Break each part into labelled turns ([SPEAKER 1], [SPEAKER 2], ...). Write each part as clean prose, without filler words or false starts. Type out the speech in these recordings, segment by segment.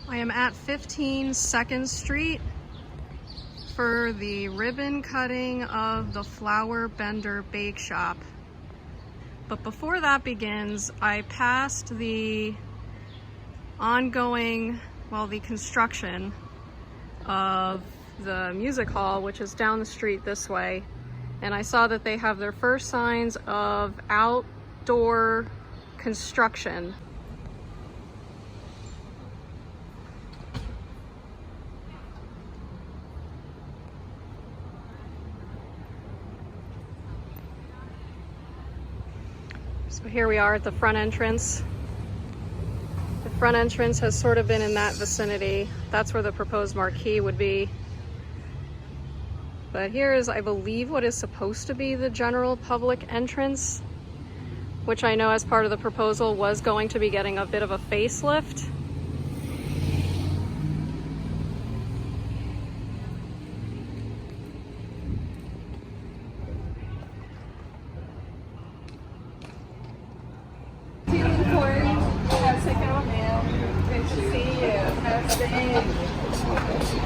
[SPEAKER 1] I am at 15 2nd Street for the ribbon cutting of the Flour Bender Bakeshop. But before that begins, I passed the ongoing, the construction of the music hall, which is down the street this way. And I saw that they have their first signs of outdoor construction. So here we are at the front entrance. The front entrance has sort of been in that vicinity. That's where the proposed marquee would be. But here is, I believe, what is supposed to be the general public entrance, which I know as part of the proposal was going to be getting a bit of a facelift.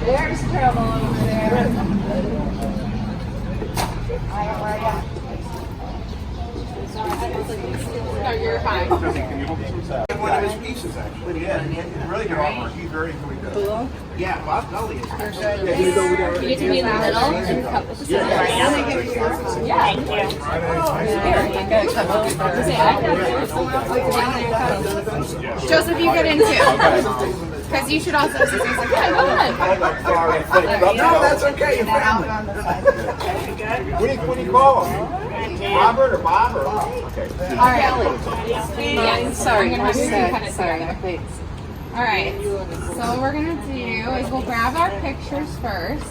[SPEAKER 2] There's trouble over there. No, you're fine.
[SPEAKER 3] Can you hold this one side? One of his pieces, actually. Yeah, really good offer. He's very good.
[SPEAKER 2] Cool.
[SPEAKER 3] Yeah, Bob Gully is.
[SPEAKER 2] You're good. You get to be in the middle and cup with the center. Yeah. Thank you. Joseph, you get in too. Because you should also say things like that.
[SPEAKER 3] No, that's okay. You're family. What do you call him? Robert or Bob or? Okay.
[SPEAKER 2] All right. Yeah, sorry. Sorry. Thanks. All right. So what we're gonna do is we'll grab our pictures first.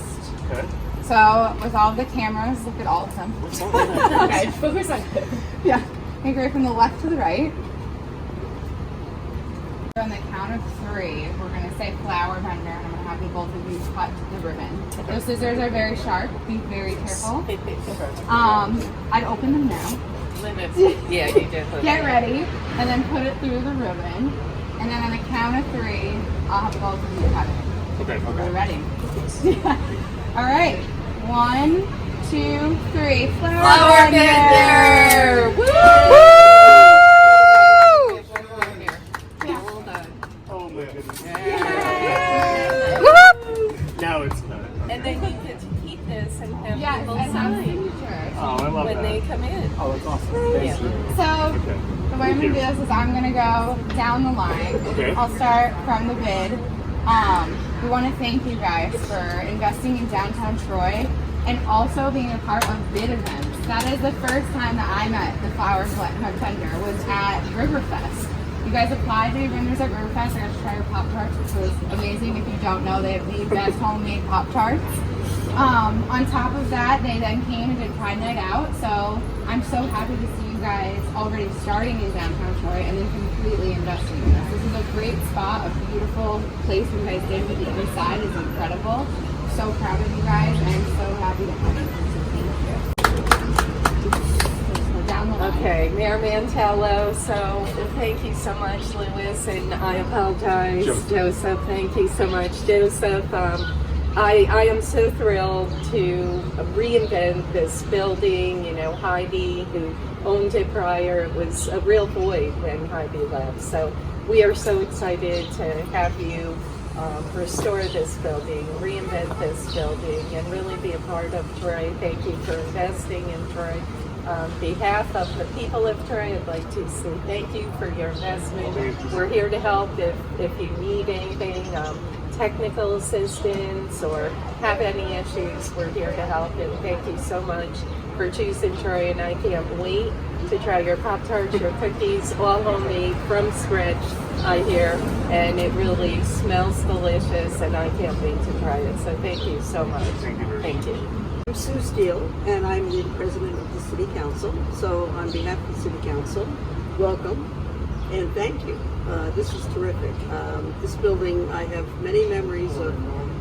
[SPEAKER 3] Okay.
[SPEAKER 2] So with all the cameras, look at all of them. Okay. Focus on it. Yeah. And go from the left to the right. On the count of 3, we're going to say Flour Bender, and I'm going to have you both of you cut the ribbon. Those scissors are very sharp. Be very careful. I'd open them now.
[SPEAKER 4] Yeah, you did.
[SPEAKER 2] Get ready, and then put it through the ribbon. And then on the count of 3, I'll have both of you cut it.
[SPEAKER 3] Okay.
[SPEAKER 2] We're ready. All right. 1, 2, 3. Flour Bender! Woo!
[SPEAKER 3] No, it's not.
[SPEAKER 4] And then you get to keep this and have people
[SPEAKER 2] and
[SPEAKER 4] sign
[SPEAKER 2] signatures.
[SPEAKER 3] Oh, I love
[SPEAKER 4] when
[SPEAKER 3] that.
[SPEAKER 4] they come in.
[SPEAKER 3] Oh, that's awesome. Thank you.
[SPEAKER 2] So the way I'm going to do this is I'm going to go down the line.
[SPEAKER 3] Okay.
[SPEAKER 2] I'll start from the bid. We want to thank you guys for investing in downtown Troy and also being a part of bid events. That is the first time that I met the Flour Bender was at Riverfest. You guys applied to be vendors at Riverfest. I got to try your Pop-Tarts, which was amazing. If you don't know, they have the best homemade Pop-Tarts. On top of that, they then came and did Pride Night Out. So I'm so happy to see you guys already starting in downtown Troy and then completely investing in this. This is a great spot, a beautiful place you guys did with the inside is incredible. So proud of you guys and so happy to have you.
[SPEAKER 4] Okay, Mayor Mantello, so thank you so much, Louis, and I apologize, Joseph, thank you so much, Joseph. I am so thrilled to reinvent this building. You know, Heidi, who owned it prior, it was a real void when Heidi left. So we are so excited to have you restore this building, reinvent this building, and really be a part of Troy. Thank you for investing in Troy. On behalf of the people of Troy, I'd like to say thank you for your investment. We're here to help if you need anything, technical assistance or have any issues, we're here to help. And thank you so much for choosing Troy, and I can't wait to try your Pop-Tarts, your cookies, all homemade from scratch, I hear, and it really smells delicious, and I can't wait to try it. So thank you so much. Thank you.
[SPEAKER 5] I'm Sue Steele, and I'm the president of the City Council. So on behalf of the City Council, welcome and thank you. This is terrific. This building, I have many memories of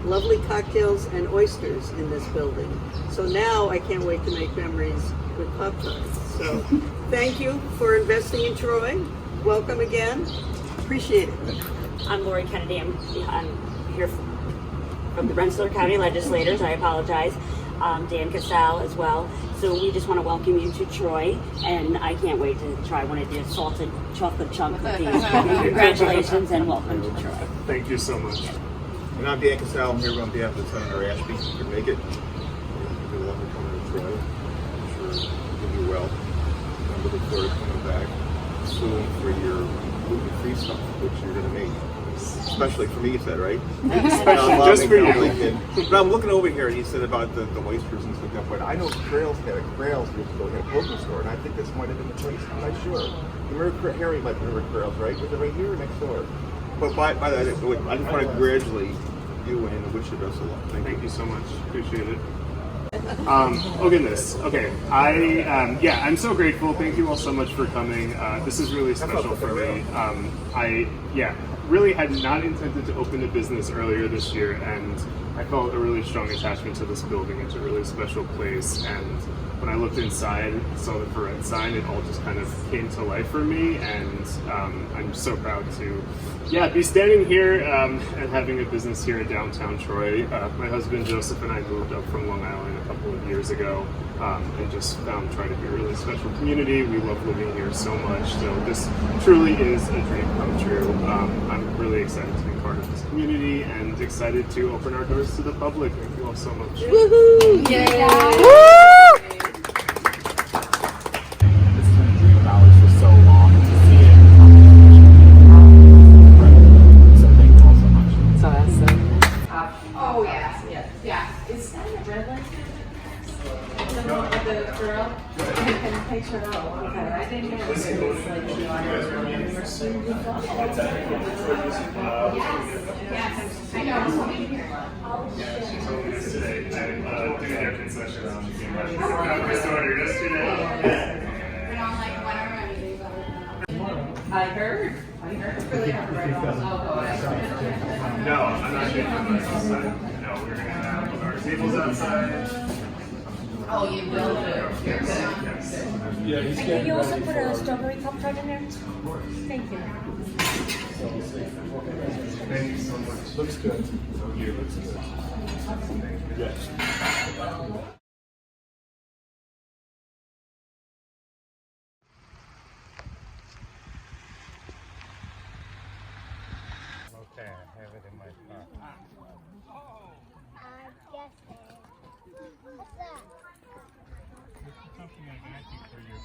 [SPEAKER 5] lovely cocktails and oysters in this building. So now I can't wait to make memories with Pop-Tarts. So thank you for investing in Troy. Welcome again. Appreciate it.
[SPEAKER 6] I'm Lori Kennedy. I'm here from the Rensselaer County Legislators. I apologize. Dan Casale as well. So we just want to welcome you to Troy, and I can't wait to try one of the salted chocolate chunk cookies. Congratulations and welcome to Troy.
[SPEAKER 7] Thank you so much.
[SPEAKER 3] And I'm Dan Casale. I'm here on behalf of Senator Ashby. You can make it. You're welcome to come to Troy. I'm sure you'll do well. I'm looking forward to coming back soon for your gluten-free stuff, which you're going to make. Especially for me, you said, right?
[SPEAKER 7] Especially just for you.
[SPEAKER 3] But I'm looking over here, and you said about the oysters and stuff like that. But I know Trails had a poker store, and I think this might have been the place. I'm not sure. Harry might remember Trails, right? Was it right here or next door? But by the way, I just want to congratulate you and wish you the best of luck.
[SPEAKER 7] Thank you so much. Appreciate it. Oh goodness. Okay. I'm so grateful. Thank you all so much for coming. This is really special for me. I really had not intended to open a business earlier this year, and I felt a really strong attachment to this building. It's a really special place, and when I looked inside, saw the for rent sign, it all just kind of came to life for me, and I'm so proud to be standing here and having a business here in downtown Troy. My husband Joseph and I moved up from Long Island a couple of years ago, and just found Troy to be a really special community. We love living here so much, so this truly is a dream come true. I'm really excited to be part of this community and excited to open our doors to the public. Thank you all so much.
[SPEAKER 2] Woohoo! Yeah.
[SPEAKER 7] It's been a dream of ours for so long to see it. So thank you all so much.
[SPEAKER 4] So that's
[SPEAKER 2] Oh yeah.
[SPEAKER 4] Is that a red light? The one with the girl? Can picture it out. Okay, I didn't know it was like
[SPEAKER 2] Yes. I know.
[SPEAKER 7] She told me yesterday, doing their concessions on the game. This order yesterday.
[SPEAKER 2] But I'm like, whatever I'm doing,
[SPEAKER 4] I heard. It's really hard to write off.
[SPEAKER 7] No, I'm not doing it outside. No, we're going to have our tables outside.
[SPEAKER 2] Oh, you will do it. You're good.
[SPEAKER 7] Yes.
[SPEAKER 6] Can you also put a strawberry pop tart in there? Thank you.
[SPEAKER 7] Thank you so much.
[SPEAKER 3] Looks good.
[SPEAKER 7] Thank you. Looks good.
[SPEAKER 3] Yes.
[SPEAKER 7] Okay, I have it in my car.
[SPEAKER 8] Yes. What's that?
[SPEAKER 7] This is something I can actually for you.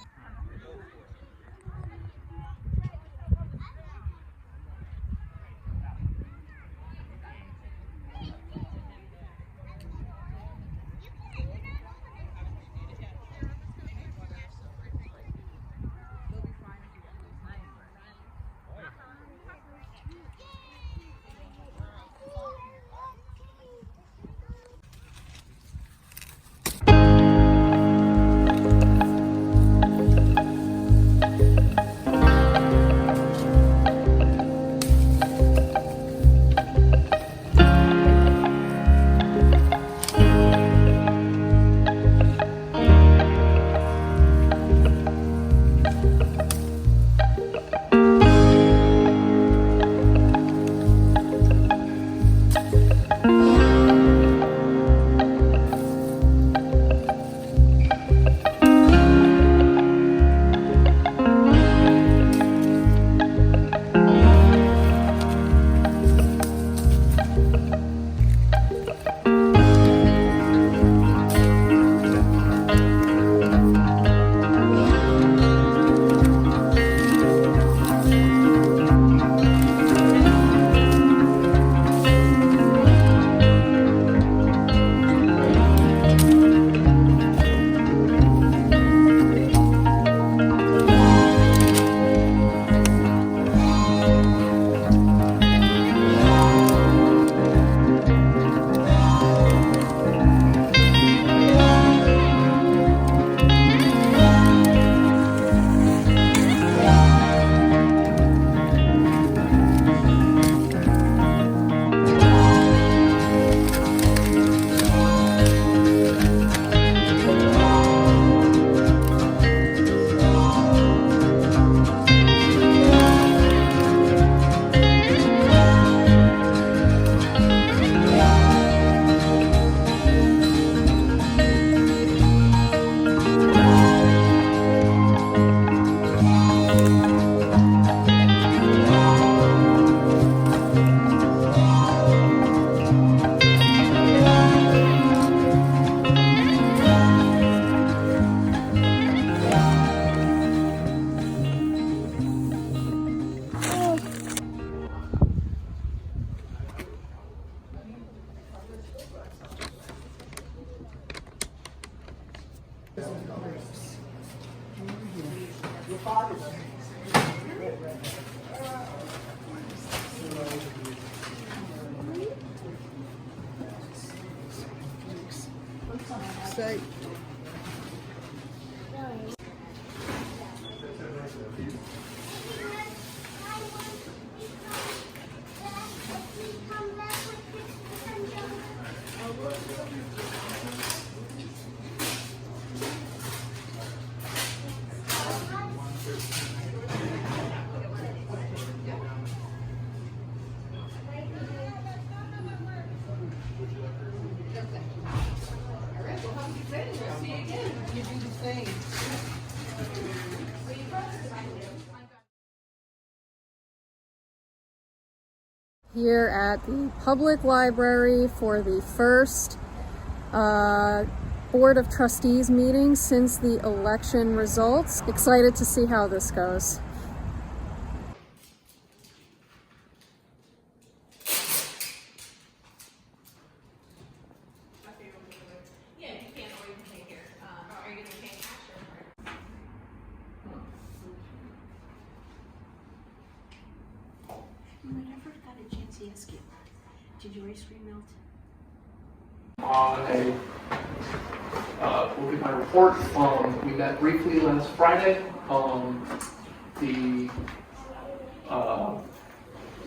[SPEAKER 5] state.
[SPEAKER 1] Here at the public library for the first Board of Trustees meeting since the election results. Excited to see how this goes.
[SPEAKER 9] I never got a chance to ask you. Did your ice cream melt?
[SPEAKER 10] We'll get my report. We met briefly last Friday. Sorry,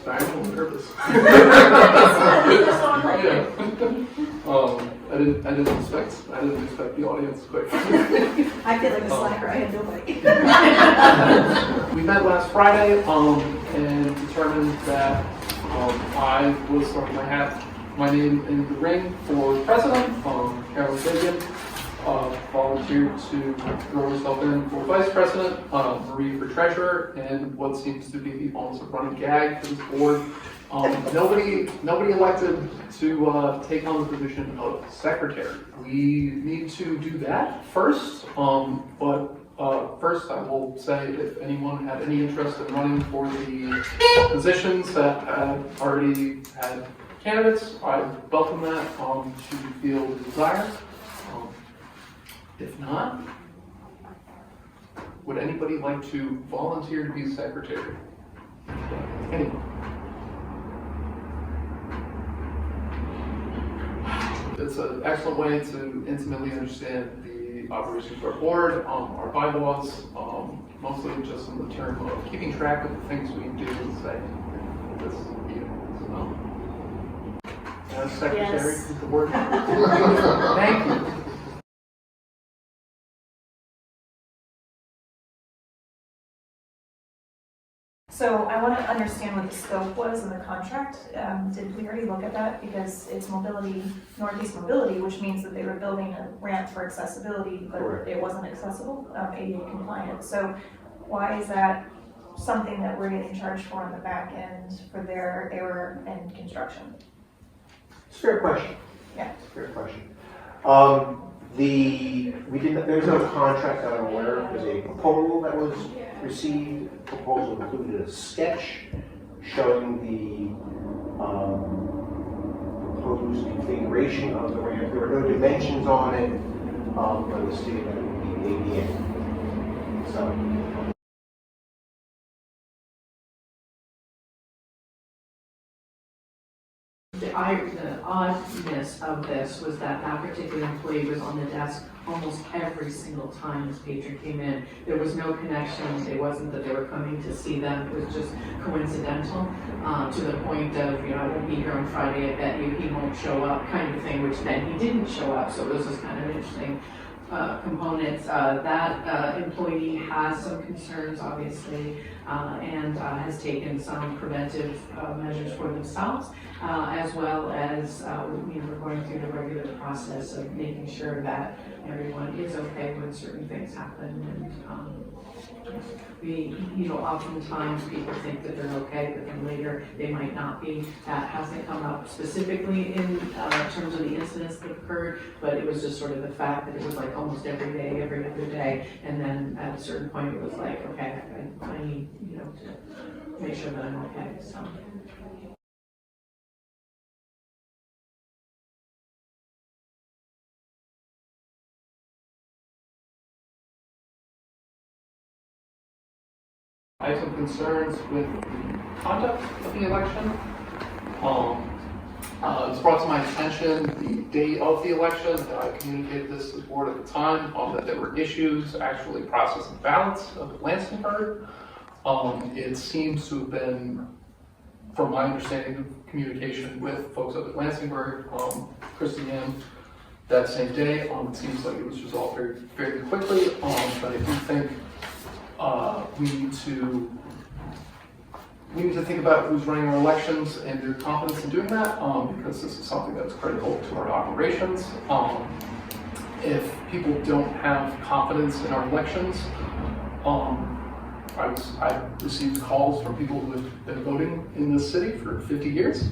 [SPEAKER 10] I'm on purpose. I didn't expect the audience quick.
[SPEAKER 9] I feel like a slacker. I had nobody.
[SPEAKER 10] We met last Friday and determined that I was throwing my name in the ring for president. Carolyn Fagan volunteered to throw herself in for vice president, Marie for treasurer, and what seems to be almost a running gag for this board. Nobody elected to take on the position of secretary. We need to do that first, but first I will say if anyone had any interest in running for the positions that had already had candidates, I welcome that should you feel the desire. If not, would anybody like to volunteer to be secretary? Anyone? It's an excellent way to intimately understand the operations of our board, our bylaws, mostly just in the term of keeping track of the things we do and say. As secretary of the board. Thank you.
[SPEAKER 11] So I want to understand what the scope was in the contract. Did we already look at that? Because it's mobility, Northeast Mobility, which means that they were building a ramp for accessibility, but
[SPEAKER 3] Correct.
[SPEAKER 11] It wasn't accessible, ADA compliant. So why is that something that we're getting charged for on the back end for their error in construction?
[SPEAKER 12] It's a fair question.
[SPEAKER 11] Yeah.
[SPEAKER 12] It's a fair question. There's no contract that I'm aware of. There's a proposal that was received. The proposal included a sketch showing the proposed configuration of the ramp. There were no dimensions on it, but the stated that it would be ADA. So.
[SPEAKER 13] The oddness of this was that that particular employee was on the desk almost every single time this patron came in. There was no connection. It wasn't that they were coming to see them. It was just coincidental to the point of, I won't be here on Friday, I bet you he won't show up kind of thing, which then he didn't show up. So this was kind of an interesting component. That employee has some concerns, obviously, and has taken some preventive measures for themselves, as well as we're going through the regular process of making sure that everyone is okay when certain things happen. And oftentimes people think that they're okay, but then later they might not be. That hasn't come up specifically in terms of the incidents that occurred, but it was just sort of the fact that it was like almost every day, every other day, and then at a certain point it was like, okay, I need to make sure that I'm okay. So.
[SPEAKER 10] I have some concerns with the conduct of the election. It was brought to my attention the day of the election, that I communicated this to the board at the time, that there were issues actually processing ballots of Lansingburgh. It seems to have been, from my understanding of communication with folks up at Lansingburgh, Kristen Yam, that same day. It seems like it was resolved very, very quickly, but I do think we need to think about who's running our elections and their confidence in doing that, because this is something that's critical to our operations. If people don't have confidence in our elections, I received calls from people who have been voting in this city for 50 years,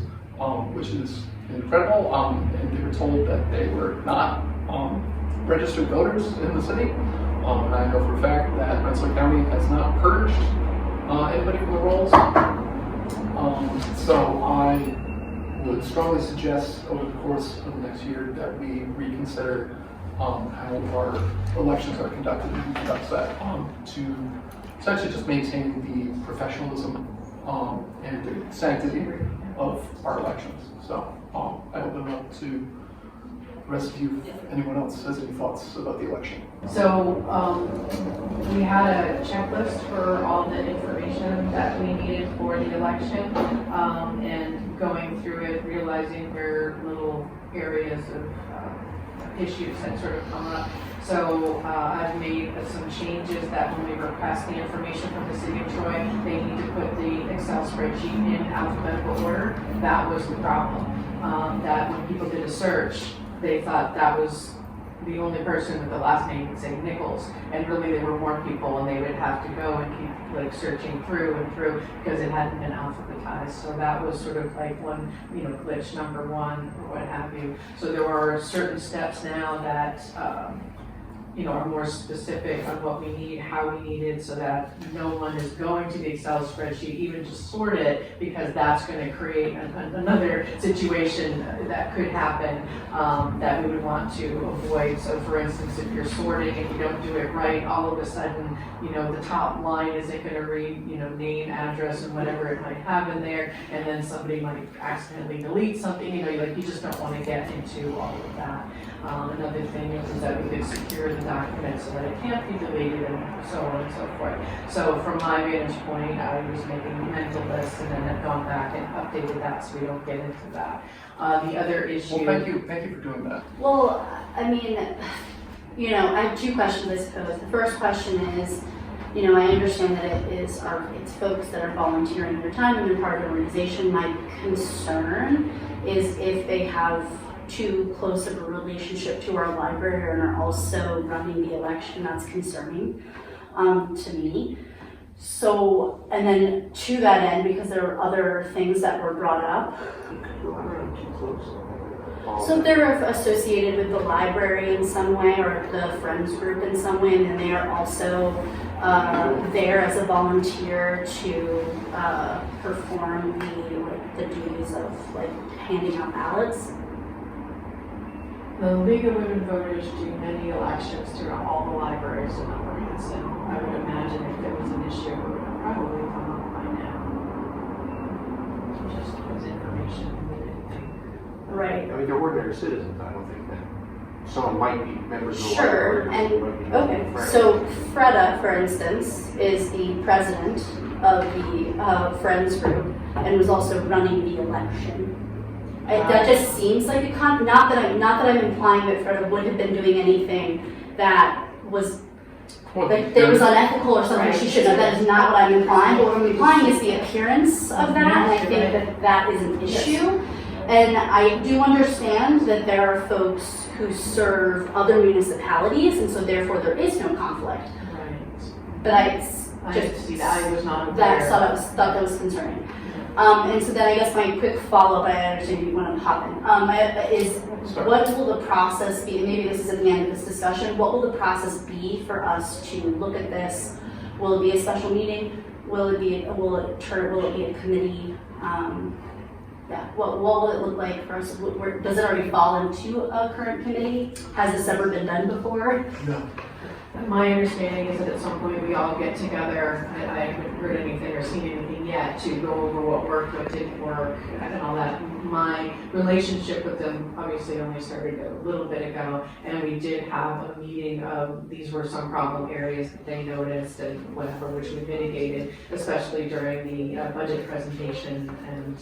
[SPEAKER 10] which is incredible, and they were told that they were not registered voters in the city. And I know for a fact that Rensselaer County has not purged anybody from the rolls. So I would strongly suggest over the course of the next year that we reconsider how our elections are conducted and who conducts that, to essentially just maintain the professionalism and the sanctity of our elections. So I open it up to the rest of you, if anyone else has any thoughts about the election.
[SPEAKER 13] So we had a checklist for all the information that we needed for the election, and going through it, realizing there are little areas of issues that sort of come up. So I've made some changes that when we request the information from the city of Troy, they need to put the Excel spreadsheet in alphabetical order. That was the problem. That when people did a search, they thought that was the only person with the last name would say Nichols, and really there were more people, and they would have to go and keep like searching through and through because it hadn't been alphabetized. So that was sort of like one, glitch number one or what have you. So there are certain steps now that are more specific on what we need, how we need it, so that no one is going to the Excel spreadsheet, even just sort it, because that's going to create another situation that could happen that we would want to avoid. So for instance, if you're sorting and you don't do it right, all of a sudden, the top line isn't going to read, name, address, and whatever it might have in there, and then somebody might accidentally delete something, you just don't want to get into all of that. Another thing is that we could secure the document so that it can't be deleted and so on and so forth. So from my vantage point, I was making mental lists and then have gone back and updated that so we don't get into that. The other issue...
[SPEAKER 10] Well, thank you for doing that.
[SPEAKER 14] Well, I mean, I have two questions, I suppose. The first question is, I understand that it's folks that are volunteering their time and they're part of the organization. My concern is if they have too close of a relationship to our library and are also running the election, that's concerning to me. So, and then to that end, because there are other things that were brought up. So they're associated with the library in some way or the Friends group in some way, and then they are also there as a volunteer to perform the duties of handing out ballots.
[SPEAKER 13] The League of Women Voters do many elections throughout all the libraries in Upper Hudson. I would imagine if there was an issue, it would have probably come up by now. Just as information.
[SPEAKER 14] Right.
[SPEAKER 12] I mean, they're ordinary citizens. I don't think that someone might be members of the
[SPEAKER 14] Sure,
[SPEAKER 12] library.
[SPEAKER 14] and okay. So Freda, for instance, is the president of the Friends group and was also running the election. That just seems like not that I'm implying that Freda would have been doing anything that was that was unethical or something she shouldn't have. That is not what I'm implying. But what I'm implying is the appearance of that, and I think that is an issue. And I do understand that there are folks who serve other municipalities, and so therefore there is no conflict. Right. But I
[SPEAKER 13] was not aware.
[SPEAKER 14] thought that was concerning. And so then I guess my quick follow-up, I understand you want to hop in, is what will the process be, and maybe this is at the end of this discussion, what will the process be for us to look at this? Will it be a special meeting? Will it be a committee? What will it look like for us? Does it already fall into a current committee? Has this ever been done before?
[SPEAKER 10] No.
[SPEAKER 13] My understanding is that at some point we all get together, I haven't heard anything or seen anything yet, to go over what worked, what didn't work, and all that. my relationship with them obviously only started a little bit ago, and we did have a meeting of, these were some problem areas that they noticed and whatever, which we mitigated, especially during the budget presentation and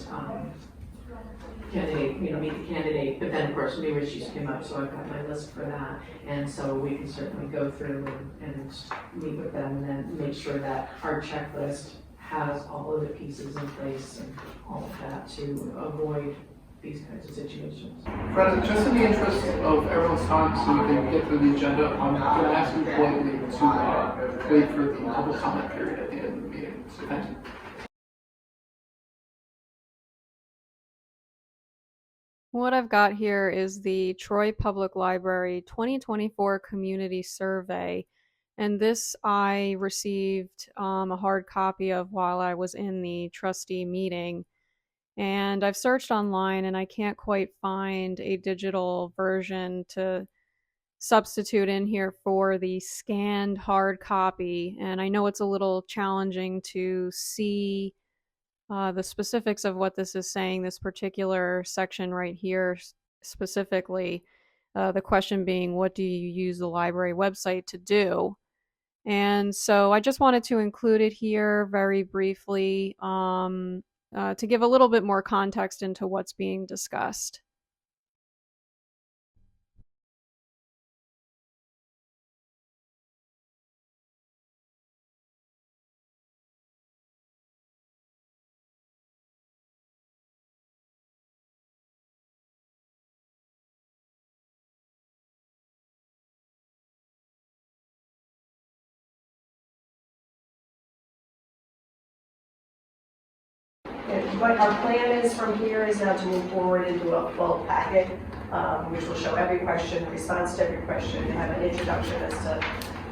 [SPEAKER 13] candidate, meet the candidate, but then of course new issues came up, so I've got my list for that, and so we can certainly go through and meet with them and then make sure that our checklist has all of the pieces in place and all of that to avoid these kinds of situations.
[SPEAKER 10] Freda, just in the interest of everyone's time so we can get through the agenda, I'm going to ask you politely to wait for the public comment period at the end of the meeting. So thank you.
[SPEAKER 1] What I've got here is the Troy Public Library 2024 Community Survey, and this I received a hard copy of while I was in the trustee meeting, and I've searched online and I can't quite find a digital version to substitute in here for the scanned hard copy, and I know it's a little challenging to see the specifics of what this is saying, this particular section right here specifically, the question being, what do you use the library website to do? And so I just wanted to include it here very briefly to give a little bit more context into what's being discussed.
[SPEAKER 11] What our plan is from here is now to move forward into a full packet, which will show every question, response to every question, have an introduction as to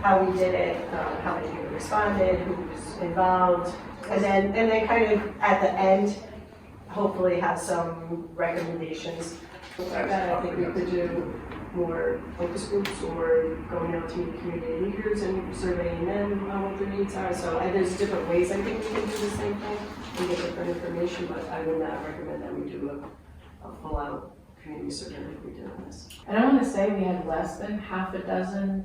[SPEAKER 11] how we did it, how many people responded, who was involved, and then kind of at the end, hopefully have some recommendations. That I think we could do more focus groups or going out to meet community leaders and surveying them on what their needs are. So there's different ways I think we can do the same thing and get different information, but I would not recommend that we do a full-out community survey like we did on this.
[SPEAKER 13] And I want to say we had less than half a dozen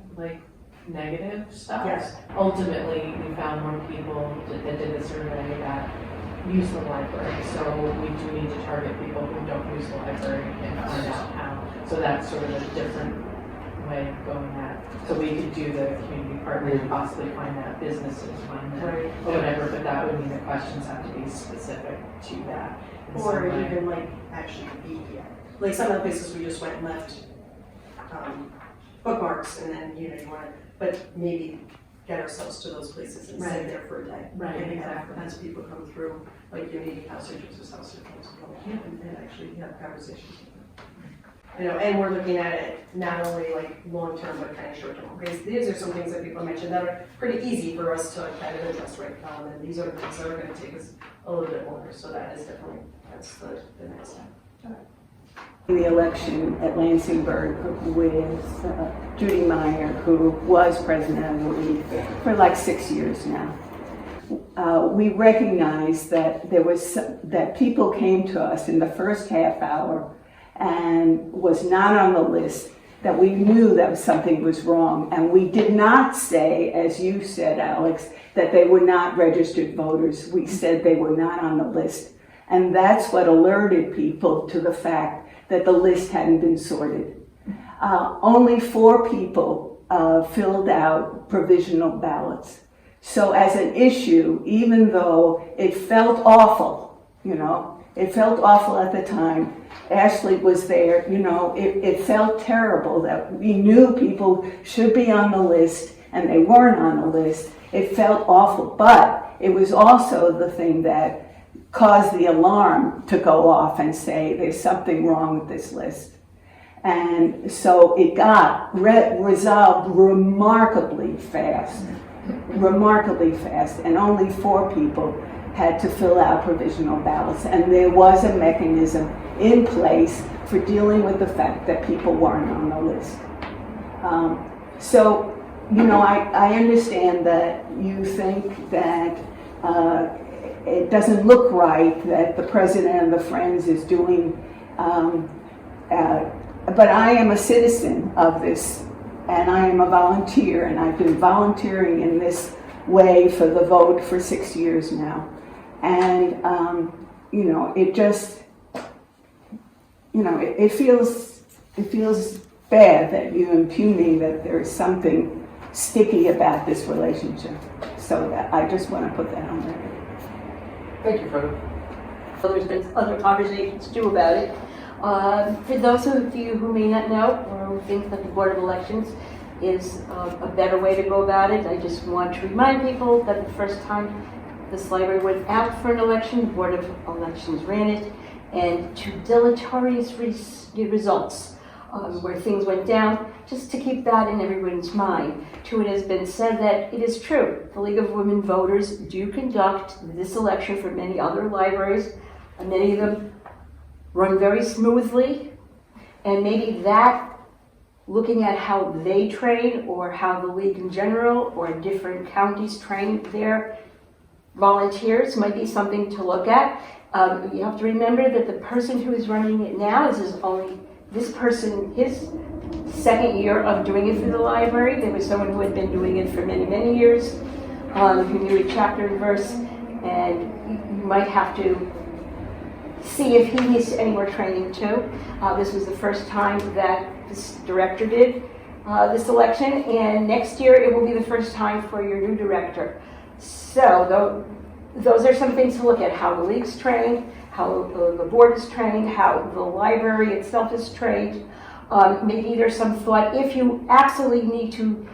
[SPEAKER 13] negative stuff.
[SPEAKER 11] Yes.
[SPEAKER 13] Ultimately, we found more people that did the survey that use the library. So we do need to target people who don't use the library and find out how. So that's sort of a different way of going at it. So we could do the community partners, possibly find that businesses, find that, or whatever, but that would mean the questions have to be specific to that.
[SPEAKER 11] Or even actually be like some of the places we just went and left bookmarks, and then you want to, but maybe get ourselves to those places and stay there for a day.
[SPEAKER 13] Right,
[SPEAKER 11] and
[SPEAKER 13] exactly.
[SPEAKER 11] As people come through, like your meeting house or Joseph's house, and actually have conversations with them. And we're looking at it not only long-term, but kind of short-term. Okay, so these are some things that people mentioned that are pretty easy for us to kind of address right now, and these are the things that are going to take us a little bit longer. So that is definitely, that's the next step. All right.
[SPEAKER 15] The election at Lansingburgh with Judy Meyer, who was president of the league for 6 years now. We recognized that that people came to us in the first half hour and was not on the list, that we knew that something was wrong. And we did not say, as you said, Alex, that they were not registered voters. We said they were not on the list. And that's what alerted people to the fact that the list hadn't been sorted. Only 4 people filled out provisional ballots. So as an issue, even though it felt awful, it felt awful at the time, Ashley was there, it felt terrible that we knew people should be on the list and they weren't on the list. It felt awful, but it was also the thing that caused the alarm to go off and say there's something wrong with this list. And so it got resolved remarkably fast, and only 4 people had to fill out provisional ballots, and there was a mechanism in place for dealing with the fact that people weren't on the list. I understand that you think that it doesn't look right that the president of the Friends is doing, but I am a citizen of this, and I am a volunteer, and I've been volunteering in this way for the vote for 6 years now. And, you know, it just, you know, it feels bad that you impugning that there is something sticky about this relationship. So that I just want to put that on record.
[SPEAKER 10] Thank you, Freda.
[SPEAKER 16] So there's been other conversations too about it. For those of you who may not know or who think that the Board of Elections is a better way to go about it, I just want to remind people that the first time this library went out for an election, the Board of Elections ran it, and to deleterious results where things went down, just to keep that in everyone's mind. To it has been said that it is true. The League of Women Voters do conduct this election for many other libraries, and many of them run very smoothly, and maybe that, looking at how they train or how the League in general or different counties train their volunteers might be something to look at. You have to remember that the person who is running it now is his second year of doing it for the library. There was someone who had been doing it for many, many years, who knew a chapter and verse, and you might have to see if he needs any more training too. This was the first time that this director did this election, and next year it will be the first time for your new director. So those are some things to look at: how the league's trained, how the board is trained, how the library itself is trained. Maybe there's some thought, if you absolutely need to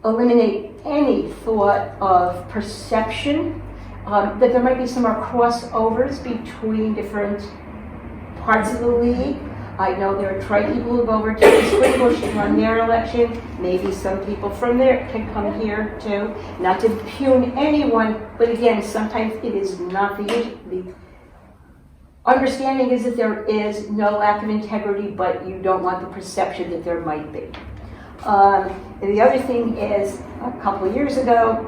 [SPEAKER 16] eliminate any thought of perception, that there might be some more crossovers between different parts of the league. I know there are Troy people who go over to Springbush and run their election. Maybe some people from there can come here too. Not to impugn anyone, but again, sometimes it is not the understanding is that there is no lack of integrity, but you don't want the perception that there might be. And the other thing is, a couple of years ago,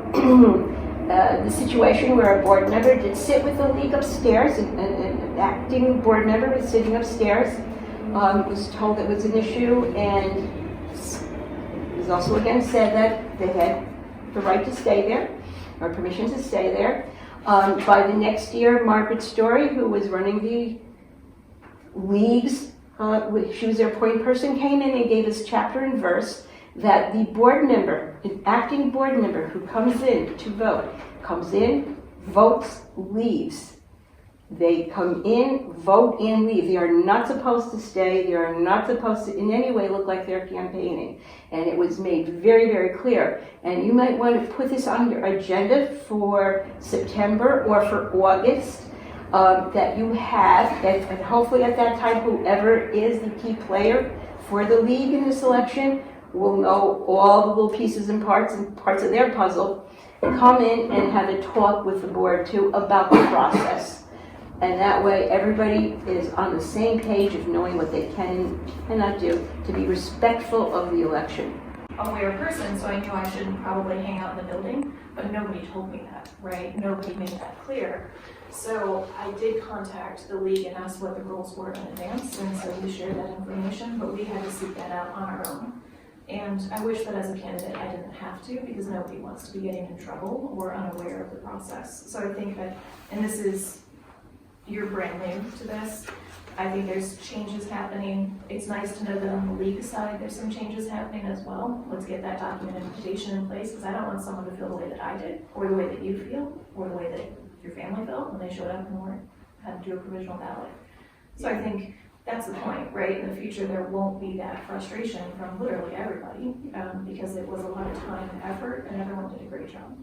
[SPEAKER 16] the situation where a board member did sit with the league upstairs, an acting board member was sitting upstairs, was told it was an issue, and it was also again said that they had the right to stay there, or permission to stay there. By the next year, Margaret Story, who was running the leagues, she was their point person, came in and gave us chapter and verse that the board member, an acting board member who comes in to vote, comes in, votes, leaves. They come in, vote, and leave. They are not supposed to stay. They are not supposed to in any way look like they're campaigning. And it was made very, very clear. And you might want to put this on your agenda for September or for August, that you have, and hopefully at that time, whoever is the key player for the league in this election will know all the little pieces and parts of their puzzle, come in and have a talk with the board too about the process. And that way everybody is on the same page of knowing what they can and cannot do to be respectful of the election.
[SPEAKER 17] Aware person, so I knew I shouldn't probably hang out in the building, but nobody told me that, right? Nobody made that clear. So I did contact the league and asked what the rules were in advance, and so we shared that information, but we had to seek that out on our own. And I wish that as a candidate I didn't have to, because nobody wants to be getting in trouble or unaware of the process. So I think that, and this is, you're brand new to this, I think there's changes happening. It's nice to know that on the league side there's some changes happening as well. Let's get that documentation in place, because I don't want someone to feel the way that I did, or the way that you feel, or the way that your family felt when they showed up and had to do a provisional ballot. So I think that's the point, right? In the future there won't be that frustration from literally everybody, because it was a lot of time and effort, and everyone did a great job.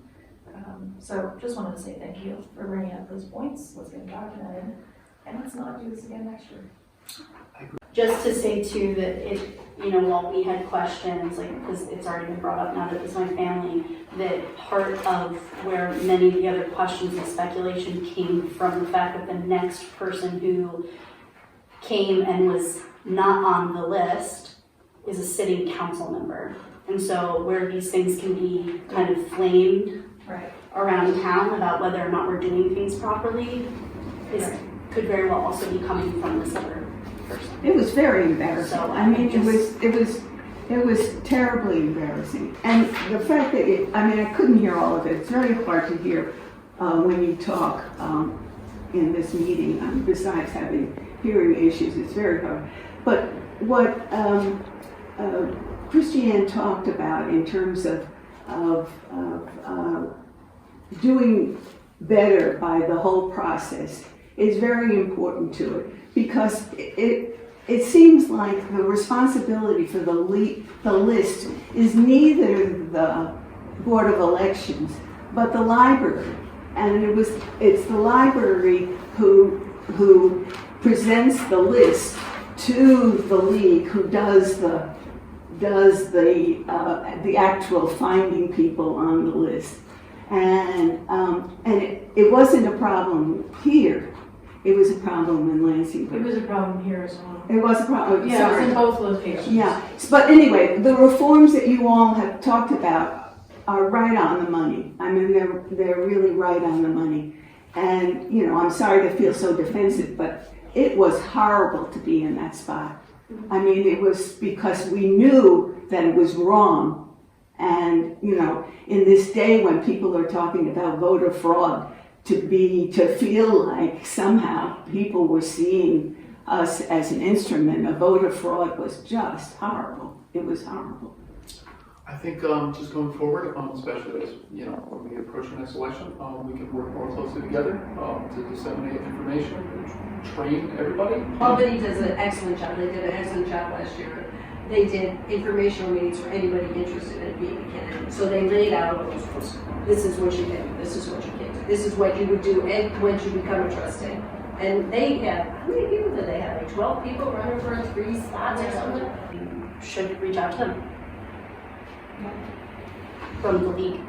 [SPEAKER 17] So just wanted to say thank you for bringing up those points. Let's get them documented, and let's not do this again next year.
[SPEAKER 14] Just to say too that while we had questions, because it's already been brought up now that it's my family, that part of where many of the other questions and speculation came from the fact that the next person who came and was not on the list is a sitting council member. And so where these things can be kind of flamed,
[SPEAKER 17] right,
[SPEAKER 14] around town about whether or not we're doing things properly could very well also be coming from this other person.
[SPEAKER 15] It was very embarrassing.
[SPEAKER 14] So,
[SPEAKER 15] I mean, it was terribly embarrassing. And the fact that I couldn't hear all of it. It's very hard to hear when you talk in this meeting. Besides having hearing issues, it's very hard. But what Christiane talked about in terms of doing better by the whole process is very important to it, because it seems like the responsibility for the list is neither the Board of Elections but the library, and it's the library who presents the list to the league, who does the actual finding people on the list. And it wasn't a problem here. It was a problem in Lansingburgh.
[SPEAKER 13] It was a problem here as well.
[SPEAKER 15] It was a problem.
[SPEAKER 13] Yeah, it was in both locations.
[SPEAKER 15] Yeah, but anyway, the reforms that you all have talked about are right on the money. I mean, they're really right on the money. And I'm sorry to feel so defensive, but it was horrible to be in that spot. I mean, it was because we knew that it was wrong. And, in this day when people are talking about voter fraud, to feel like somehow people were seeing us as an instrument of voter fraud was just horrible. It was horrible.
[SPEAKER 10] I think just going forward, especially as when we approach the next election, we can work more closely together to disseminate information, train everybody.
[SPEAKER 11] Albany does an excellent job. They did an excellent job last year. They did informational meetings for anybody interested in being a candidate. So they laid out, this is what you can do, this is what you can't do, this is what you would do, and when you become a trustee. And they had, how many people did they have? Like 12 people running for 3 spots or something?
[SPEAKER 14] You should reach out to them from the league.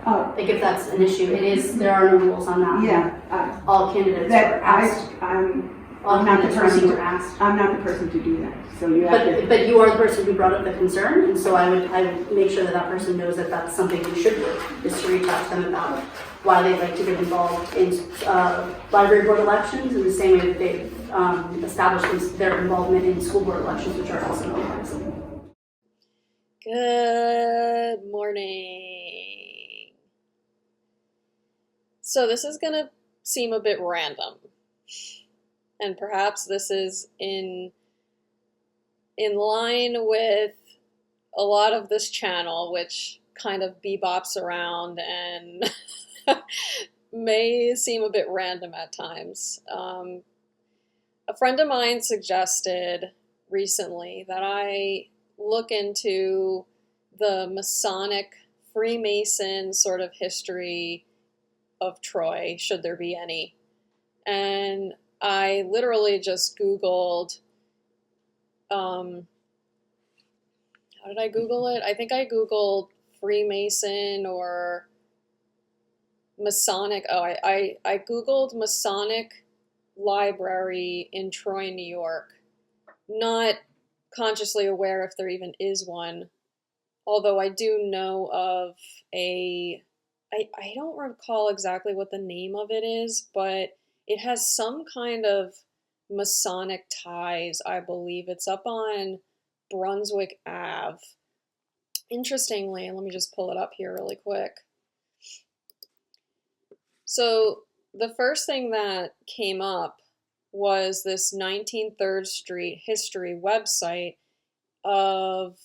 [SPEAKER 14] Like if that's an issue, there are no rules on that.
[SPEAKER 15] Yeah.
[SPEAKER 14] All candidates were asked.
[SPEAKER 15] I'm not the person to do that. So you have to.
[SPEAKER 14] But you are the person who brought up the concern, and so I would make sure that person knows that that's something you should do, is to reach out to them about why they'd like to get involved in library board elections in the same way that they've established their involvement in school board elections, which are also non-partisan.
[SPEAKER 1] Good morning. So this is going to seem a bit random, and perhaps this is in line with a lot of this channel, which kind of bebops around and may seem a bit random at times. A friend of mine suggested recently that I look into the Masonic Freemason sort of history of Troy, should there be any. And I literally just Googled, how did I Google it? I think I Googled Freemason or Masonic. Oh, I Googled Masonic Library in Troy, New York. Not consciously aware if there even is one. Although I do know of I don't recall exactly what the name of it is, but it has some kind of Masonic ties, I believe. It's up on Brunswick Ave. Interestingly, let me just pull it up here really quick. So the first thing that came up was this 19 3rd Street history website of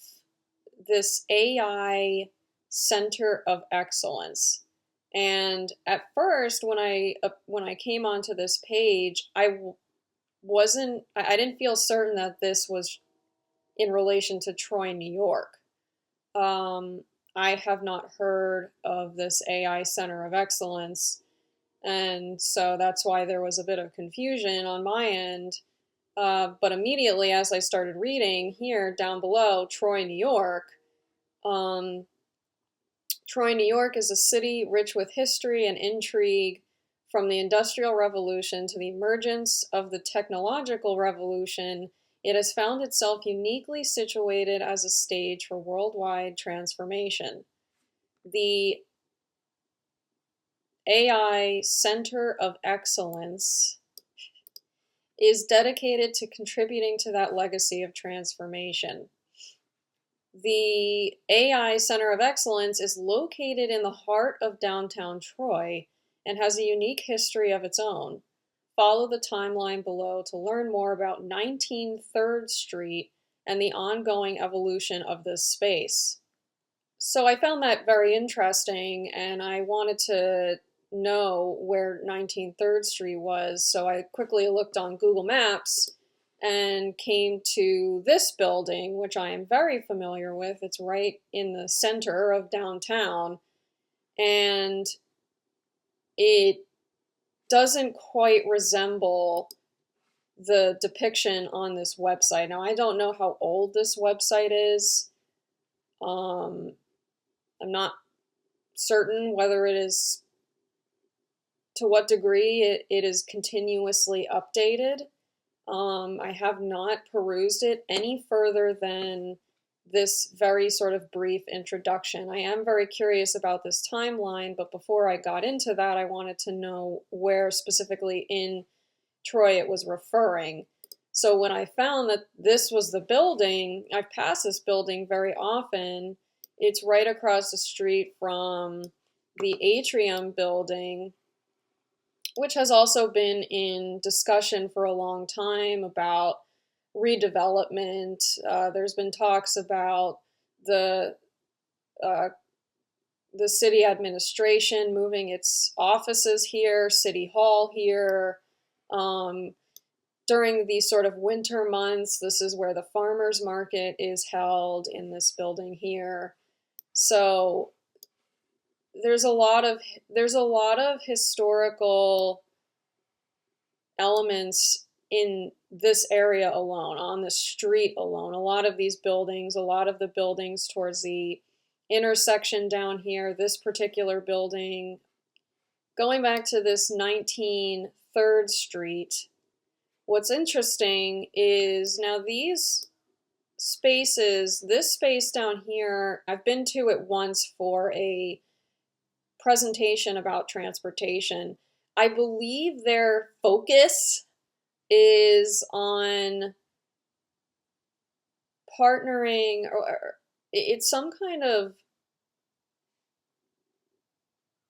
[SPEAKER 1] this AI Center of Excellence. And at first, when I came onto this page, I didn't feel certain that this was in relation to Troy, New York. I have not heard of this AI Center of Excellence, and so that's why there was a bit of confusion on my end. But immediately as I started reading here down below, Troy, New York, Troy, New York is a city rich with history and intrigue. From the Industrial Revolution to the emergence of the technological revolution, it has found itself uniquely situated as a stage for worldwide transformation. The AI Center of Excellence is dedicated to contributing to that legacy of transformation. The AI Center of Excellence is located in the heart of downtown Troy and has a unique history of its own. Follow the timeline below to learn more about 19 3rd Street and the ongoing evolution of this space. So I found that very interesting, and I wanted to know where 19 3rd Street was, so I quickly looked on Google Maps and came to this building, which I am very familiar with. It's right in the center of downtown, and it doesn't quite resemble the depiction on this website. Now, I don't know how old this website is. I'm not certain whether it is, to what degree it is continuously updated. I have not perused it any further than this very sort of brief introduction. I am very curious about this timeline, but before I got into that, I wanted to know where specifically in Troy it was referring. So when I found that this was the building, I've passed this building very often. It's right across the street from the Atrium building, which has also been in discussion for a long time about redevelopment. There's been talks about the city administration moving its offices here, City Hall here. During these sort of winter months, this is where the farmers market is held, in this building here. So there's a lot of historical elements in this area alone, on the street alone. A lot of these buildings, a lot of the buildings towards the intersection down here, this particular building, going back to this 19 3rd Street, what's interesting is now these spaces, this space down here, I've been to it once for a presentation about transportation. I believe their focus is on partnering, or it's some kind of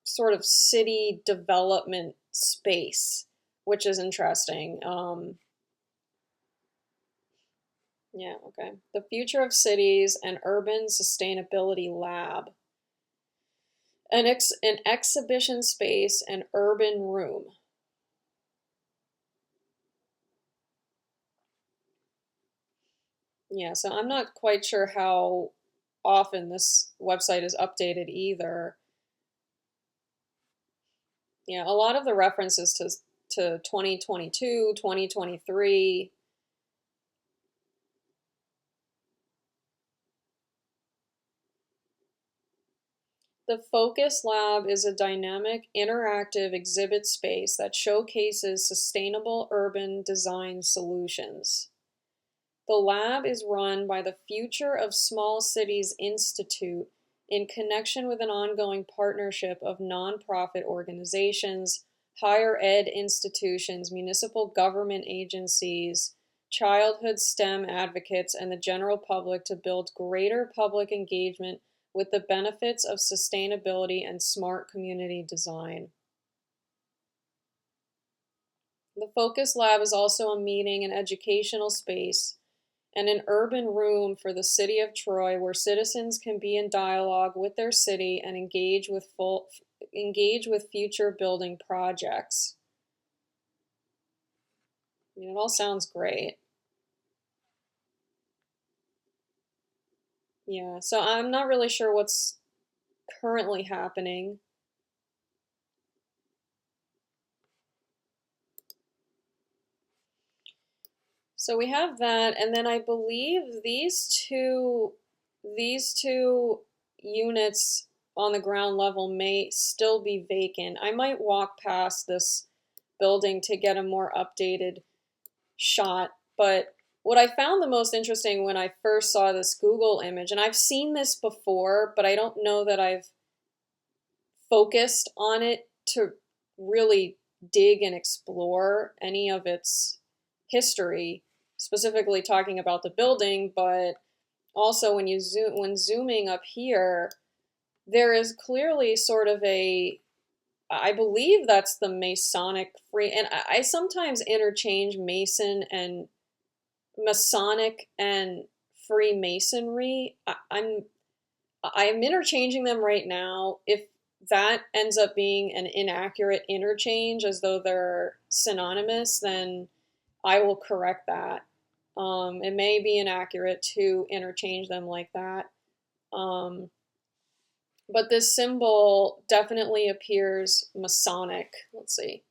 [SPEAKER 1] sort of city development space, which is interesting. Yeah, okay. The Future of Cities and Urban Sustainability Lab. An exhibition space and urban room. Yeah, so I'm not quite sure how often this website is updated either. Yeah, a lot of the references to 2022, 2023. The Focus Lab is a dynamic, interactive exhibit space that showcases sustainable urban design solutions. The lab is run by the Future of Small Cities Institute in connection with an ongoing partnership of nonprofit organizations, higher ed institutions, municipal government agencies, childhood STEM advocates, and the general public to build greater public engagement with the benefits of sustainability and smart community design. The Focus Lab is also a meeting and educational space and an urban room for the city of Troy where citizens can be in dialogue with their city and engage with future building projects. I mean, it all sounds great. Yeah, so I'm not really sure what's currently happening. So we have that, and then I believe these two units on the ground level may still be vacant. I might walk past this building to get a more updated shot, but what I found the most interesting when I first saw this Google image, and I've seen this before, but I don't know that I've focused on it to really dig and explore any of its history, specifically talking about the building, but also when zooming up here, there is clearly sort of I believe that's the Masonic and I sometimes interchange Masonic and Freemasonry. I'm interchanging them right now. If that ends up being an inaccurate interchange, as though they're synonymous, then I will correct that. It may be inaccurate to interchange them like that. But this symbol definitely appears Masonic. Let's see.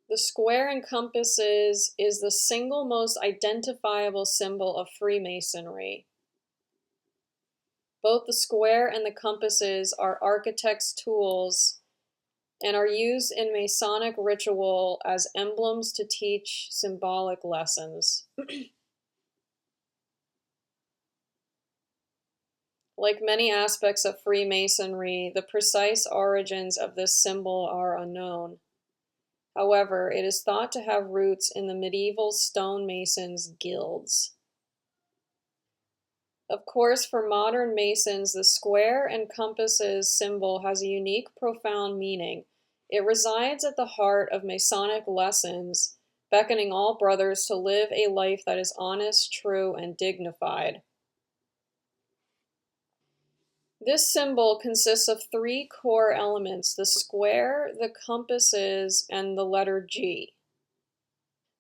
[SPEAKER 1] The square and compasses is the single most identifiable symbol of Freemasonry. Both the square and the compasses are architects' tools and are used in Masonic ritual as emblems to teach symbolic lessons. Like many aspects of Freemasonry, the precise origins of this symbol are unknown. However, it is thought to have roots in the medieval stonemasons' guilds. Of course, for modern Masons, the square and compasses symbol has a unique, profound meaning. It resides at the heart of Masonic lessons, beckoning all brothers to live a life that is honest, true, and dignified. This symbol consists of 3 core elements: the square, the compasses, and the letter G.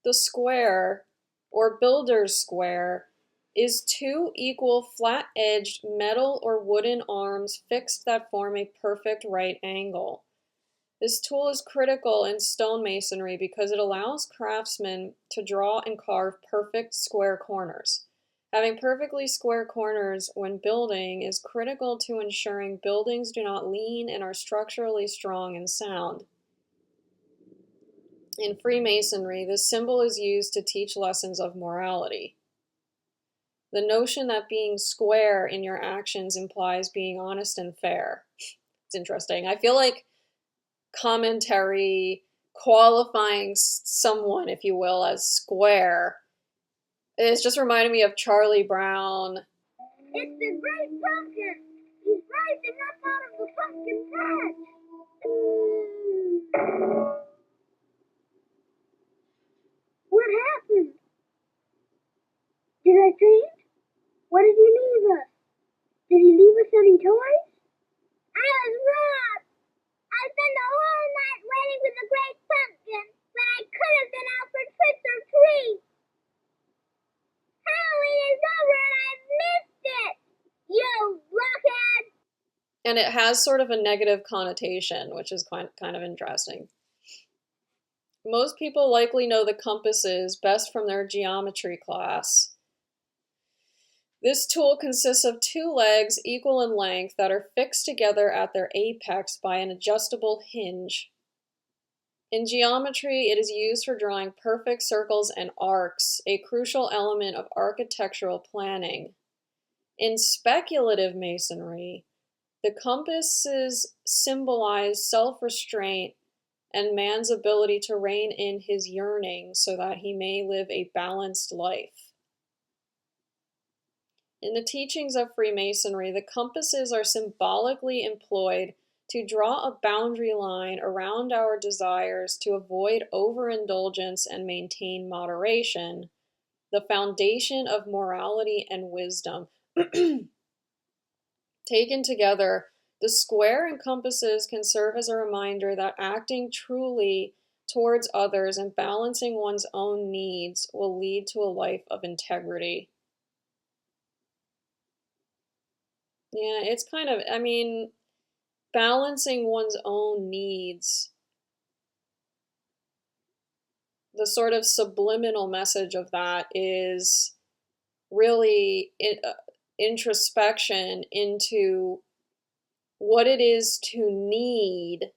[SPEAKER 1] The square, or builder's square, is 2 equal flat-edged metal or wooden arms fixed that form a perfect right angle. This tool is critical in stonemasonry because it allows craftsmen to draw and carve perfect square corners. Having perfectly square corners when building is critical to ensuring buildings do not lean and are structurally strong and sound. In Freemasonry, this symbol is used to teach lessons of morality. The notion that being square in your actions implies being honest and fair. It's interesting. I feel like commentary qualifying someone, if you will, as square, it's just reminded me of Charlie Brown.
[SPEAKER 8] It's the great pumpkin! He's rising up out of the pumpkin patch! What happened? Did I faint? What did he leave us? Did he leave us any toys? I was robbed! I spent the whole night waiting for the great pumpkin when I could have been out for trick or treat! Halloween is over and I've missed it! You blockhead!
[SPEAKER 1] And it has sort of a negative connotation, which is kind of interesting. Most people likely know the compasses best from their geometry class. This tool consists of 2 legs equal in length that are fixed together at their apex by an adjustable hinge. In geometry, it is used for drawing perfect circles and arcs, a crucial element of architectural planning. In speculative masonry, the compasses symbolize self-restraint and man's ability to rein in his yearning so that he may live a balanced life. In the teachings of Freemasonry, the compasses are symbolically employed to draw a boundary line around our desires to avoid overindulgence and maintain moderation, the foundation of morality and wisdom. Taken together, the square and compasses can serve as a reminder that acting truly towards others and balancing one's own needs will lead to a life of integrity. Yeah, it's kind of, I mean, balancing one's own needs. The sort of subliminal message of that is really introspection into what it is to need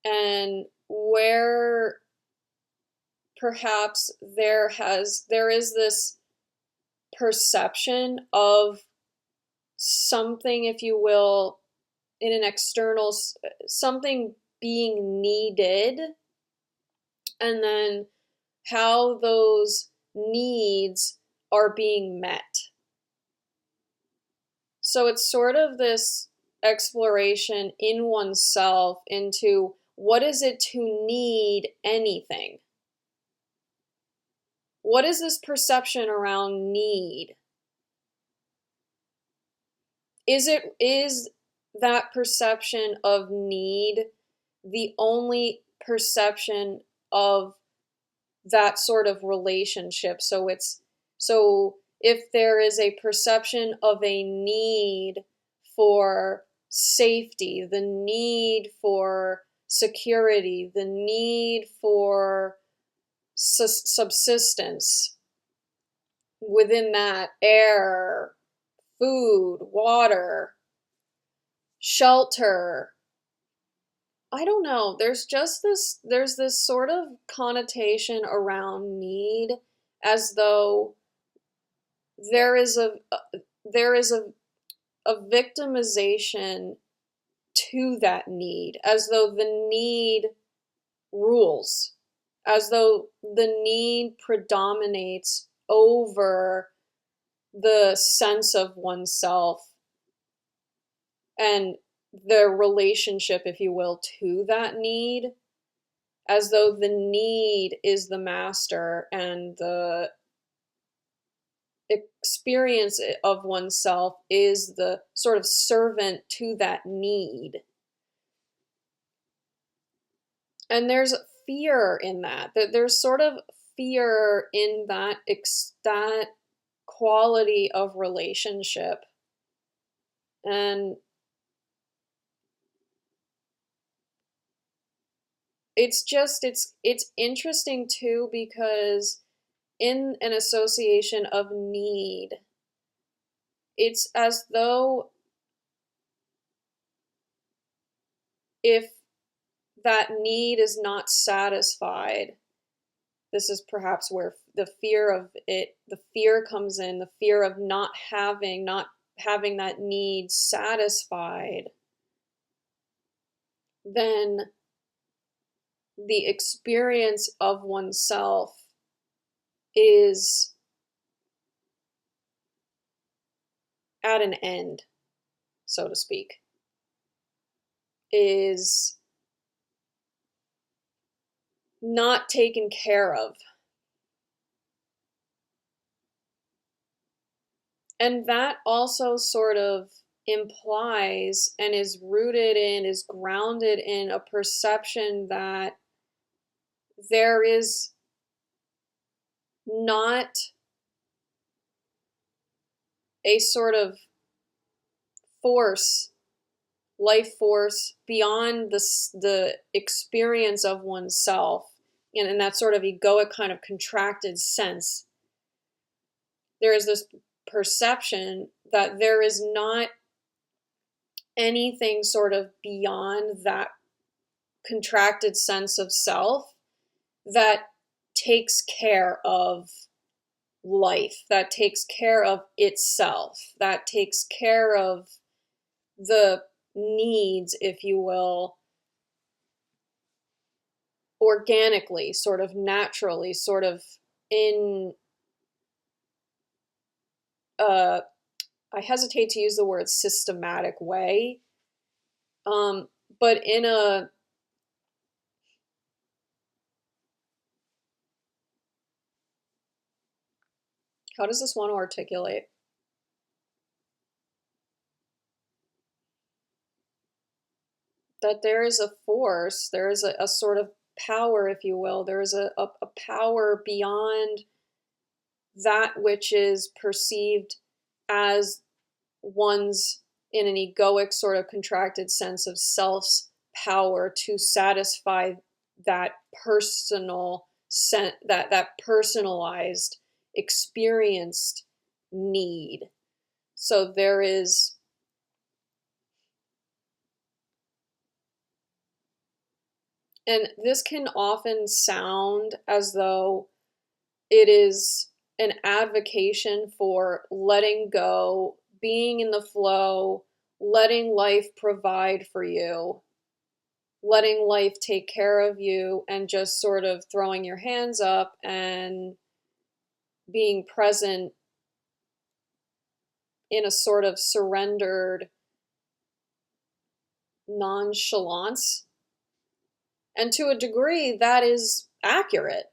[SPEAKER 1] and where perhaps there is this perception of something, if you will, in an external, something being needed, and then how those needs are being met. So it's sort of this exploration in oneself into what is it to need anything? What is this perception around need? Is that perception of need the only perception of that sort of relationship? So if there is a perception of a need for safety, the need for security, the need for subsistence, within that, air, food, water, shelter, I don't know, there's this sort of connotation around need as though there is a victimization to that need, as though the need rules, as though the need predominates over the sense of oneself and the relationship, if you will, to that need, as though the need is the master and the experience of oneself is the sort of servant to that need. And there's fear in that. There's sort of fear in that quality of relationship. And it's interesting too, because in an association of need, it's as though if that need is not satisfied, this is perhaps where the fear comes in, the fear of not having that need satisfied, then the experience of oneself is at an end, so to speak, is not taken care of. And that also sort of implies and is grounded in a perception that there is not a sort of life force beyond the experience of oneself, and in that sort of egoic kind of contracted sense. There is this perception that there is not anything sort of beyond that contracted sense of self that takes care of life, that takes care of itself, that takes care of the needs, if you will, organically, sort of naturally, sort of in I hesitate to use the word systematic way, but in a how does this want to articulate? That there is a force, there is a sort of power, if you will, there is a power beyond that which is perceived as one's, in an egoic sort of contracted sense of self's power to satisfy that personal that personalized experienced need. So there is and this can often sound as though it is an advocation for letting go, being in the flow, letting life provide for you, letting life take care of you, and just sort of throwing your hands up and being present in a sort of surrendered nonchalance. And to a degree, that is accurate.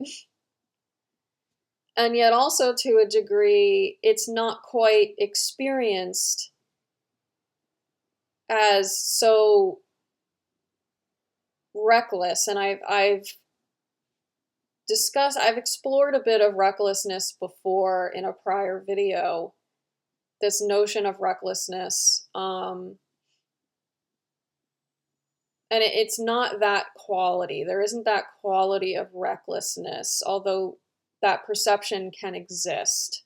[SPEAKER 1] And yet also to a degree, it's not quite experienced as so reckless. And I've explored a bit of recklessness before in a prior video, this notion of recklessness. And it's not that quality. There isn't that quality of recklessness, although that perception can exist.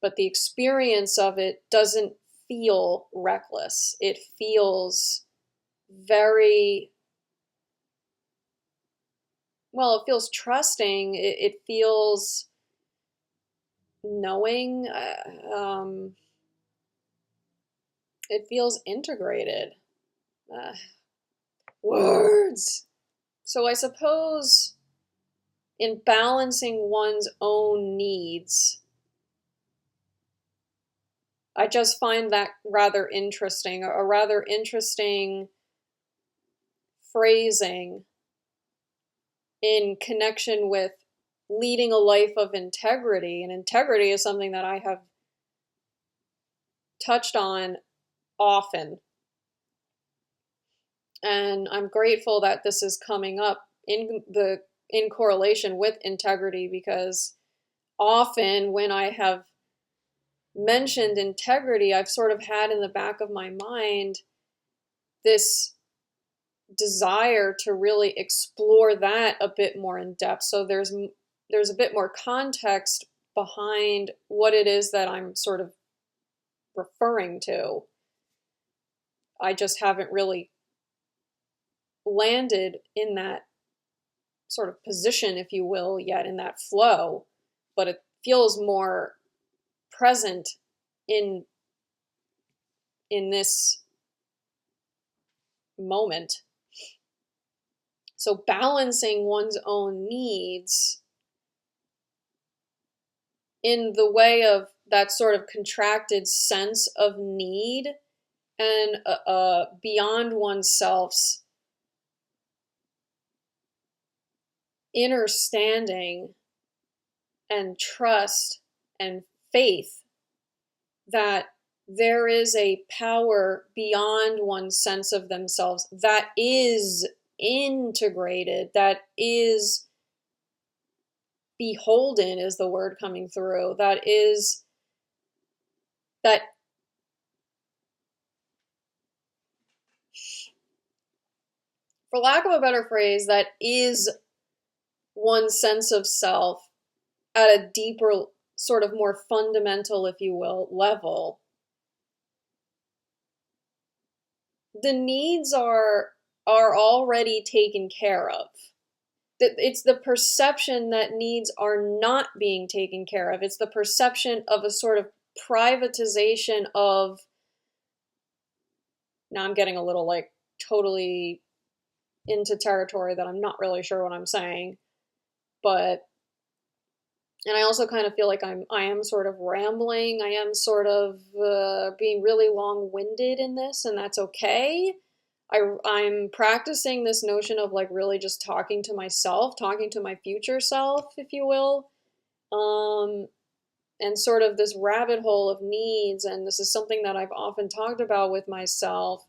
[SPEAKER 1] But the experience of it doesn't feel reckless. It feels very, well, it feels trusting. It feels knowing. It feels integrated. Words. So I suppose in balancing one's own needs, I just find that rather interesting, a rather interesting phrasing in connection with leading a life of integrity. And integrity is something that I have touched on often. And I'm grateful that this is coming up in correlation with integrity, because often when I have mentioned integrity, I've sort of had in the back of my mind this desire to really explore that a bit more in depth. So there's a bit more context behind what it is that I'm sort of referring to. I just haven't really landed in that sort of position, if you will, yet, in that flow, but it feels more present in this moment. So balancing one's own needs in the way of that sort of contracted sense of need and beyond oneself's inner standing and trust and faith that there is a power beyond one's sense of themselves that is integrated, that is beholden, is the word coming through, that for lack of a better phrase, that is one's sense of self at a deeper, sort of more fundamental, if you will, level. The needs are already taken care of. It's the perception that needs are not being taken care of. It's the perception of a sort of privatization of, now I'm getting a little like totally into territory that I'm not really sure what I'm saying, but, and I also kind of feel like I am sort of rambling. I am sort of being really long-winded in this, and that's okay. I'm practicing this notion of like really just talking to myself, talking to my future self, if you will, and sort of this rabbit hole of needs. And this is something that I've often talked about with myself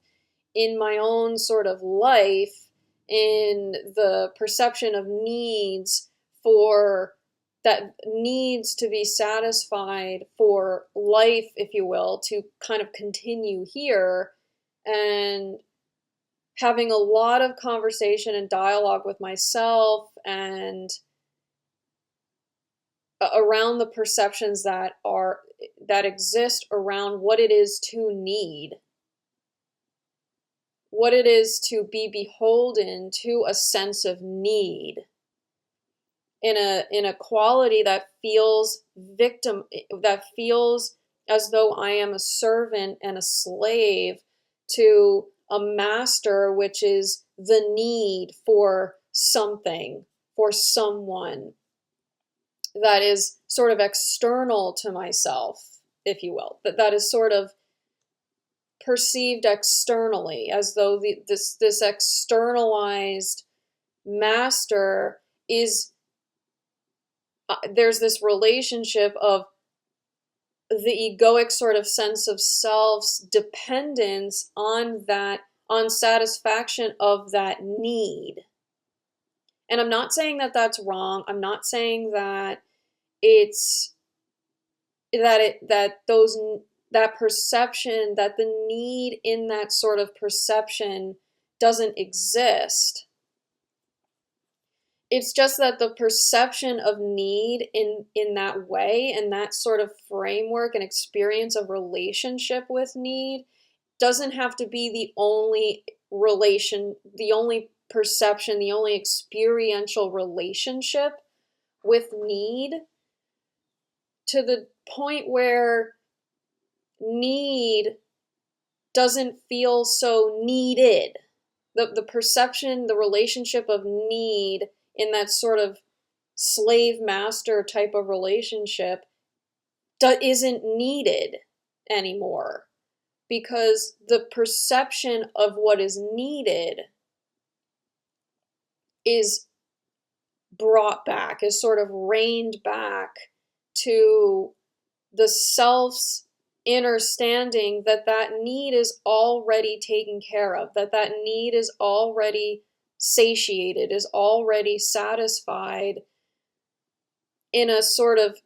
[SPEAKER 1] in my own sort of life, in the perception of needs for that needs to be satisfied for life, if you will, to kind of continue here, and having a lot of conversation and dialogue with myself and around the perceptions that exist around what it is to need, what it is to be beholden to a sense of need. in a quality that feels that feels as though I am a servant and a slave to a master, which is the need for something, for someone that is sort of external to myself, if you will, that is sort of perceived externally, as though this externalized master is, there's this relationship of the egoic sort of sense of self's dependence on satisfaction of that need. And I'm not saying that that's wrong. I'm not saying that that perception, that the need in that sort of perception doesn't exist. It's just that the perception of need in that way, and that sort of framework and experience of relationship with need, doesn't have to be the only perception, the only experiential relationship with need, to the point where need doesn't feel so needed. The perception, the relationship of need in that sort of slave-master type of relationship isn't needed anymore, because the perception of what is needed is brought back, is sort of reined back to the self's understanding that that need is already taken care of, that that need is already satiated, is already satisfied in a sort of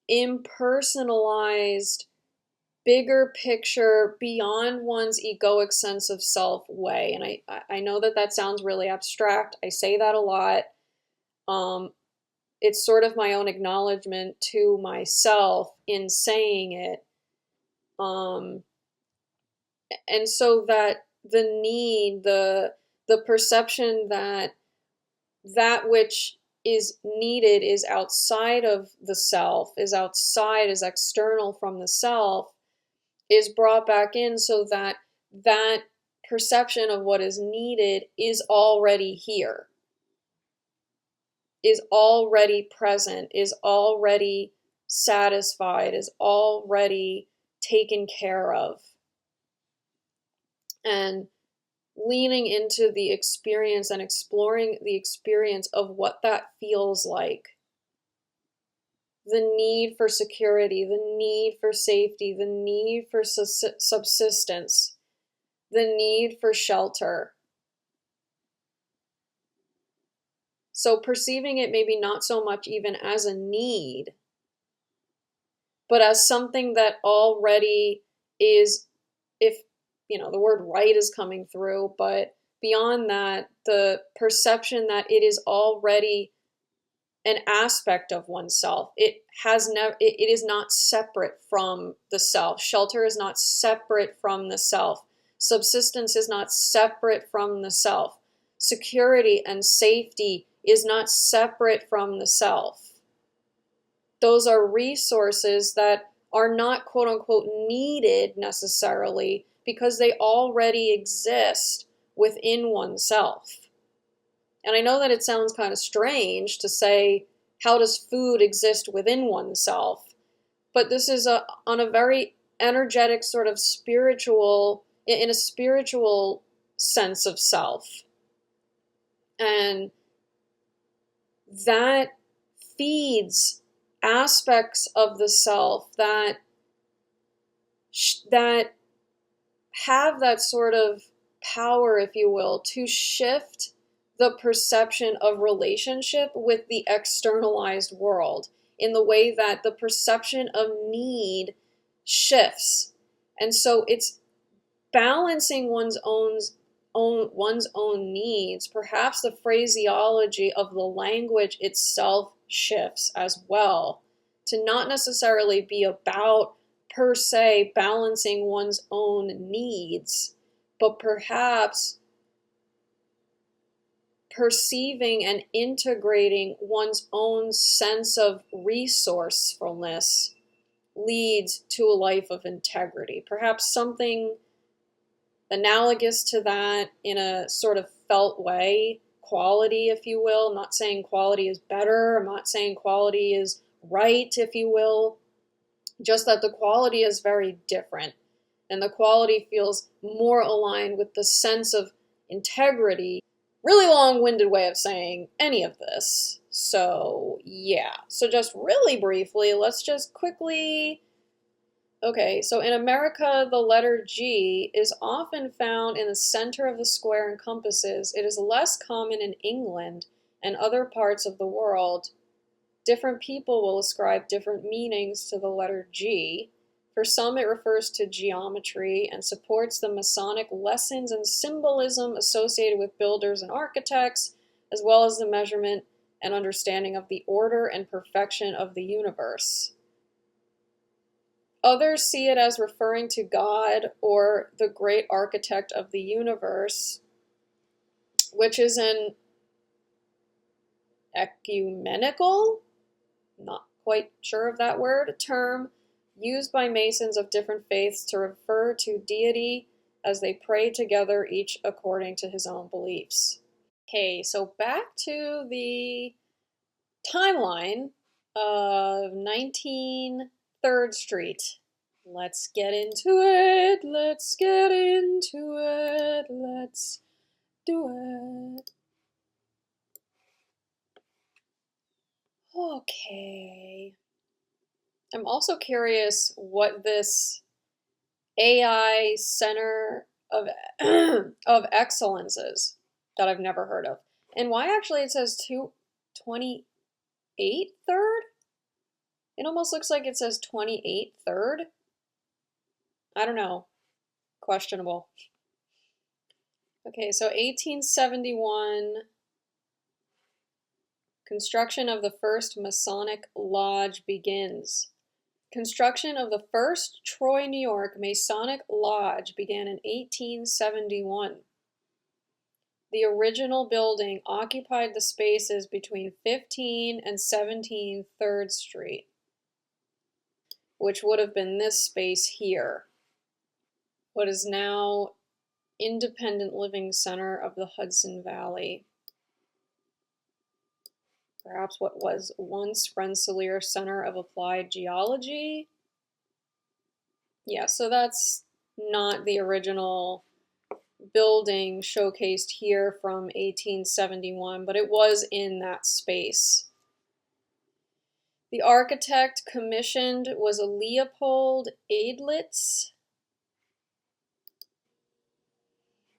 [SPEAKER 1] impersonalized, bigger picture, beyond one's egoic sense of self way. And I know that sounds really abstract. I say that a lot. It's sort of my own acknowledgement to myself in saying it. And so that the need, the perception that which is needed is outside of the self, is external from the self, is brought back in, so that perception of what is needed is already here, is already present, is already satisfied, is already taken care of. And leaning into the experience and exploring the experience of what that feels like. The need for security, the need for safety, the need for subsistence, the need for shelter. So perceiving it maybe not so much even as a need, but as something that already is, if the word right is coming through, but beyond that, the perception that it is already an aspect of oneself. It is not separate from the self. Shelter is not separate from the self. Subsistence is not separate from the self. Security and safety is not separate from the self. Those are resources that are not quote unquote needed necessarily, because they already exist within oneself. And I know that it sounds kind of strange to say, how does food exist within oneself? But this is on a very energetic sort of spiritual, in a spiritual sense of self. And that feeds aspects of the self that have that sort of power, if you will, to shift the perception of relationship with the externalized world, in the way that the perception of need shifts. And so it's balancing one's own needs. Perhaps the phraseology of the language itself shifts as well, to not necessarily be about per se balancing one's own needs, but perhaps perceiving and integrating one's own sense of resourcefulness leads to a life of integrity. Perhaps something analogous to that in a sort of felt way, quality, if you will. I'm not saying quality is better. I'm not saying quality is right, if you will. Just that the quality is very different. And the quality feels more aligned with the sense of integrity. Really long-winded way of saying any of this. So, yeah. So just really briefly, let's just quickly... Okay, so in America, the letter G is often found in the center of the square and compasses. It is less common in England and other parts of the world. Different people will ascribe different meanings to the letter G. For some, it refers to geometry and supports the Masonic lessons and symbolism associated with builders and architects, as well as the measurement and understanding of the order and perfection of the universe. Others see it as referring to God or the great architect of the universe, which is an ecumenical, not quite sure of that word, term used by Masons of different faiths to refer to deity as they pray together, each according to his own beliefs. Okay, so back to the timeline of 3rd Street. Let's get into it. Let's get into it. Let's do it. Okay. I'm also curious what this AI Center of of Excellence is that I've never heard of. And why actually it says 28th 3rd? It almost looks like it says 28th 3rd. I don't know. Questionable. Okay, so 1871, construction of the first Masonic Lodge begins. Construction of the first Troy, New York Masonic Lodge began in 1871. The original building occupied the spaces between 15 and 17 3rd Street, which would have been this space here, what is now Independent Living Center of the Hudson Valley. Perhaps what was once Rensselaer Center of Applied Geology. Yeah, so that's not the original building showcased here from 1871, but it was in that space. The architect commissioned was Leopold Adlitz.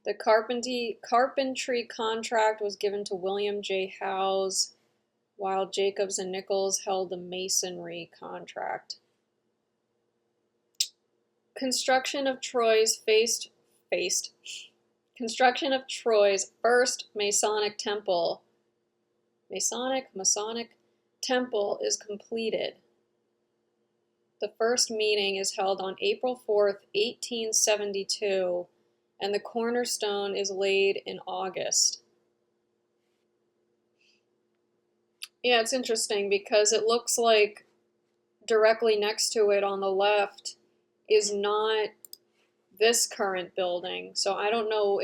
[SPEAKER 1] The carpentry contract was given to William J. Howes, while Jacobs and Nichols held the masonry contract. Construction of Troy's first Masonic temple, Masonic temple is completed. The first meeting is held on April 4th, 1872, and the cornerstone is laid in August. Yeah, it's interesting because it looks like directly next to it on the left is not this current building. So I don't know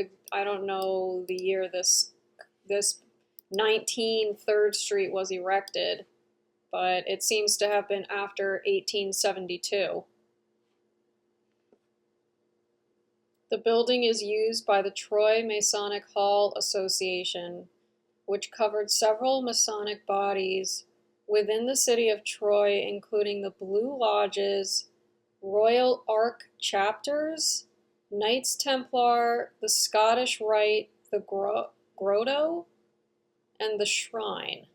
[SPEAKER 1] the year this 19 3rd Street was erected, but it seems to have been after 1872. The building is used by the Troy Masonic Hall Association, which covered several Masonic bodies within the city of Troy, including the Blue Lodges, Royal Ark Chapters, Knights Templar, the Scottish Rite, the Grotto, and the Shrine.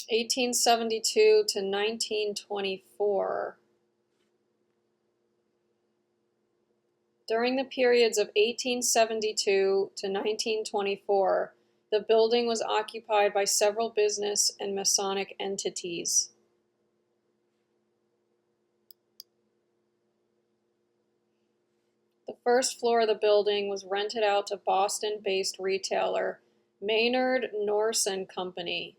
[SPEAKER 1] 1872 to 1924. During the periods of 1872 to 1924, the building was occupied by several business and Masonic entities. The first floor of the building was rented out to Boston-based retailer Maynard Norson Company.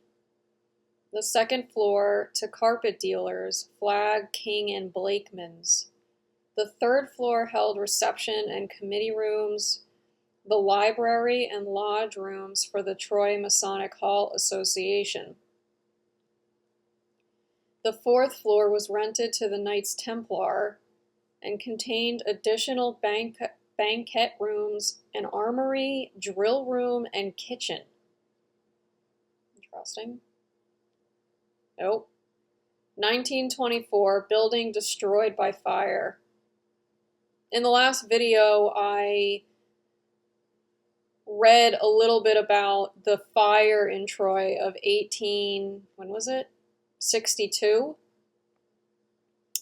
[SPEAKER 1] The second floor to carpet dealers Flagg, King, and Blakemans. The third floor held reception and committee rooms, the library and lodge rooms for the Troy Masonic Hall Association. The fourth floor was rented to the Knights Templar and contained additional banquet rooms, an armory, drill room, and kitchen. Interesting. Nope. 1924, building destroyed by fire. In the last video, I read a little bit about the fire in Troy of when was it? 62.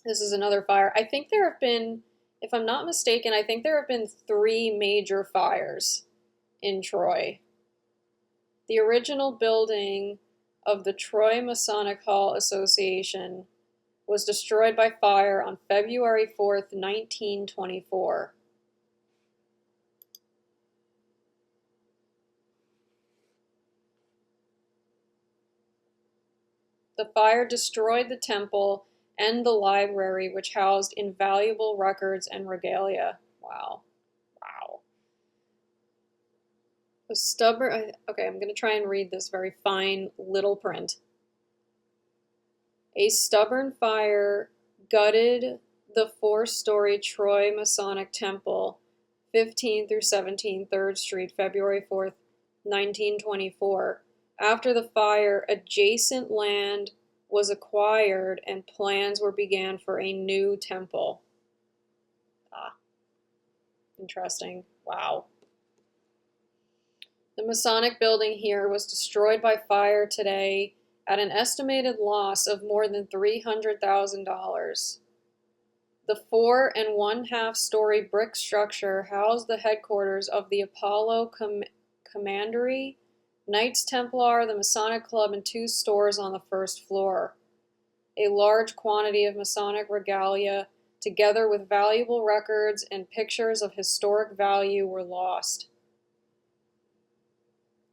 [SPEAKER 1] This is another fire. I think there have been, if I'm not mistaken, I think there have been 3 major fires in Troy. The original building of the Troy Masonic Hall Association was destroyed by fire on February 4th, 1924. The fire destroyed the temple and the library, which housed invaluable records and regalia. Wow. Wow. A stubborn, okay, I'm going to try and read this very fine little print. A stubborn fire gutted the 4-story Troy Masonic Temple, 15 through 17 3rd Street, February 4th, 1924. After the fire, adjacent land was acquired and plans were began for a new temple. Ah, interesting. Wow. The Masonic building here was destroyed by fire today at an estimated loss of more than $300,000. The 4 1/2 story brick structure housed the headquarters of the Apollo Commandery, Knights Templar, the Masonic Club, and 2 stores on the first floor. A large quantity of Masonic regalia, together with valuable records and pictures of historic value, were lost.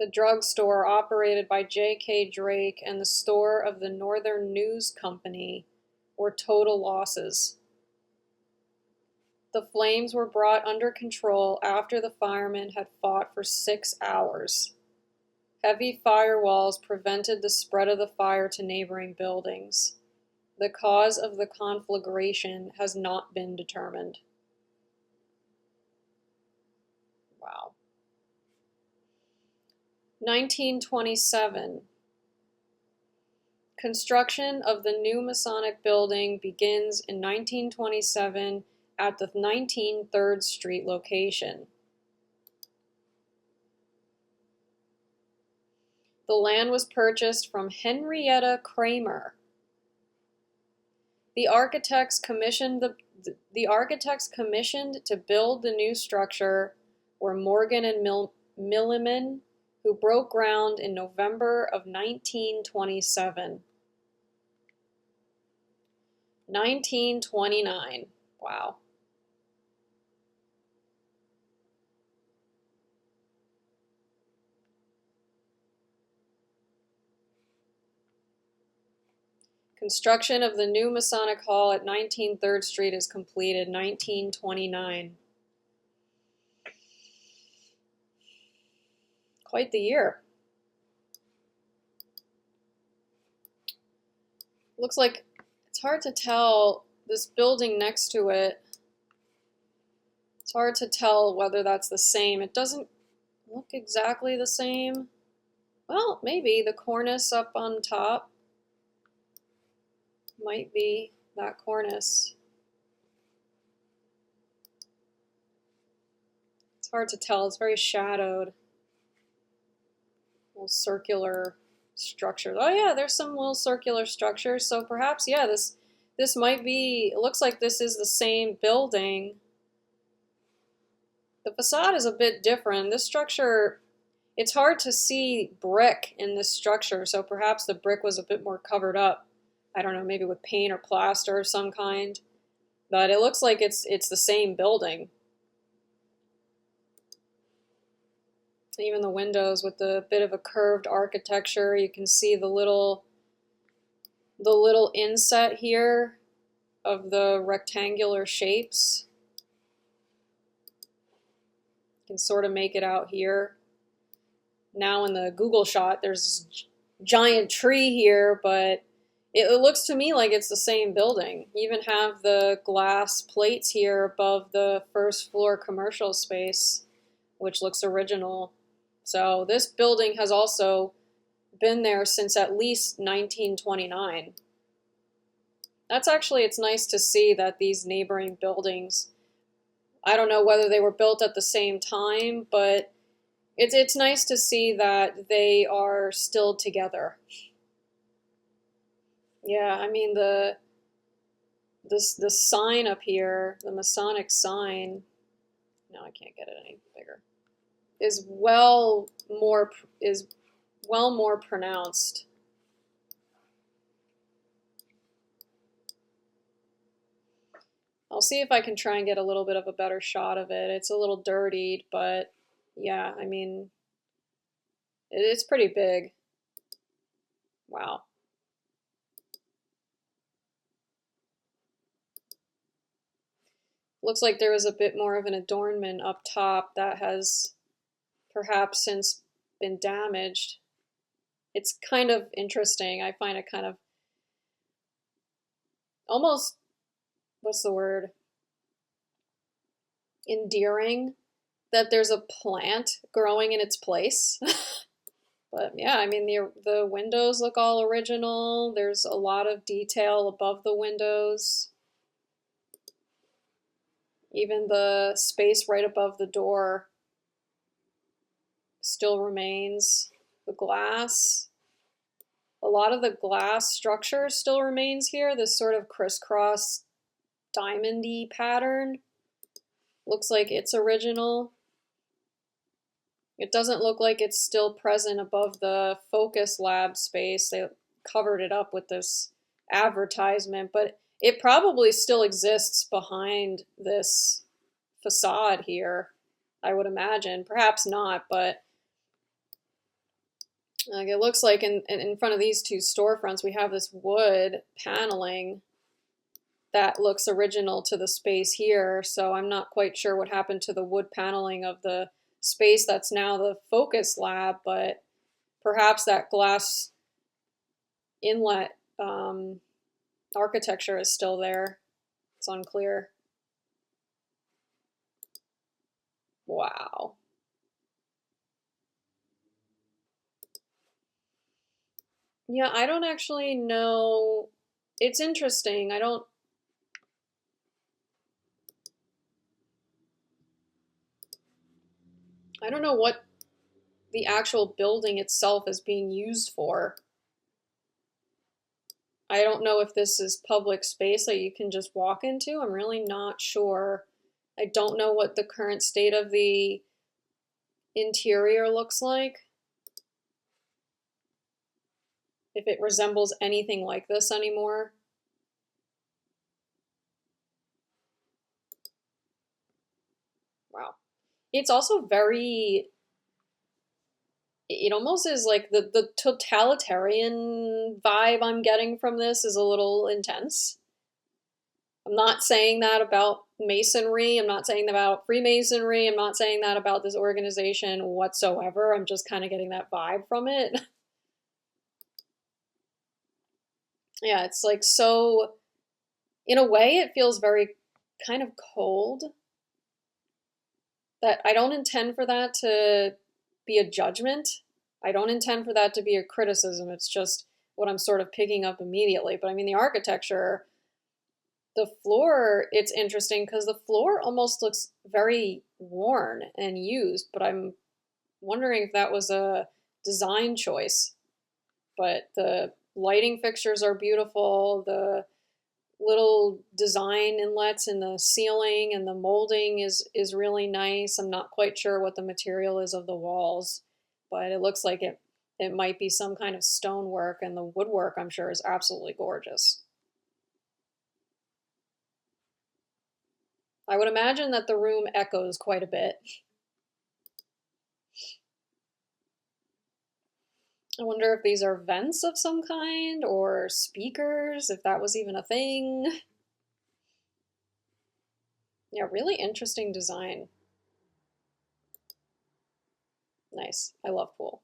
[SPEAKER 1] The drugstore operated by J.K. Drake and the store of the Northern News Company were total losses. The flames were brought under control after the firemen had fought for 6 hours. Heavy firewalls prevented the spread of the fire to neighboring buildings. The cause of the conflagration has not been determined. Wow. 1927. Construction of the new Masonic building begins in 1927 at the 19 3rd Street location. The land was purchased from Henrietta Kramer. The architects commissioned to build the new structure were Morgan and Milliman, who broke ground in November of 1927. 1929. Wow. Construction of the new Masonic Hall at 19 3rd Street is completed, 1929. Quite the year. Looks like it's hard to tell this building next to it. It's hard to tell whether that's the same. It doesn't look exactly the same. Well, maybe the cornice up on top might be that cornice. It's hard to tell. It's very shadowed. Little circular structures. Oh yeah, there's some little circular structures. So perhaps, yeah, this might be, it looks like this is the same building. The facade is a bit different. This structure, it's hard to see brick in this structure, so perhaps the brick was a bit more covered up. I don't know, maybe with paint or plaster of some kind. But it looks like it's the same building. Even the windows with the bit of a curved architecture. You can see the little inset here of the rectangular shapes. You can sort of make it out here. Now in the Google shot, there's this giant tree here, but it looks to me like it's the same building. You even have the glass plates here above the first floor commercial space, which looks original. So this building has also been there since at least 1929. That's actually, it's nice to see that these neighboring buildings, I don't know whether they were built at the same time, but it's nice to see that they are still together. Yeah, I mean the sign up here, the Masonic sign, no, I can't get it any bigger, is well more pronounced. I'll see if I can try and get a little bit of a better shot of it. It's a little dirtied, but yeah, I mean, it's pretty big. Wow. Looks like there was a bit more of an adornment up top that has perhaps since been damaged. It's kind of interesting. I find it kind of almost, what's the word? Endearing that there's a plant growing in its place. But yeah, I mean, the windows look all original. There's a lot of detail above the windows. Even the space right above the door still remains. The glass, a lot of the glass structure still remains here. This sort of crisscross diamond-y pattern looks like it's original. It doesn't look like it's still present above the Focus Lab space. They covered it up with this advertisement, but it probably still exists behind this facade here, I would imagine. Perhaps not, but it looks like in front of these two storefronts, we have this wood paneling that looks original to the space here. So I'm not quite sure what happened to the wood paneling of the space that's now the Focus Lab, but perhaps that glass inlet architecture is still there. It's unclear. Wow. Yeah, I don't actually know. It's interesting. I don't know what the actual building itself is being used for. I don't know if this is public space that you can just walk into. I'm really not sure. I don't know what the current state of the interior looks like. If it resembles anything like this anymore. Wow. It's also very, it almost is like the totalitarian vibe I'm getting from this is a little intense. I'm not saying that about Masonry. I'm not saying that about Freemasonry. I'm not saying that about this organization whatsoever. I'm just kind of getting that vibe from it. Yeah, it's like so, in a way, it feels very kind of cold. That I don't intend for that to be a judgment. I don't intend for that to be a criticism. It's just what I'm sort of picking up immediately. But I mean, the architecture, the floor, it's interesting because the floor almost looks very worn and used, but I'm wondering if that was a design choice. But the lighting fixtures are beautiful. The little design inlets in the ceiling and the molding is really nice. I'm not quite sure what the material is of the walls, but it looks like it might be some kind of stonework, and the woodwork I'm sure is absolutely gorgeous. I would imagine that the room echoes quite a bit. I wonder if these are vents of some kind or speakers, if that was even a thing. Yeah, really interesting design. Nice. I love pool.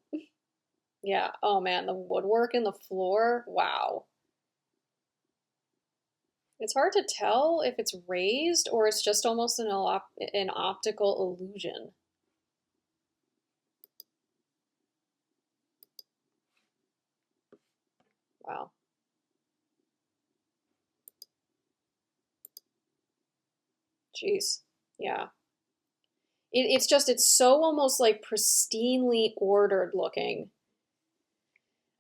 [SPEAKER 1] Yeah. Oh man, the woodwork in the floor. Wow. It's hard to tell if it's raised or it's just almost an optical illusion. Wow. Jeez. Yeah. It's so almost like pristinely ordered looking.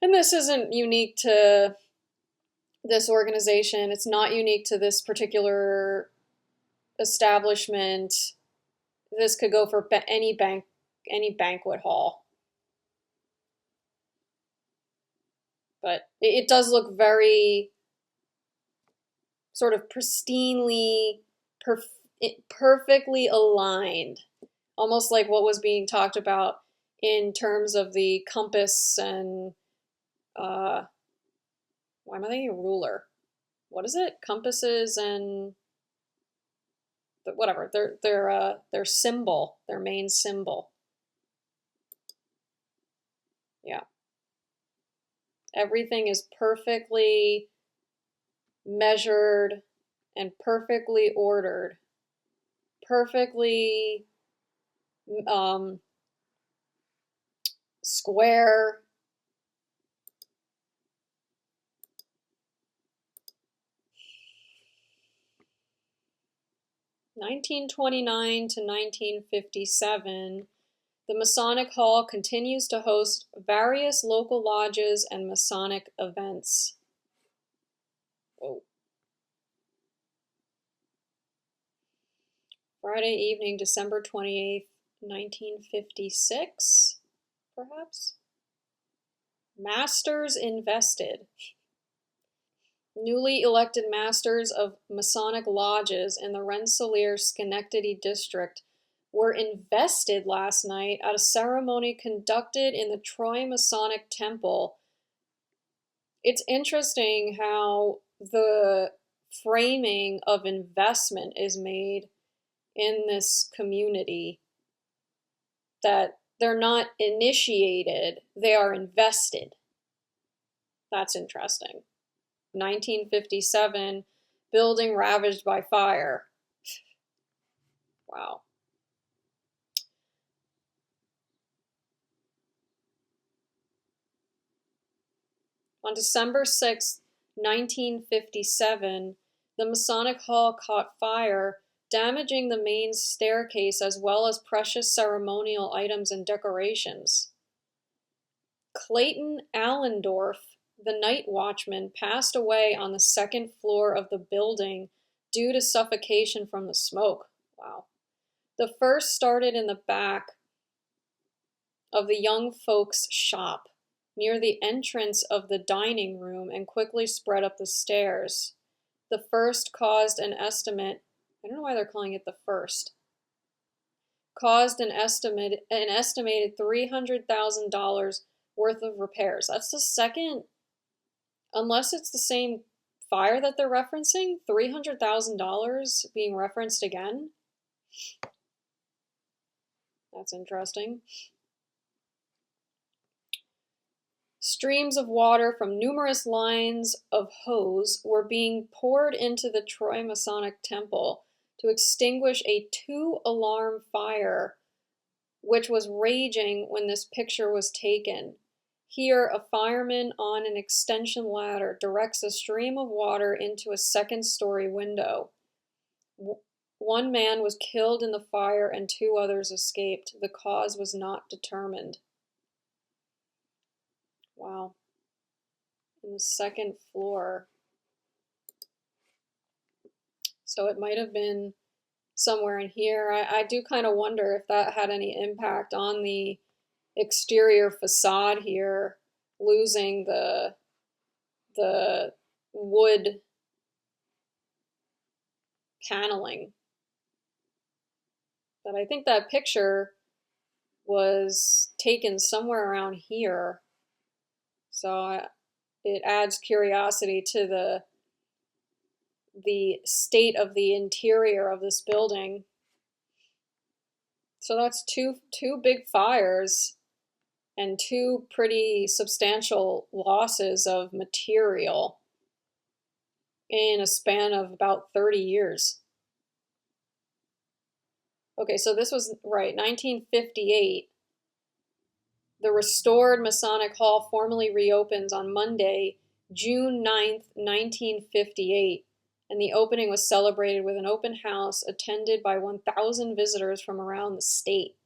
[SPEAKER 1] And this isn't unique to this organization. It's not unique to this particular establishment. This could go for any banquet hall. But it does look very sort of pristinely, perfectly aligned. Almost like what was being talked about in terms of the compass and, why am I thinking ruler? What is it? Compasses and whatever. Their symbol, their main symbol. Yeah. Everything is perfectly measured and perfectly ordered. Perfectly square. (1929 to 1957), the Masonic Hall continues to host various local lodges and Masonic events. Whoa. Friday evening, December 28th, 1956, perhaps? Masters invested. Newly elected masters of Masonic lodges in the Rensselaer-Schenectady district were invested last night at a ceremony conducted in the Troy Masonic Temple. It's interesting how the framing of investment is made in this community, that they're not initiated, they are invested. That's interesting. 1957, building ravaged by fire. Wow. On December 6, 1957, the Masonic Hall caught fire, damaging the main staircase as well as precious ceremonial items and decorations. Clayton Allendorf, the night watchman, passed away on the second floor of the building due to suffocation from the smoke. Wow. The first started in the back of the young folks' shop, near the entrance of the dining room, and quickly spread up the stairs. The first caused an estimated $300,000 worth of repairs. That's the second, unless it's the same fire that they're referencing, $300,000 being referenced again. That's interesting. Streams of water from numerous lines of hose were being poured into the Troy Masonic Temple to extinguish a 2-alarm fire which was raging when this picture was taken. Here, a fireman on an extension ladder directs a stream of water into a second-story window. One man was killed in the fire and 2 others escaped. The cause was not determined. Wow. In the second floor. So it might have been somewhere in here. I do kind of wonder if that had any impact on the exterior facade here, losing the wood paneling. But I think that picture was taken somewhere around here. So it adds curiosity to the state of the interior of this building. So that's two big fires and two pretty substantial losses of material in a span of about 30 years. Okay, so this was, right, 1958. The restored Masonic Hall formally reopens on Monday, June 9th, 1958, and the opening was celebrated with an open house attended by 1,000 visitors from around the state.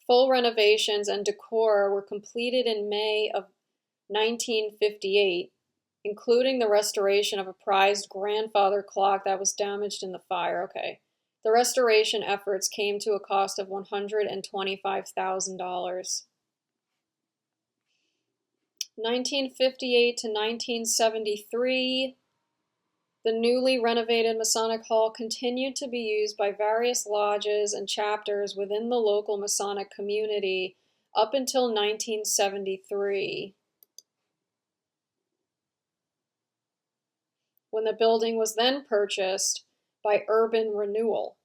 [SPEAKER 1] Full renovations and decor were completed in May of 1958, including the restoration of a prized grandfather clock that was damaged in the fire. Okay. The restoration efforts came to a cost of $125,000. 1958 to 1973, the newly renovated Masonic Hall continued to be used by various lodges and chapters within the local Masonic community up until 1973, when the building was then purchased by Urban Renewal.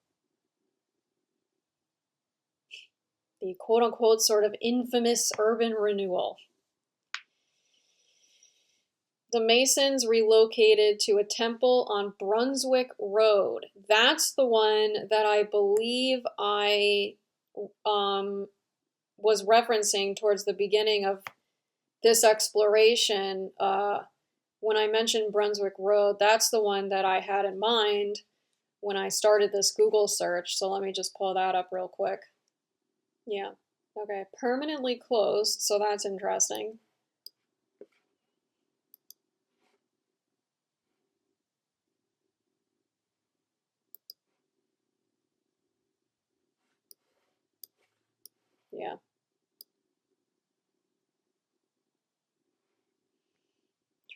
[SPEAKER 1] The quote-unquote sort of infamous Urban Renewal. The Masons relocated to a temple on Brunswick Road. That's the one that I believe I was referencing towards the beginning of this exploration. When I mentioned Brunswick Road, that's the one that I had in mind when I started this Google search. So let me just pull that up real quick. Yeah, okay, permanently closed, so that's interesting. Yeah.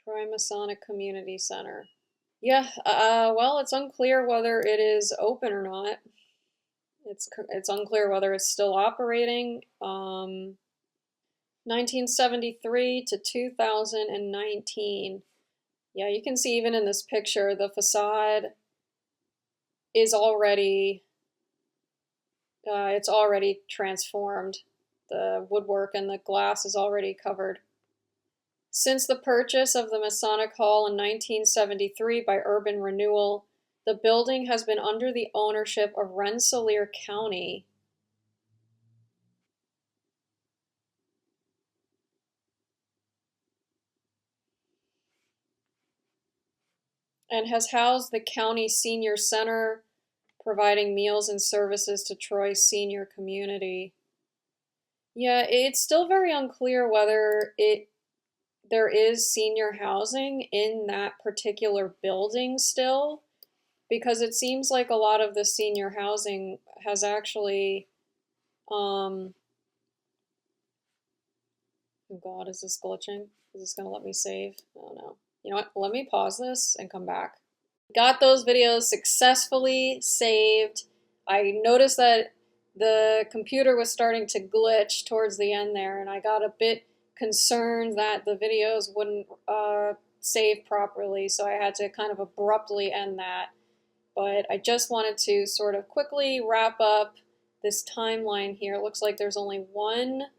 [SPEAKER 1] Troy Masonic Community Center. Yeah, well, it's unclear whether it is open or not. It's unclear whether it's still operating. 1973 to 2019. Yeah, you can see even in this picture, the facade is already, it's already transformed. The woodwork and the glass is already covered. Since the purchase of the Masonic Hall in 1973 by Urban Renewal, the building has been under the ownership of Rensselaer County. And has housed the county senior center, providing meals and services to Troy's senior community. Yeah, it's still very unclear whether there is senior housing in that particular building still, because it seems like a lot of the senior housing has actually, oh God, is this glitching? Is this gonna let me save? Oh no. You know what, let me pause this and come back. Got those videos successfully saved. I noticed that the computer was starting to glitch towards the end there, and I got a bit concerned that the videos wouldn't save properly, so I had to kind of abruptly end that. But I just wanted to sort of quickly wrap up this timeline here. It looks like there's only one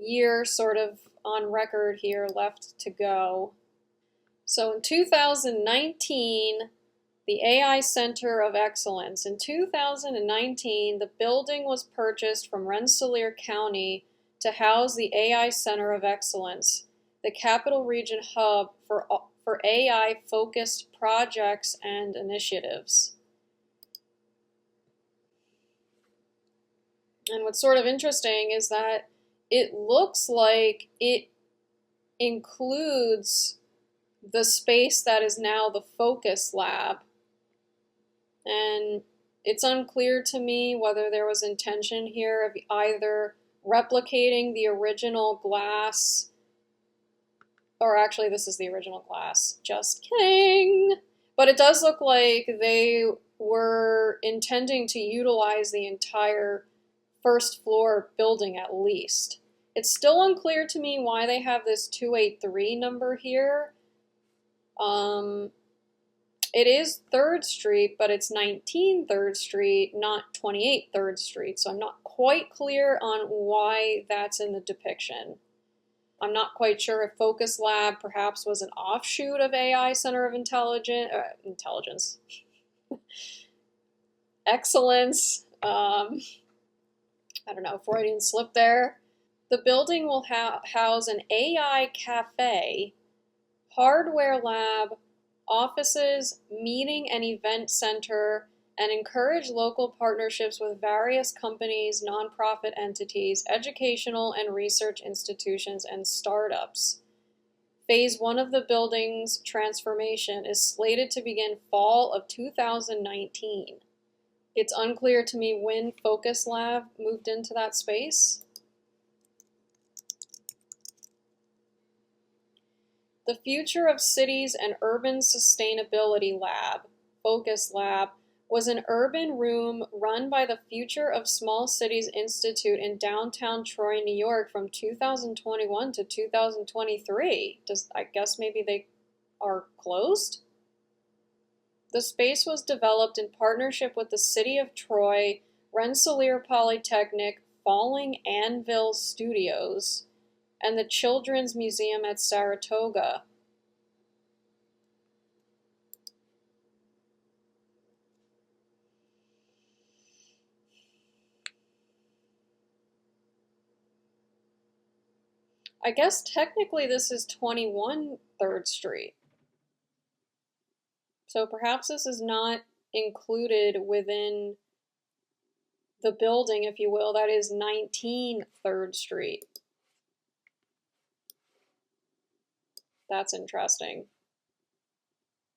[SPEAKER 1] year sort of on record here left to go. So in 2019, the AI Center of Excellence. In 2019, the building was purchased from Rensselaer County to house the AI Center of Excellence, the Capital Region hub for AI-focused projects and initiatives. And what's sort of interesting is that it looks like it includes the space that is now the Focus Lab. And it's unclear to me whether there was intention here of either replicating the original glass, or actually this is the original glass, just kidding, But it does look like they were intending to utilize the entire first floor building at least. It's still unclear to me why they have this 283 number here. It is 3rd Street, but it's 19 3rd Street, not 28 3rd Street. So I'm not quite clear on why that's in the depiction. I'm not quite sure if Focus Lab perhaps was an offshoot of AI Center of Intelligence. Excellence. I don't know, Freudian slip there. The building will house an AI cafe, hardware lab, offices, meeting and event center, and encourage local partnerships with various companies, nonprofit entities, educational and research institutions, and startups. Phase 1 of the building's transformation is slated to begin fall of 2019. It's unclear to me when Focus Lab moved into that space. The Future of Cities and Urban Sustainability Lab, Focus Lab, was an urban room run by the Future of Small Cities Institute in downtown Troy, New York from 2021 to 2023. I guess maybe they are closed? The space was developed in partnership with the City of Troy, Rensselaer Polytechnic, Falling Anvil Studios, and the Children's Museum at Saratoga. I guess technically this is 21 3rd Street. So perhaps this is not included within the building, if you will. That is 19 3rd Street. That's interesting.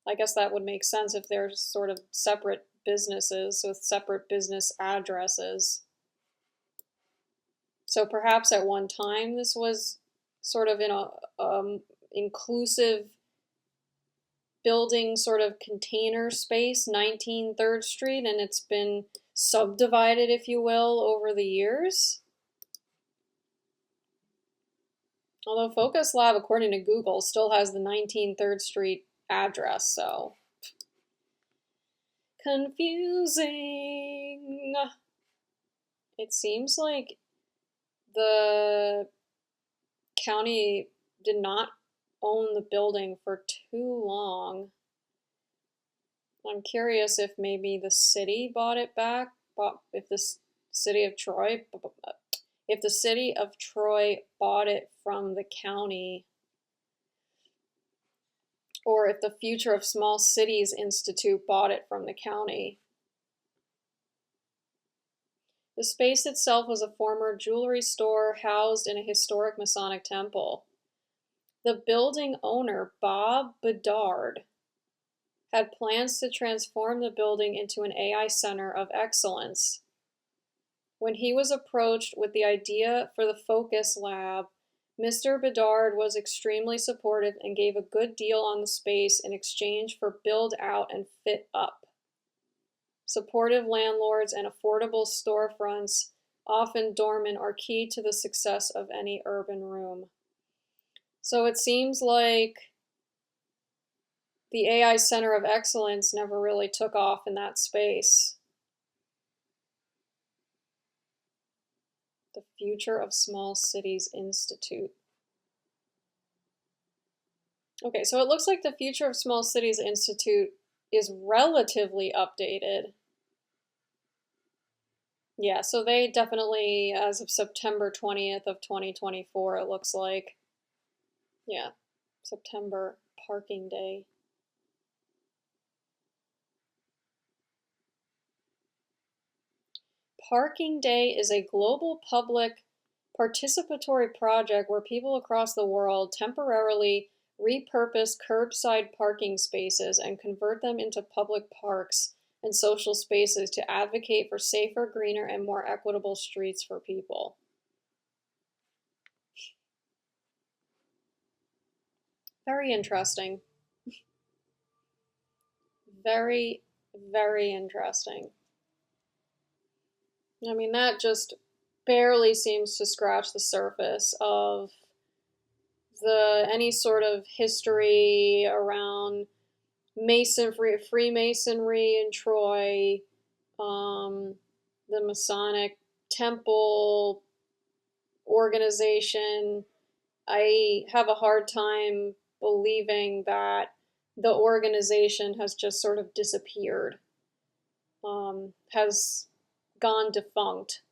[SPEAKER 1] I guess that would make sense if they're sort of separate businesses with separate business addresses. So perhaps at one time this was sort of in a inclusive building sort of container space, 19 3rd Street, and it's been subdivided, if you will, over the years. Although Focus Lab, according to Google, still has the 19 3rd Street address, so confusing. It seems like the county did not own the building for too long. I'm curious if maybe the city bought it back, if the city of Troy bought it from the county, or if the Future of Small Cities Institute bought it from the county. The space itself was a former jewelry store housed in a historic Masonic temple. The building owner, Bob Bedard, had plans to transform the building into an AI Center of Excellence. When he was approached with the idea for the Focus Lab, Mr. Bedard was extremely supportive and gave a good deal on the space in exchange for build out and fit up. Supportive landlords and affordable storefronts, often dormant, are key to the success of any urban room. So it seems like the AI Center of Excellence never really took off in that space. The Future of Small Cities Institute. Okay, so it looks like the Future of Small Cities Institute is relatively updated. Yeah, so they definitely, as of September 20th of 2024, it looks like. Yeah, September Parking Day. Parking Day is a global public participatory project where people across the world temporarily repurpose curbside parking spaces and convert them into public parks and social spaces to advocate for safer, greener, and more equitable streets for people. Very interesting. Very, very interesting. I mean, that just barely seems to scratch the surface of any sort of history around Freemasonry in Troy, the Masonic temple organization. I have a hard time believing that the organization has just sort of disappeared, has gone defunct.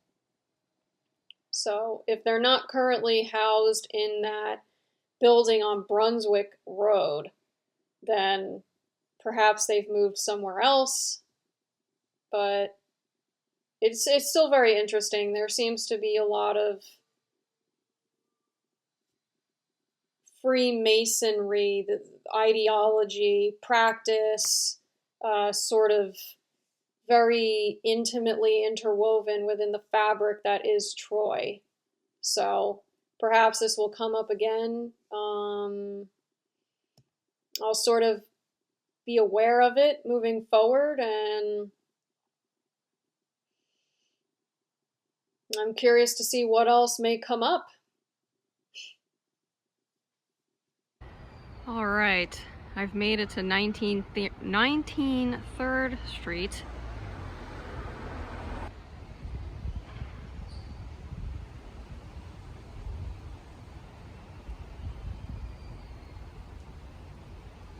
[SPEAKER 1] So if they're not currently housed in that building on Brunswick Road, then perhaps they've moved somewhere else, but it's still very interesting. There seems to be a lot of Freemasonry, the ideology, practice, sort of very intimately interwoven within the fabric that is Troy. So perhaps this will come up again. I'll sort of be aware of it moving forward, and I'm curious to see what else may come up. All right, I've made it to 1903rd Street.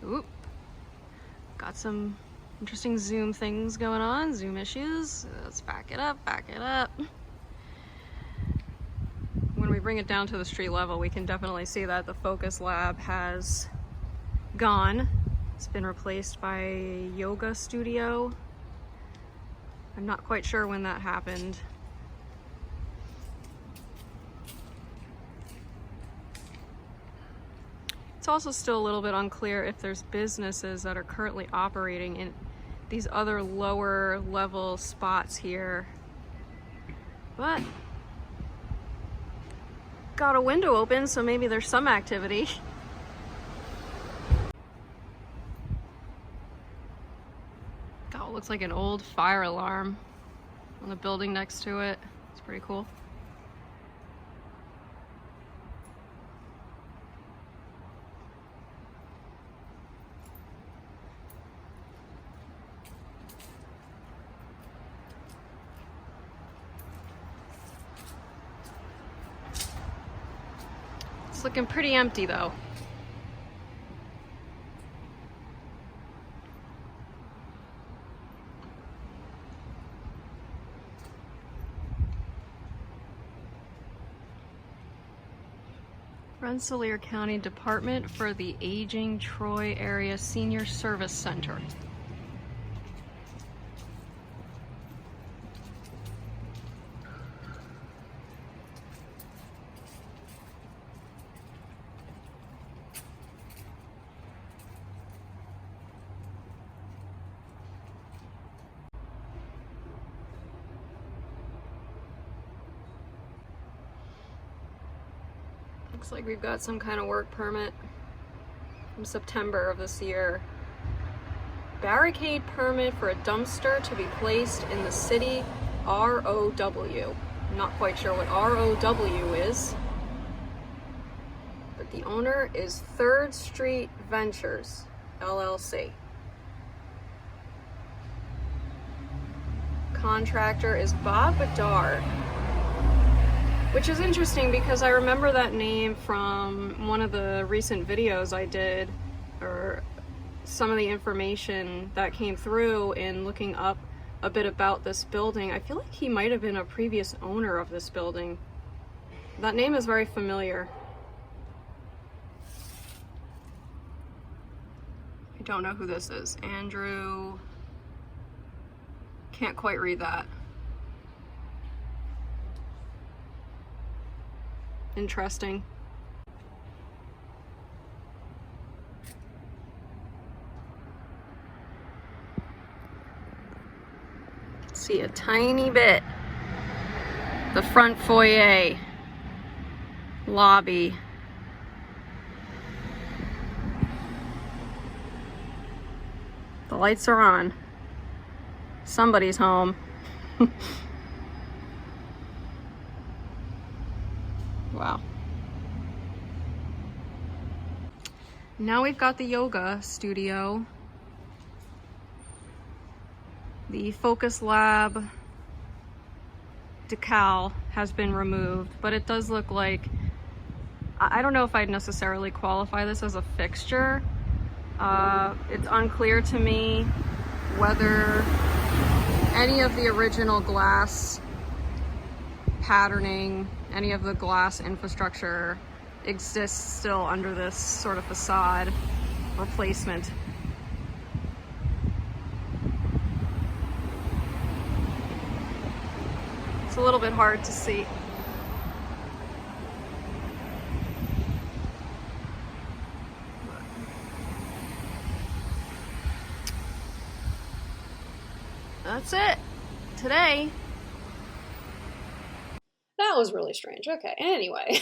[SPEAKER 1] Oop. Got some interesting zoom things going on, zoom issues. Let's back it up, back it up. When we bring it down to the street level, we can definitely see that the focus lab has gone. It's been replaced by a yoga studio. I'm not quite sure when that happened. It's also still a little bit unclear if there's businesses that are currently operating in these other lower level spots here. But got a window open, so maybe there's some activity. Oh, it looks like an old fire alarm on the building next to it. It's pretty cool. It's looking pretty empty though. Rensselaer County Department for the Aging Troy Area Senior Service Center. Looks like we've got some kind of work permit from September of this year. Barricade permit for a dumpster to be placed in the city ROW. I'm not quite sure what ROW is, but the owner is 3rd Street Ventures, LLC. Contractor is Bob Dar. Which is interesting because I remember that name from one of the recent videos I did, or some of the information that came through in looking up a bit about this building. I feel like he might have been a previous owner of this building. That name is very familiar. I don't know who this is. Andrew. Can't quite read that. Interesting. See a tiny bit. The front foyer, lobby. The The lights are on. Somebody's home. Wow. Now we've got the yoga studio. The Focus Lab decal has been removed, but it does look like, I don't know if I'd necessarily qualify this as a fixture. It's unclear to me whether any of the original glass patterning, any of the glass infrastructure exists still under this sort of facade replacement. It's a little bit hard to see. That's it. Today. That was really strange. Okay, anyway.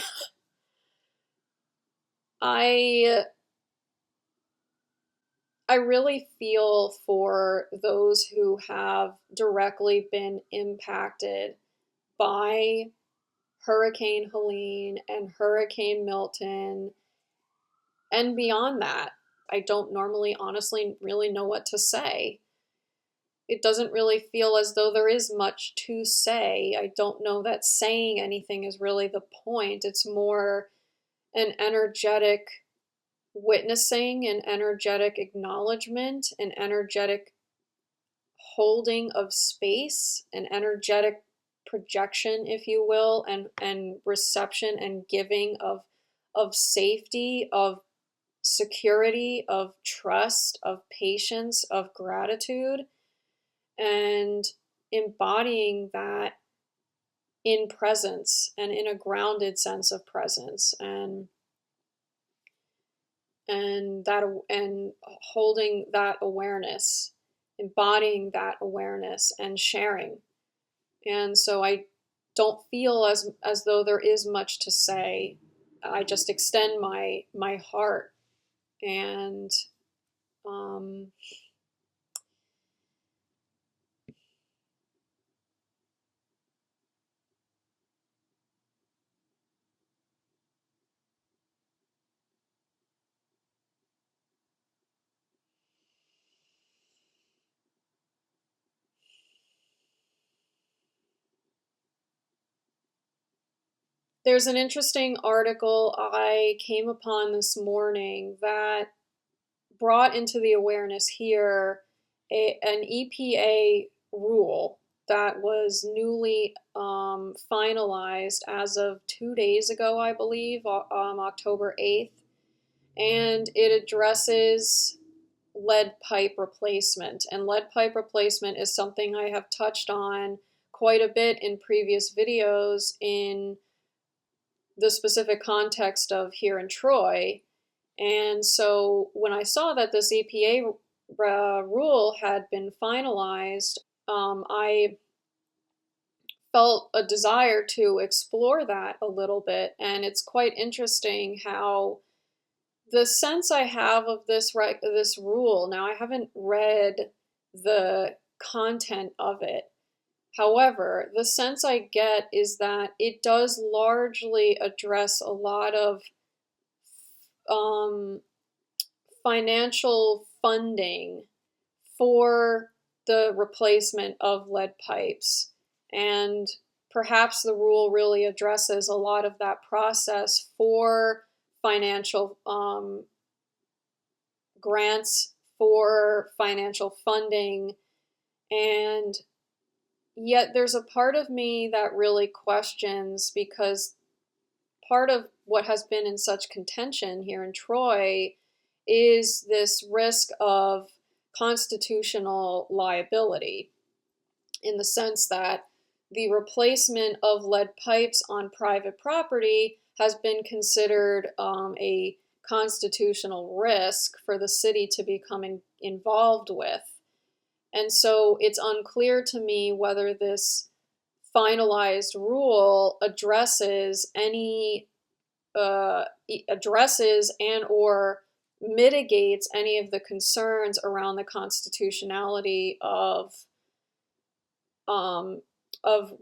[SPEAKER 1] I really feel for those who have directly been impacted by Hurricane Helene and Hurricane Milton, and beyond that. I don't normally, honestly, really know what to say. It doesn't really feel as though there is much to say. I don't know that saying anything is really the point. It's more an energetic witnessing, an energetic acknowledgement, an energetic holding of space, an energetic projection, if you will, and reception and giving of safety, of security, of trust, of patience, of gratitude, and embodying that in presence and in a grounded sense of presence, and holding that awareness, embodying that awareness and sharing. And so I don't feel as though there is much to say. I just extend my heart, and there's an interesting article I came upon this morning that brought into the awareness here an EPA rule that was newly finalized as of 2 days ago, I believe, October 8th. And it addresses lead pipe replacement. And lead pipe replacement is something I have touched on quite a bit in previous videos in the specific context of here in Troy. And so when I saw that this EPA rule had been finalized, I felt a desire to explore that a little bit. And it's quite interesting how the sense I have of this rule, now I haven't read the content of it. However, the sense I get is that it does largely address a lot of financial funding for the replacement of lead pipes. And perhaps the rule really addresses a lot of that process for financial grants, for financial funding. And yet there's a part of me that really questions, because part of what has been in such contention here in Troy is this risk of constitutional liability, in the sense that the replacement of lead pipes on private property has been considered a constitutional risk for the city to become involved with. And so it's unclear to me whether this finalized rule addresses and or mitigates any of the concerns around the constitutionality of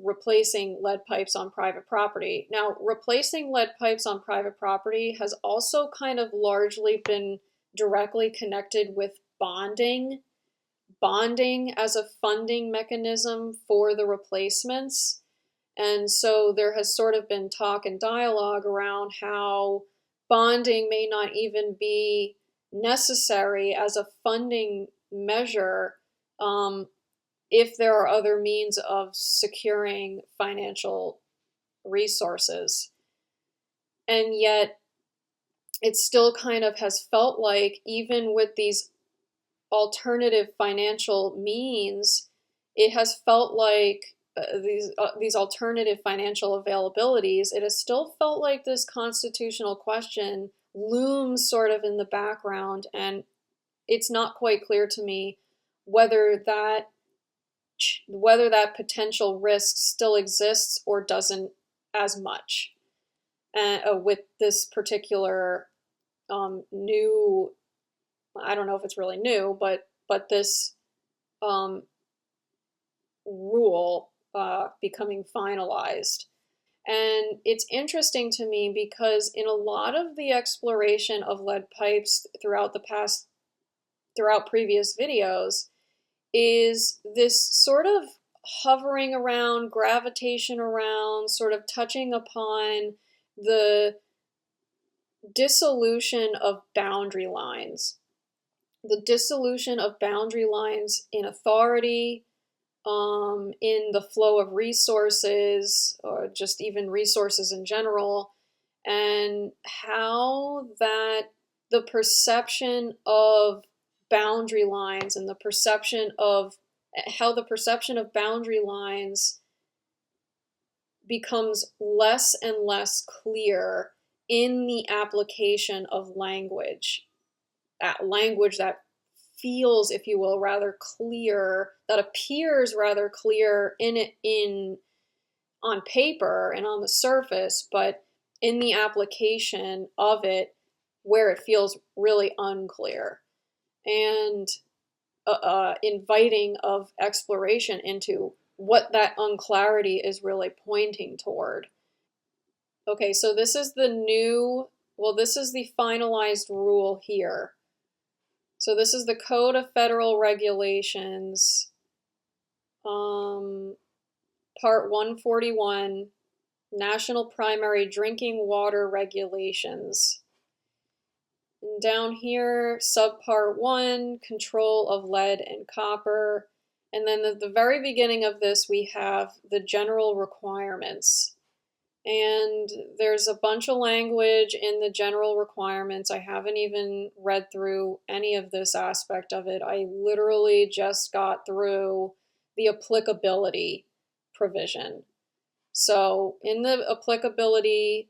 [SPEAKER 1] replacing lead pipes on private property. Now, replacing lead pipes on private property has also kind of largely been directly connected with bonding as a funding mechanism for the replacements. And so there has sort of been talk and dialogue around how bonding may not even be necessary as a funding measure if there are other means of securing financial resources. And yet it still kind of has felt like, even with these alternative financial means, it has felt like these alternative financial availabilities, it has still felt like this constitutional question looms sort of in the background, and it's not quite clear to me whether that potential risk still exists or doesn't as much with this particular new, I don't know if it's really new, but this rule becoming finalized. And it's interesting to me because in a lot of the exploration of lead pipes throughout previous videos is this sort of hovering around, gravitation around, sort of touching upon the dissolution of boundary lines. The dissolution of boundary lines in authority, in the flow of resources, or just even resources in general, and how that the perception of boundary lines and how the perception of boundary lines becomes less and less clear in the application of language that feels, if you will, rather clear, that appears rather clear on paper and on the surface, but in the application of it, where it feels really unclear, and inviting of exploration into what that unclarity is really pointing toward. Okay, so this is this is the finalized rule here. So this is the Code of Federal Regulations, Part 141, National Primary Drinking Water Regulations. And down here, Subpart 1, Control of Lead and Copper. And then at the very beginning of this, we have the general requirements. And there's a bunch of language in the general requirements. I haven't even read through any of this aspect of it. I literally just got through the applicability provision. So in the applicability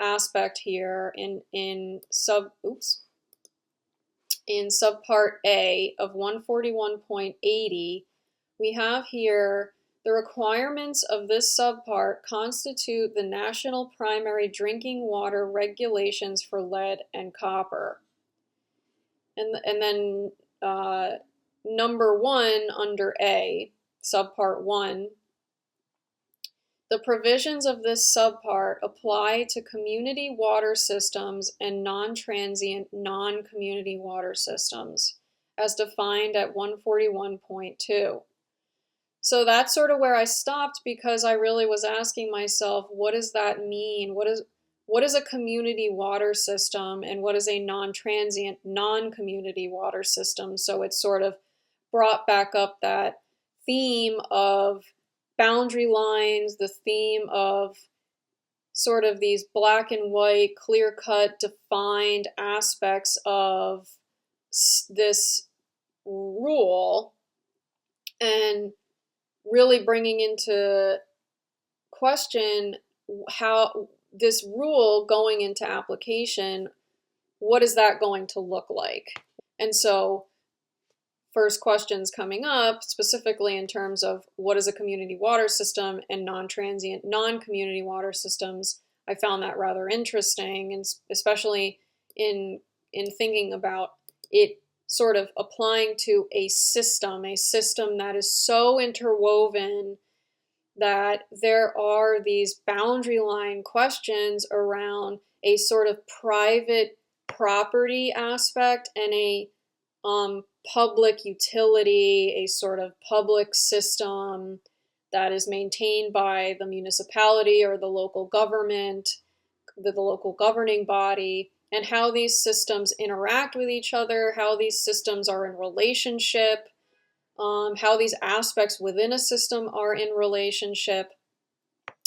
[SPEAKER 1] aspect here, in subpart A of 141.80, we have here: the requirements of this subpart constitute the national primary drinking water regulations for lead and copper. And then number 1 under A, subpart 1, the provisions of this subpart apply to community water systems and non-transient, non-community water systems, as defined at 141.2. So that's sort of where I stopped, because I really was asking myself, what does that mean? What is a community water system, and what is a non-transient, non-community water system? So it sort of brought back up that theme of boundary lines, the theme of sort of these black and white, clear-cut, defined aspects of this rule, and really bringing into question how this rule going into application, what is that going to look like? And so first questions coming up specifically in terms of what is a community water system and non-transient, non-community water systems. I found that rather interesting, and especially in in thinking about it sort of applying to a system that is so interwoven that there are these boundary line questions around a sort of private property aspect and a public utility, a sort of public system that is maintained by the municipality or the local government, the local governing body, and how these systems interact with each other, how these systems are in relationship, how these aspects within a system are in relationship.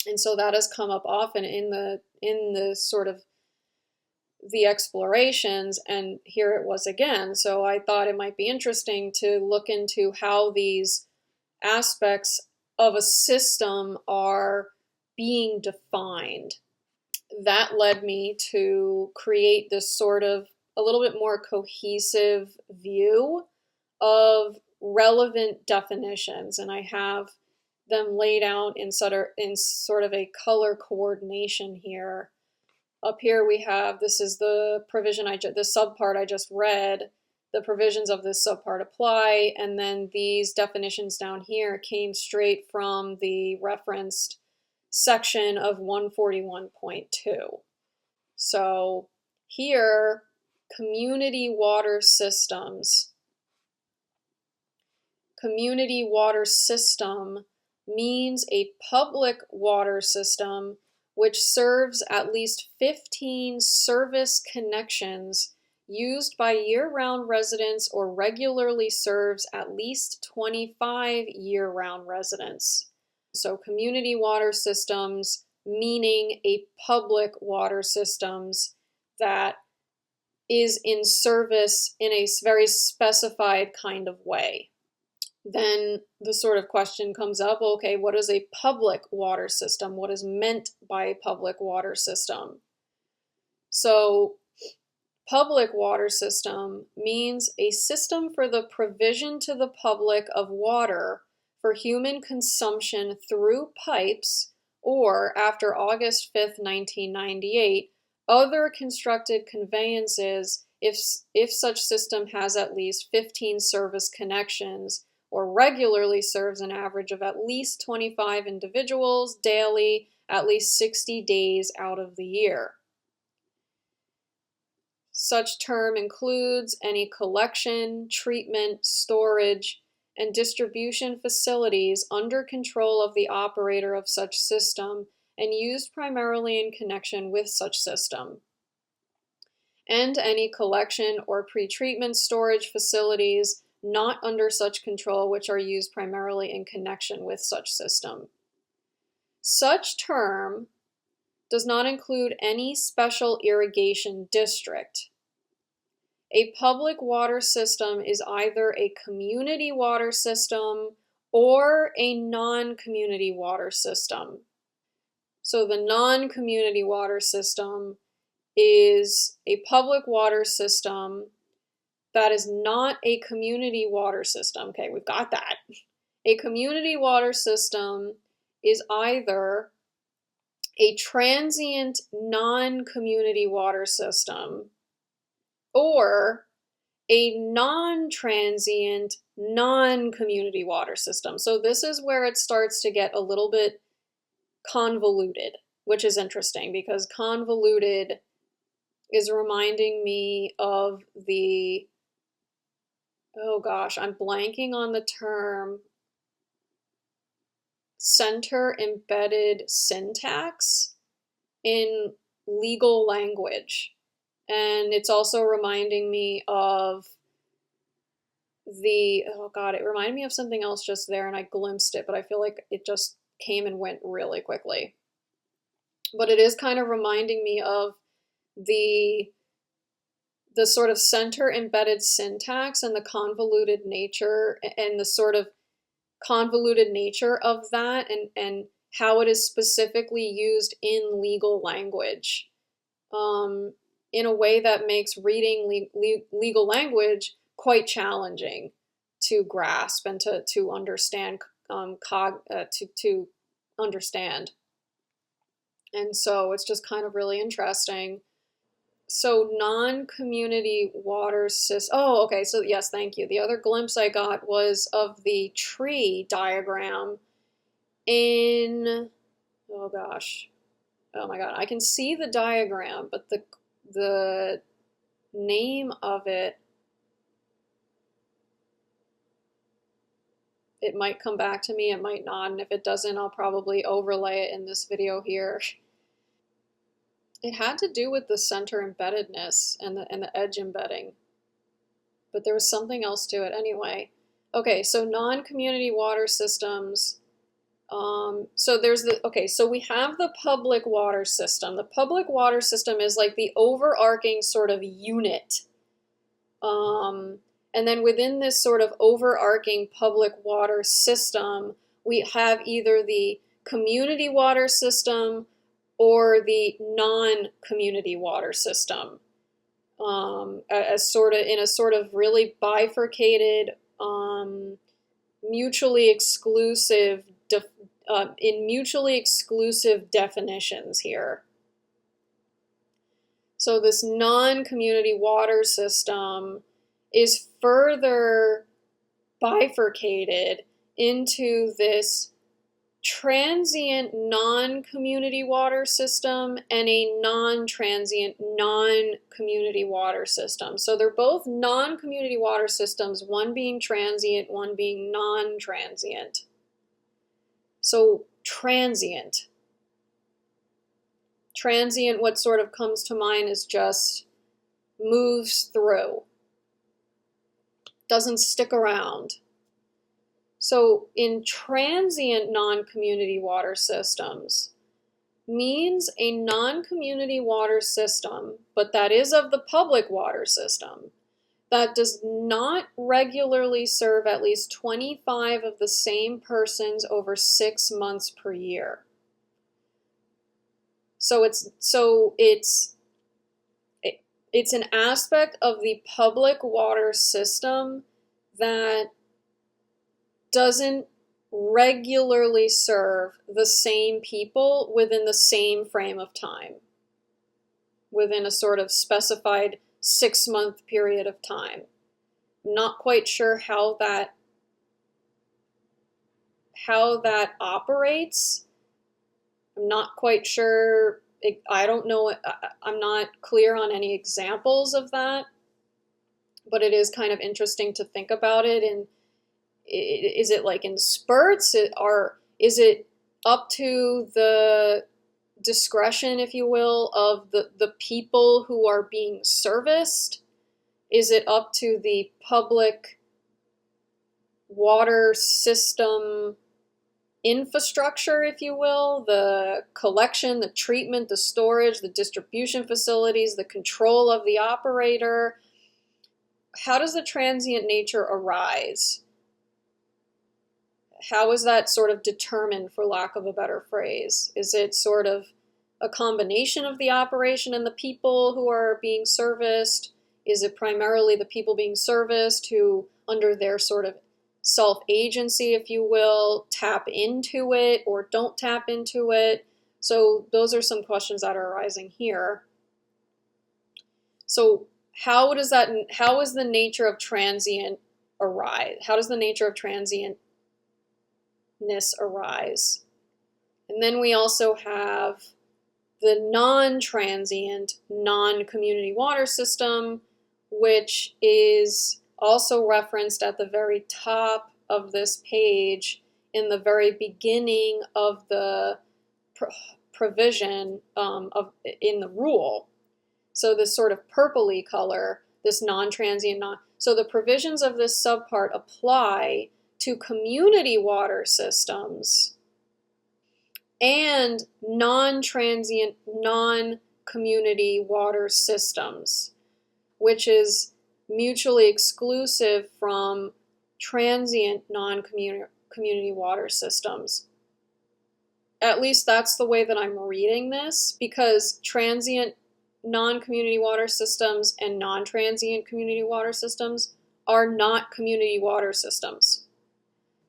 [SPEAKER 1] And so that has come up often in the sort of the explorations, and here it was again. So I thought it might be interesting to look into how these aspects of a system are being defined. That led me to create this sort of a little bit more cohesive view of relevant definitions, and I have them laid out in sort of a color coordination here. Up here we have, this is the provision the subpart I just read. The provisions of this subpart apply, and then these definitions down here came straight from the referenced section of 141.2. So here, community water systems. Community water system means a public water system which serves at least 15 service connections used by year-round residents or regularly serves at least 25 year-round residents. So community water systems meaning a public water systems that is in service in a very specified kind of way. Then the sort of question comes up, okay, what is a public water system? What is meant by a public water system? So public water system means a system for the provision to the public of water for human consumption through pipes or, after August 5th, 1998, other constructed conveyances if such system has at least 15 service connections or regularly serves an average of at least 25 individuals daily, at least 60 days out of the year. Such term includes any collection, treatment, storage, and distribution facilities under control of the operator of such system and used primarily in connection with such system, and any collection or pretreatment storage facilities not under such control which are used primarily in connection with such system. Such term does not include any special irrigation district. A public water system is either a community water system or a non-community water system. So the non-community water system is a public water system that is not a community water system. Okay, we've got that. A community water system is either a transient non-community water system or a non-transient non-community water system. So this is where it starts to get a little bit convoluted, which is interesting because convoluted is reminding me of the, oh gosh, I'm blanking on the term, center embedded syntax in legal language. And it's also reminding me of the, oh God, it reminded me of something else just there and I glimpsed it, but I feel like it just came and went really quickly. But it is kind of reminding me of the sort of center embedded syntax and the convoluted nature and the sort of convoluted nature of that and how it is specifically used in legal language in a way that makes reading legal language quite challenging to grasp and to understand, to understand. And so it's just kind of really interesting. So non-community water system. Oh, okay. So yes, thank you. The other glimpse I got was of the tree diagram in, oh gosh, oh my God, I can see the diagram, but the name of it, it might come back to me, it might not, and if it doesn't, I'll probably overlay it in this video here. It had to do with the center embeddedness and the edge embedding, but there was something else to it anyway. Okay, so non-community water systems. So there's so we have the public water system. The public water system is like the overarching sort of unit. And then within this sort of overarching public water system, we have either the community water system or the non-community water system, as sort of in a sort of really bifurcated, mutually exclusive, in mutually exclusive definitions here. So this non-community water system is further bifurcated into this transient non-community water system and a non-transient non-community water system. So they're both non-community water systems, one being transient, one being non-transient. So transient. Transient, what sort of comes to mind is just moves through. Doesn't stick around. So in transient non-community water systems means a non-community water system, but that is of the public water system, that does not regularly serve at least 25 of the same persons over 6 months per year. So it's an aspect of the public water system that doesn't regularly serve the same people within the same frame of time, within a sort of specified 6-month period of time. I'm not quite sure how that operates. I'm not quite sure. I don't know. I'm not clear on any examples of that, but it is kind of interesting to think about it. And is it like in spurts? Is it up to the discretion, if you will, of the people who are being serviced? Is it up to the public water system infrastructure, if you will, the collection, the treatment, the storage, the distribution facilities, the control of the operator? How does the transient nature arise? How is that sort of determined, for lack of a better phrase? Is it sort of a combination of the operation and the people who are being serviced? Is it primarily the people being serviced who, under their sort of self-agency, if you will, tap into it or don't tap into it? So those are some questions that are arising here. So how is the nature of transient arise? How does the nature of transientness arise? And then we also have the non-transient, non-community water system, which is also referenced at the very top of this page in the very beginning of the provision in the rule. So this sort of purpley color, this non-transient, so the provisions of this subpart apply to community water systems and non-transient, non-community water systems, which is mutually exclusive from transient non-community water systems. At least that's the way that I'm reading this, because transient non-community water systems and non-transient community water systems are not community water systems.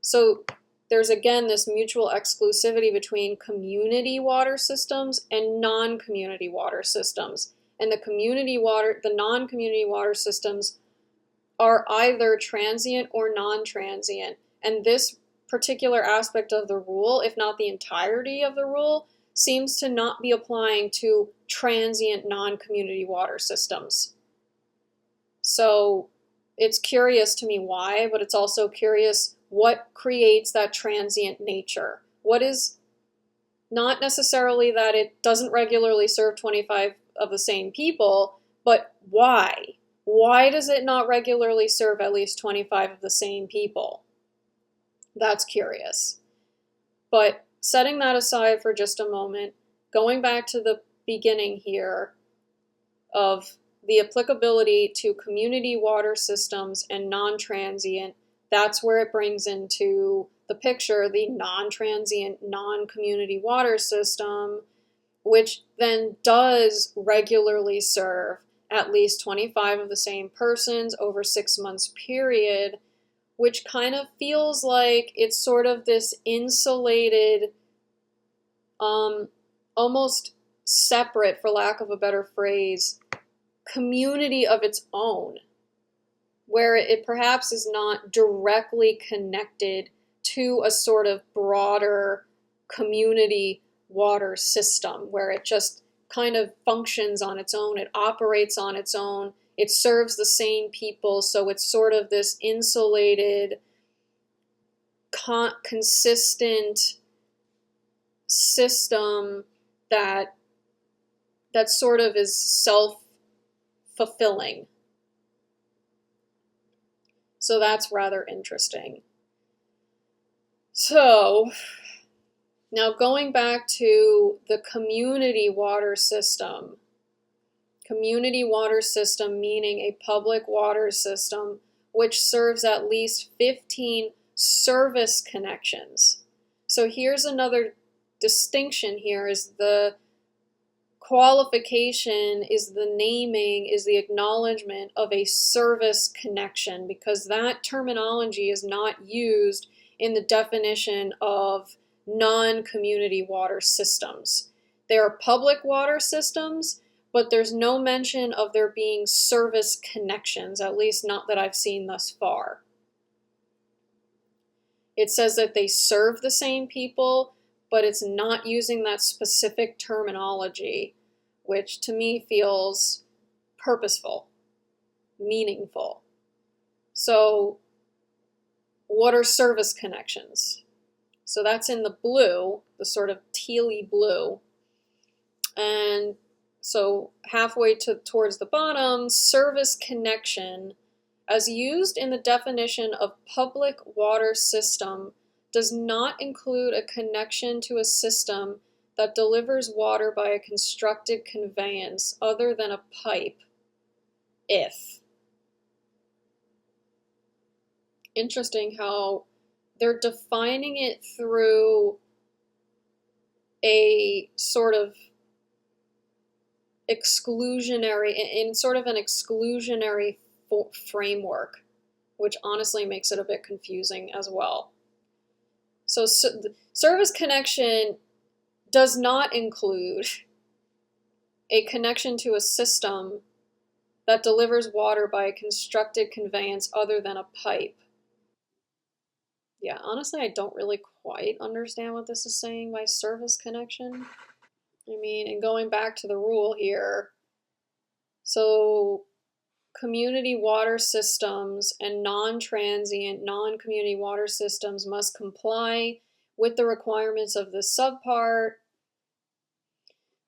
[SPEAKER 1] So there's again this mutual exclusivity between community water systems and non-community water systems. and the non-community water systems are either transient or non-transient. And this particular aspect of the rule, if not the entirety of the rule, seems to not be applying to transient non-community water systems. So it's curious to me why, but it's also curious what creates that transient nature. What is not necessarily that it doesn't regularly serve 25 of the same people, but why? Why does it not regularly serve at least 25 of the same people? That's curious. But setting that aside for just a moment, going back to the beginning here of the applicability to community water systems and non-transient, that's where it brings into the picture the non-transient, non-community water system, which then does regularly serve at least 25 of the same persons over 6 months period, which kind of feels like it's sort of this insulated, almost separate, for lack of a better phrase, community of its own, where it perhaps is not directly connected to a sort of broader community water system, where it just kind of functions on its own, it operates on its own, it serves the same people, so it's sort of this insulated, consistent system that sort of is self-fulfilling. So that's rather interesting. So now going back to the community water system meaning a public water system which serves at least 15 service connections. So here's another distinction here, is the qualification, is the naming, is the acknowledgement of a service connection, because that terminology is not used in the definition of non-community water systems. They are public water systems, but there's no mention of there being service connections, at least not that I've seen thus far. It says that they serve the same people, but it's not using that specific terminology, which to me feels purposeful, meaningful. So what are service connections? So that's in the blue, the sort of tealy blue. And so halfway towards the bottom, service connection, as used in the definition of public water system, does not include a connection to a system that delivers water by a constructed conveyance other than a pipe, if. Interesting how they're defining it through a sort of exclusionary, in sort of an exclusionary framework, which honestly makes it a bit confusing as well. So service connection does not include a connection to a system that delivers water by a constructed conveyance other than a pipe. Yeah, honestly, I don't really quite understand what this is saying by service connection. I mean, and going back to the rule here, so community water systems and non-transient, non-community water systems must comply with the requirements of this subpart.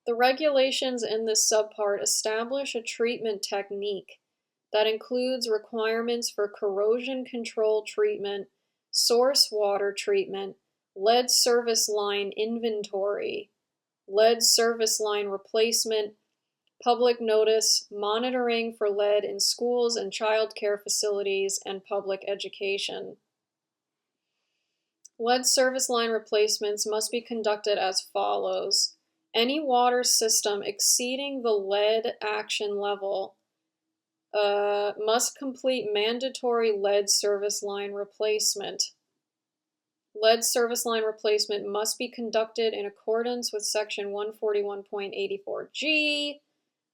[SPEAKER 1] The regulations in this subpart establish a treatment technique that includes requirements for corrosion control treatment, source water treatment, lead service line inventory, lead service line replacement, public notice, monitoring for lead in schools and child care facilities, and public education. Lead service line replacements must be conducted as follows. Any water system exceeding the lead action level must complete mandatory lead service line replacement. Lead service line replacement must be conducted in accordance with section 141.84G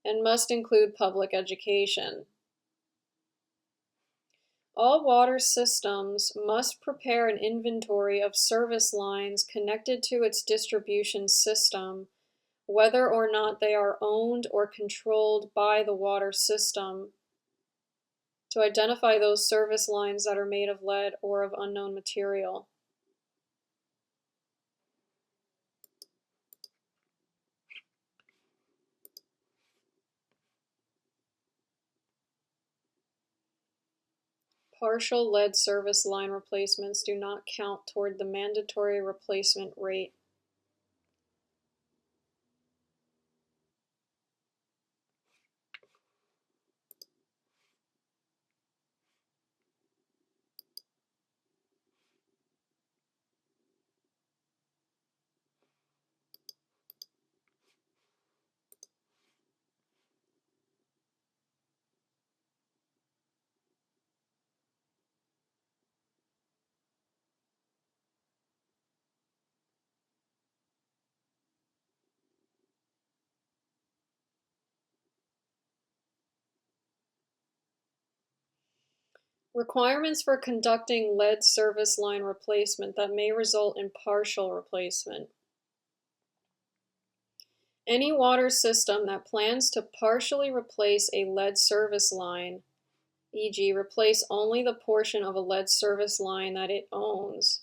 [SPEAKER 1] and must include public education. All water systems must prepare an inventory of service lines connected to its distribution system, whether or not they are owned or controlled by the water system, to identify those service lines that are made of lead or of unknown material. Partial lead service line replacements do not count toward the mandatory replacement rate. Requirements for conducting lead service line replacement that may result in partial replacement. Any water system that plans to partially replace a lead service line, e.g. replace only the portion of a lead service line that it owns,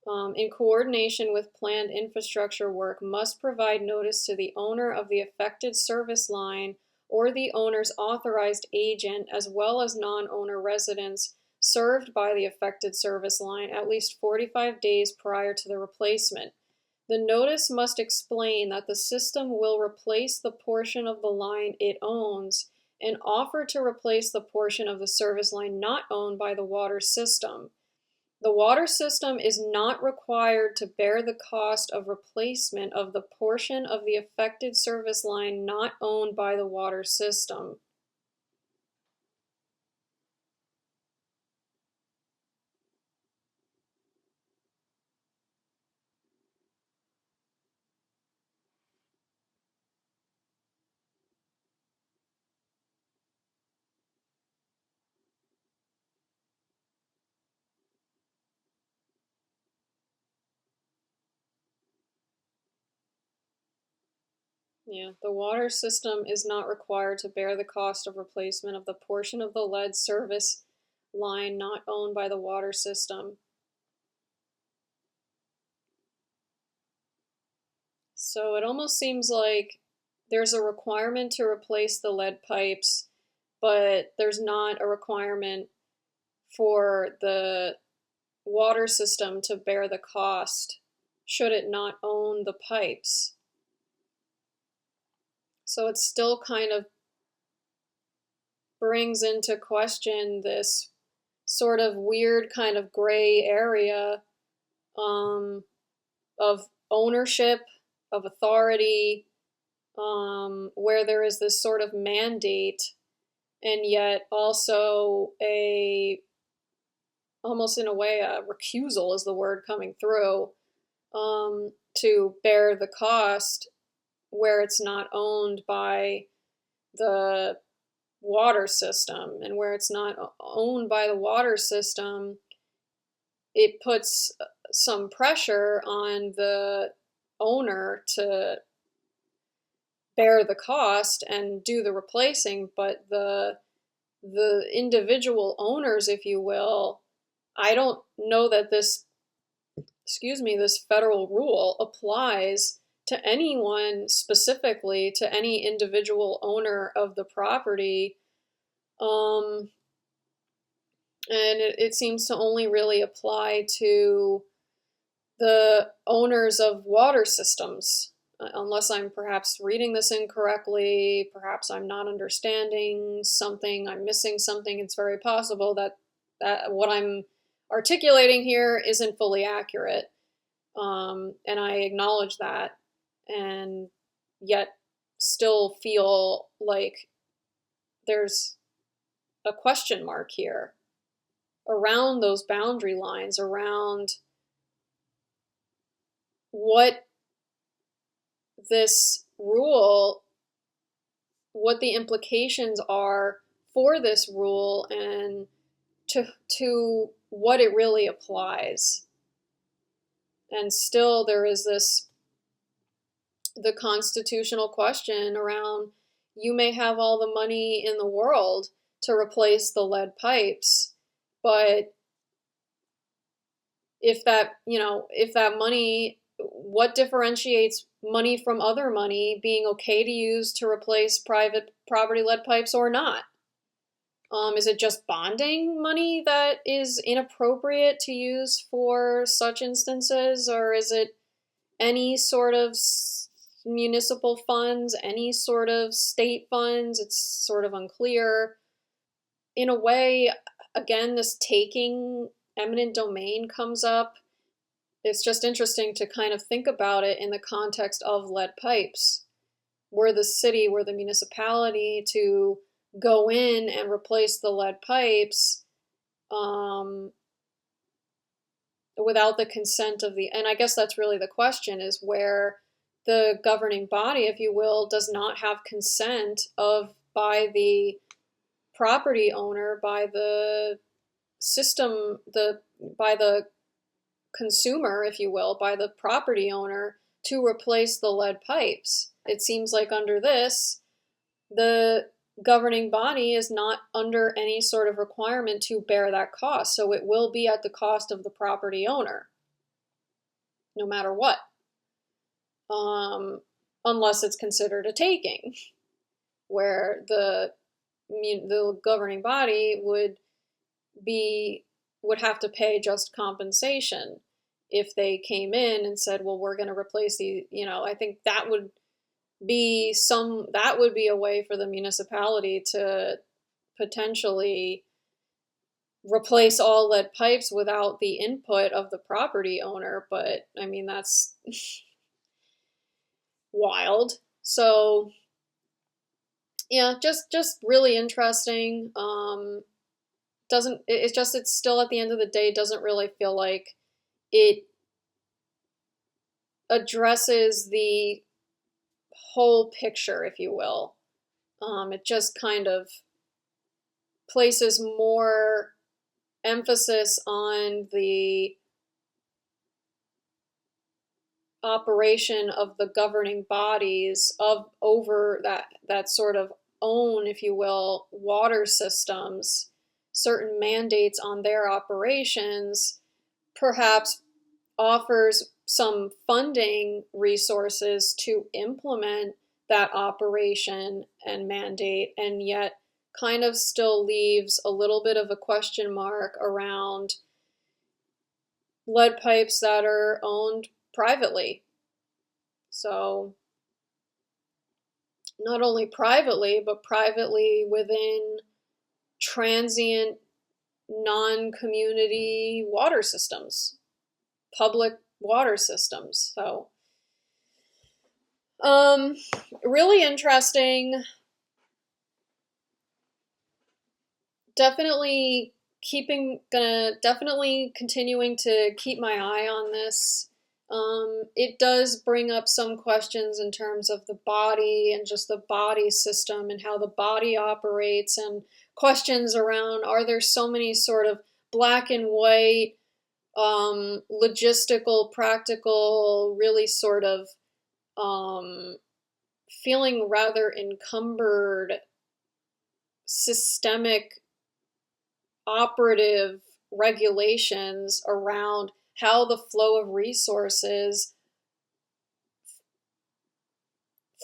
[SPEAKER 1] in coordination with planned infrastructure work, must provide notice to the owner of the affected service line or the owner's authorized agent, as well as non-owner residents served by the affected service line at least 45 days prior to the replacement. The notice must explain that the system will replace the portion of the line it owns and offer to replace the portion of the service line not owned by the water system. The water system is not required to bear the cost of replacement of the portion of the affected service line not owned by the water system. Yeah, the water system is not required to bear the cost of replacement of the portion of the lead service line not owned by the water system. So it almost seems like there's a requirement to replace the lead pipes, but there's not a requirement for the water system to bear the cost should it not own the pipes. So it still kind of brings into question this sort of weird kind of gray area of ownership, of authority, where there is this sort of mandate and yet also almost in a way, a recusal is the word coming through, to bear the cost where it's not owned by the water system. And where it's not owned by the water system, it puts some pressure on the owner to bear the cost and do the replacing, but the individual owners, if you will, I don't know that this federal rule applies to anyone specifically, to any individual owner of the property. And it seems to only really apply to the owners of water systems, unless I'm perhaps reading this incorrectly, perhaps I'm not understanding something, I'm missing something. It's very possible that what I'm articulating here isn't fully accurate, and I acknowledge that, and yet still feel like there's a question mark here around those boundary lines, around what this rule what the implications are for this rule and to what it really applies. And still there is the constitutional question around, you may have all the money in the world to replace the lead pipes, but if that money, what differentiates money from other money being okay to use to replace private property lead pipes or not? Is it just bonding money that is inappropriate to use for such instances, or is it any sort of municipal funds, any sort of state funds? It's sort of unclear. In a way, again, this taking eminent domain comes up. It's just interesting to kind of think about it in the context of lead pipes. Were the city, were the municipality to go in and replace the lead pipes without the consent of and I guess that's really the question, is where the governing body, if you will, does not have consent by the property owner, by the system, by the consumer, if you will, by the property owner, to replace the lead pipes. It seems like under this, the governing body is not under any sort of requirement to bear that cost. So it will be at the cost of the property owner, no matter what, unless it's considered a taking, where the governing body would have to pay just compensation if they came in and said, well, we're going to replace the, I think that would be a way for the municipality to potentially replace all lead pipes without the input of the property owner. But I mean, that's wild. So yeah, just really interesting. It's still, at the end of the day, doesn't really feel like it addresses the whole picture, if you will. It just kind of places more emphasis on the operation of the governing bodies over that sort of own, if you will, water systems, certain mandates on their operations, perhaps offers some funding resources to implement that operation and mandate, and yet kind of still leaves a little bit of a question mark around lead pipes that are owned privately. So not only privately, but privately within transient non-community water systems, public water systems. So really interesting. Definitely continuing to keep my eye on this. It does bring up some questions in terms of the body and just the body system and how the body operates, and questions around, are there so many sort of black and white, logistical, practical, really sort of feeling rather encumbered, systemic, operative regulations around how the flow of resources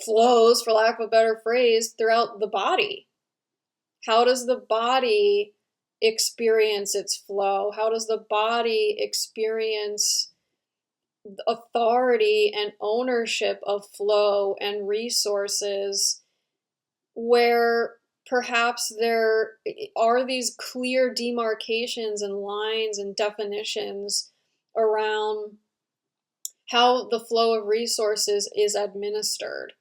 [SPEAKER 1] flows, for lack of a better phrase, throughout the body. How does the body experience its flow? How does the body experience authority and ownership of flow and resources, where perhaps there are these clear demarcations and lines and definitions around how the flow of resources is administered?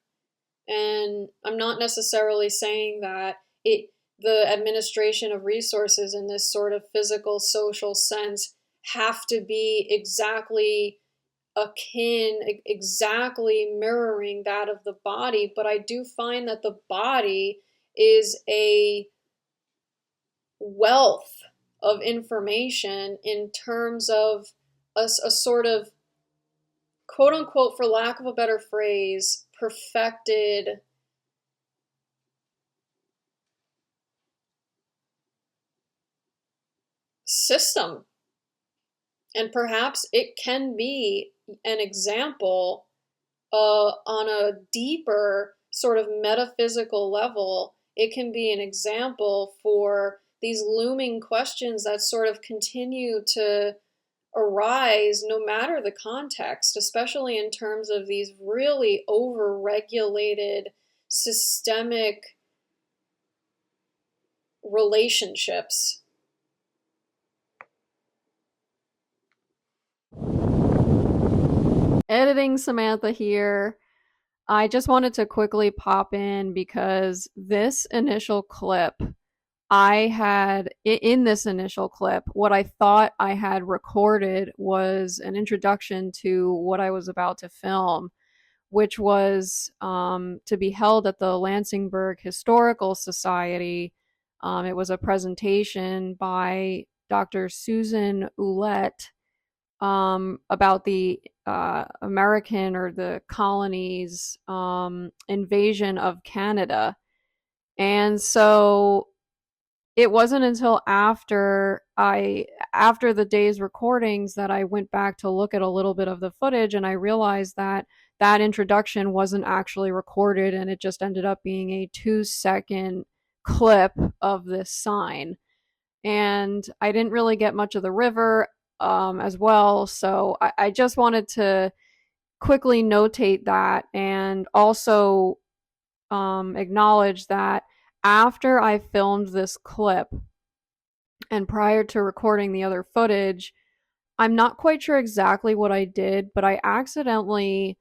[SPEAKER 1] And I'm not necessarily saying that the administration of resources in this sort of physical, social sense have to be exactly akin, exactly mirroring that of the body, but I do find that the body is a wealth of information in terms of a sort of, quote unquote, for lack of a better phrase, perfected system. And perhaps it can be an example on a deeper sort of metaphysical level. It can be an example for these looming questions that sort of continue to arise no matter the context, especially in terms of these really over-regulated systemic relationships. Editing Samantha here. I just wanted to quickly pop in because this initial clip, in this initial clip, what I thought I had recorded was an introduction to what I was about to film, which was to be held at the Lansingburgh Historical Society. It was a presentation by Dr. Susan Ouellette about the American or the colonies' invasion of Canada. And so it wasn't until after the day's recordings that I went back to look at a little bit of the footage, and I realized that that introduction wasn't actually recorded, and it just ended up being a 2-second clip of this sign. And I didn't really get much of the river as well, so I just wanted to quickly notate that, and also acknowledge that after I filmed this clip and prior to recording the other footage, I'm not quite sure exactly what I did, but I accidentally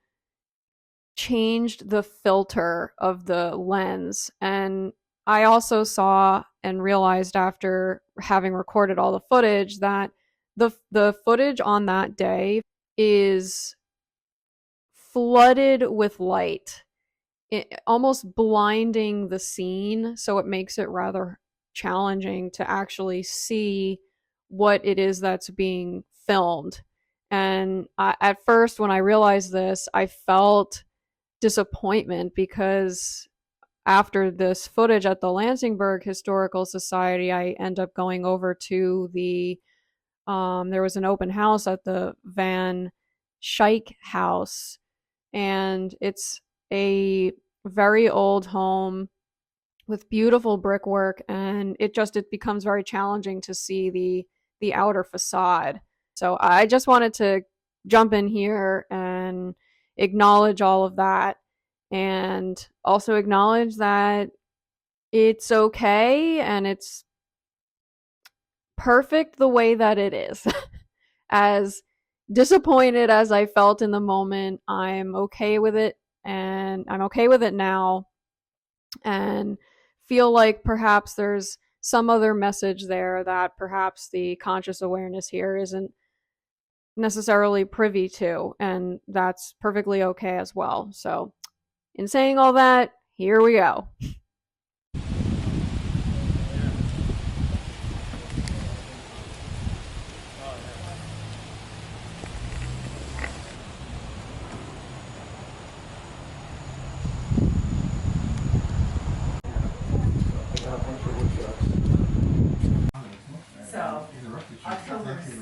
[SPEAKER 1] changed the filter of the lens. And I also saw and realized after having recorded all the footage that the footage on that day is flooded with light, almost blinding the scene, so it makes it rather challenging to actually see what it is that's being filmed. And at first, when I realized this, I felt disappointment because after this footage at the Lansingburgh Historical Society, I end up going over to the there was an open house at the Van Schaick house, and it's a very old home with beautiful brickwork, and it becomes very challenging to see the outer facade. So I just wanted to jump in here and acknowledge all of that, and also acknowledge that it's okay and it's perfect the way that it is. As disappointed as I felt in the moment, I'm okay with it, and I'm okay with it now, and feel like perhaps there's some other message there that perhaps the conscious awareness here isn't necessarily privy to, and that's perfectly okay as well. So in saying all that, here we go.
[SPEAKER 11] So, October is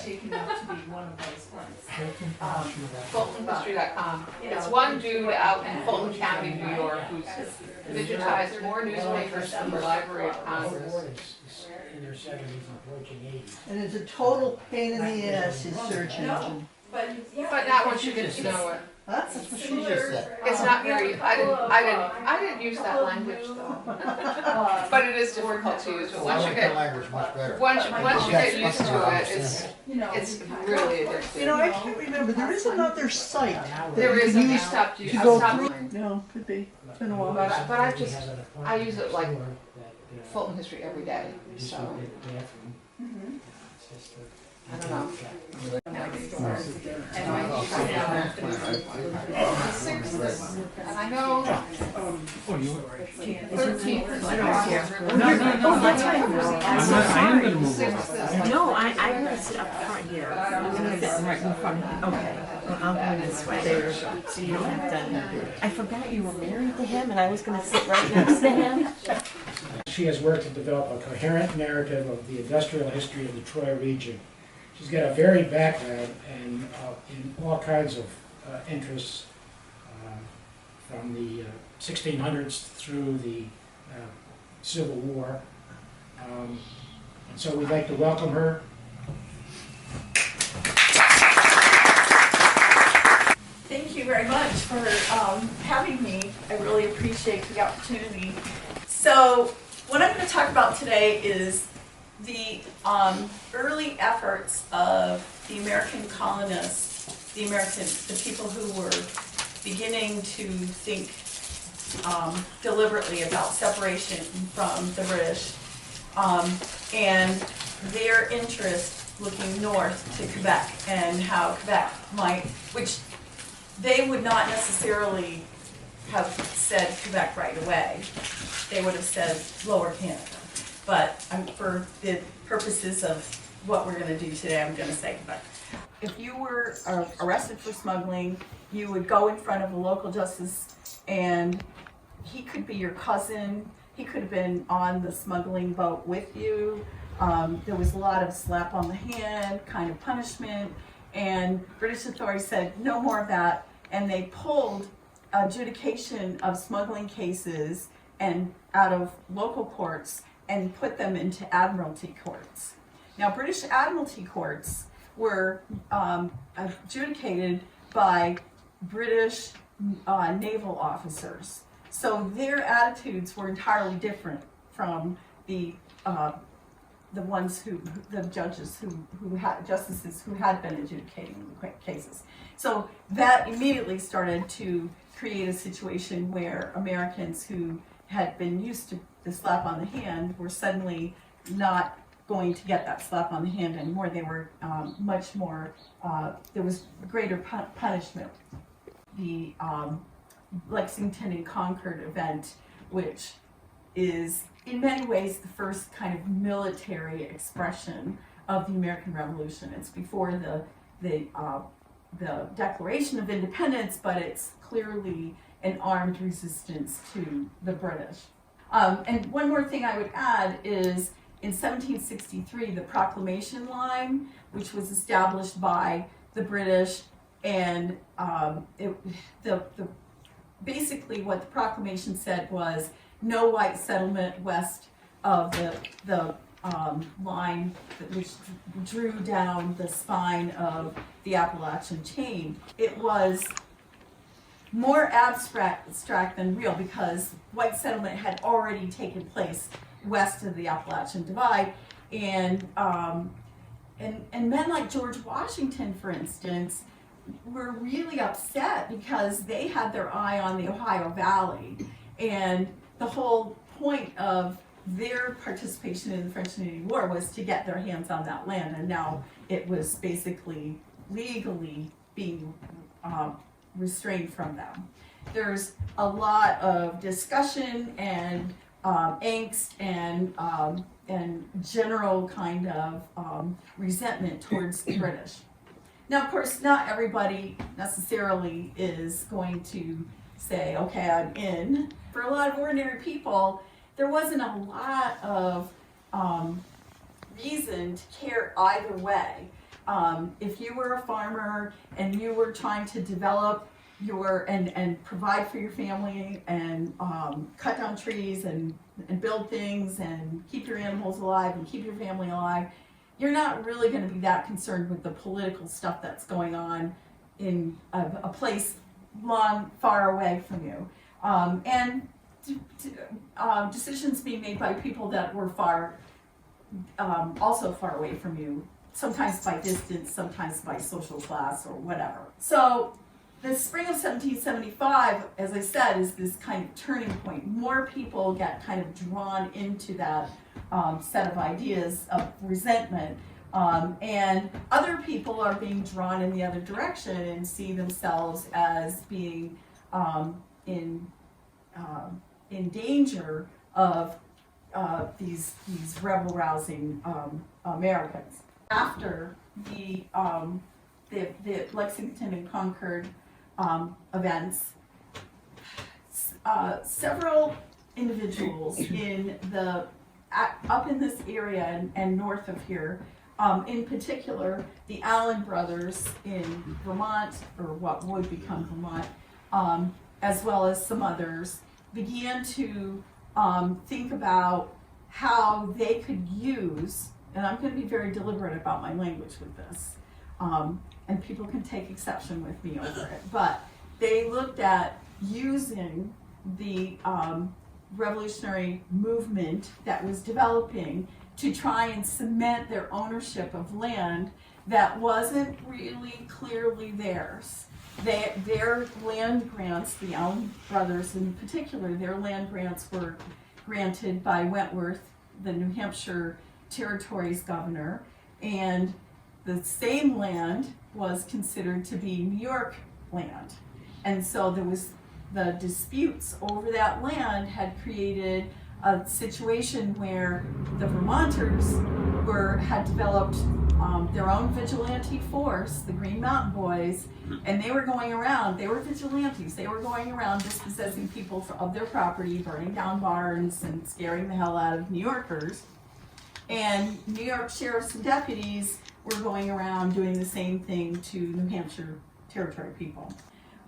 [SPEAKER 11] shaping up to be one of those months.
[SPEAKER 18] FultonHistory.com. It's one dude out in Fulton County, New York, who's digitized more newspapers than the Library of Congress.
[SPEAKER 5] And it's a total pain in the ass, his search engine.
[SPEAKER 18] But not once you get to know it.
[SPEAKER 5] Huh? That's what she just said.
[SPEAKER 18] It's not very. I didn't use that language though. But it is difficult to use. But once you get once you get used to it, it's really addictive.
[SPEAKER 5] You know, I can't remember. There is another site.
[SPEAKER 18] There is. I've stopped using.
[SPEAKER 5] No, could be. It's been a while.
[SPEAKER 18] But I use it like Fulton history every day. So I don't know. And I know 13th is
[SPEAKER 9] No, I'm gonna sit up front here. I'm gonna sit right in front. Okay, well, I'll go this way. There, so you don't have to. I forgot you were married to him, and I was gonna sit right next to him.
[SPEAKER 19] She has worked to develop a coherent narrative of the industrial history of the Troy region. She's got a varied background and in all kinds of interests, from the 1600s through the Civil War. And so we'd like to welcome her.
[SPEAKER 20] Thank you very much for having me. I really appreciate the opportunity. So what I'm going to talk about today is the early efforts of the American colonists, the people who were beginning to think deliberately about separation from the British, and their interest looking north to Quebec and how Quebec might, which they would not necessarily have said Quebec right away. They would have said Lower Canada. But for the purposes of what we're going to do today, I'm going to say Quebec. If you were arrested for smuggling, you would go in front of a local justice, and he could be your cousin. He could have been on the smuggling boat with you. There was a lot of slap on the hand kind of punishment, and British authorities said no more of that, and they pulled adjudication of smuggling cases and out of local courts and put them into admiralty courts. Now, British admiralty courts were adjudicated by British naval officers. So their attitudes were entirely different from the justices who had been adjudicating cases. So that immediately started to create a situation where Americans who had been used to the slap on the hand were suddenly not going to get that slap on the hand anymore. They were much more, there was greater punishment. The Lexington and Concord event, which is in many ways the first kind of military expression of the American Revolution. It's before the Declaration of Independence, but it's clearly an armed resistance to the British. And one more thing I would add is in 1763, the Proclamation Line, which was established by the British, and basically what the proclamation said was no white settlement west of the line which drew down the spine of the Appalachian chain. It was more abstract than real because white settlement had already taken place west of the Appalachian Divide, and men like George Washington, for instance, were really upset because they had their eye on the Ohio Valley, and the whole point of their participation in the French and Indian War was to get their hands on that land, and now it was basically legally being restrained from them. There's a lot of discussion and angst and general kind of resentment towards the British. Now, of course, not everybody necessarily is going to say, okay, I'm in. For a lot of ordinary people, there wasn't a lot of reason to care either way. If you were a farmer and you were trying to develop and provide for your family and cut down trees and build things and keep your animals alive and keep your family alive, you're not really going to be that concerned with the political stuff that's going on in a place far away from you. And decisions being made by people that were also far away from you, sometimes by distance, sometimes by social class or whatever. So the spring of 1775, as I said, is this kind of turning point. More people get kind of drawn into that set of ideas of resentment, And other people are being drawn in the other direction and see themselves as being in danger of these rebel-rousing Americans. After the Lexington and Concord events, several individuals up in this area and north of here, in particular the Allen brothers in Vermont, or what would become Vermont, as well as some others, began to think about how they could use, and I'm going to be very deliberate about my language with this, and people can take exception with me over it, but they looked at using the revolutionary movement that was developing to try and cement their ownership of land that wasn't really clearly theirs. Their land grants, the Allen brothers in particular, their land grants were granted by Wentworth, the New Hampshire Territory's governor, and the same land was considered to be New York land. And so there was the disputes over that land had created a situation where the Vermonters had developed their own vigilante force, the Green Mountain Boys, and they were going around, they were vigilantes, they were going around dispossessing people of their property, burning down barns and scaring the hell out of New Yorkers. And New York sheriffs and deputies were going around doing the same thing to New Hampshire Territory people.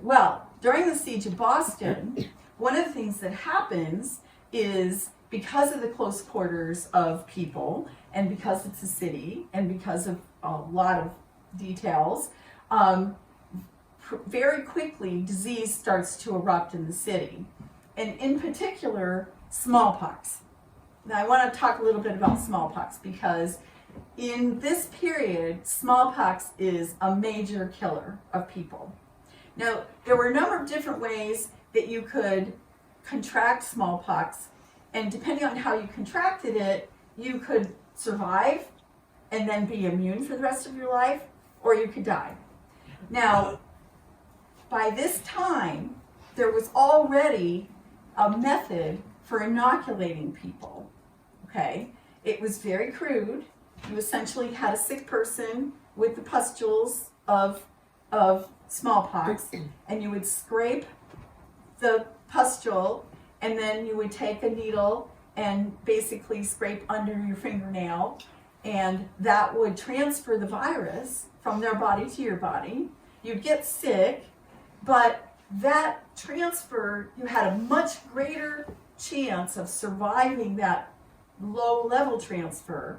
[SPEAKER 20] Well, during the siege of Boston, one of the things that happens is, because of the close quarters of people, and because it's a city, and because of a lot of details, very quickly disease starts to erupt in the city, and in particular, smallpox. Now I want to talk a little bit about smallpox, because in this period, smallpox is a major killer of people. Now, there were a number of different ways that you could contract smallpox, and depending on how you contracted it, you could survive and then be immune for the rest of your life, or you could die. Now, by this time, there was already a method for inoculating people, okay? It was very crude. You essentially had a sick person with the pustules of smallpox, and you would scrape the pustule, and then you would take a needle and basically scrape under your fingernail, and that would transfer the virus from their body to your body. You'd get sick, but that transfer, you had a much greater chance of surviving that low-level transfer,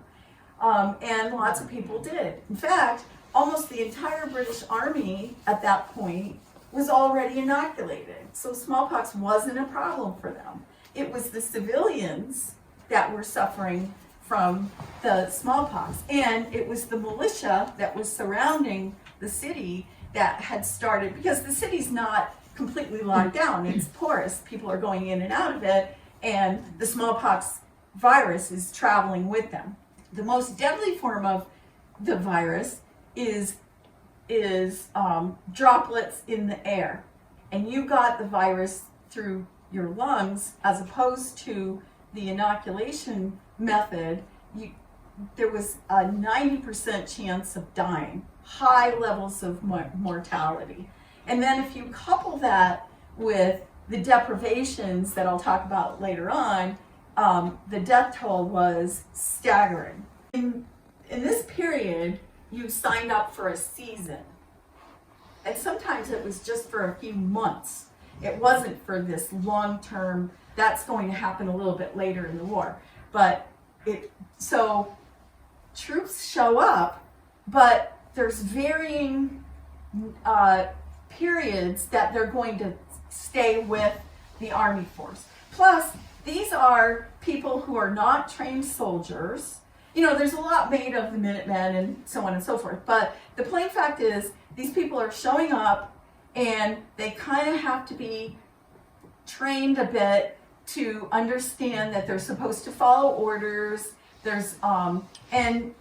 [SPEAKER 20] and lots of people did. In fact, almost the entire British Army at that point was already inoculated. So smallpox wasn't a problem for them. It was the civilians that were suffering from the smallpox. And it was the militia that was surrounding the city that had started, because the city's not completely locked down, it's porous. People are going in and out of it, and the smallpox virus is traveling with them. The most deadly form of the virus is droplets in the air, and you got the virus through your lungs, as opposed to the inoculation method. There was a 90% chance of dying, high levels of mortality. And then if you couple that with the deprivations that I'll talk about later on, the death toll was staggering. In this period, you signed up for a season. And sometimes it was just for a few months. It wasn't for this long-term, that's going to happen a little bit later in the war. But so troops show up, but there's varying periods that they're going to stay with the Army force. Plus, these are people who are not trained soldiers. You know, there's a lot made of the Minutemen and so on and so forth, but the plain fact is these people are showing up and they kind of have to be trained a bit to understand that they're supposed to follow orders, There's and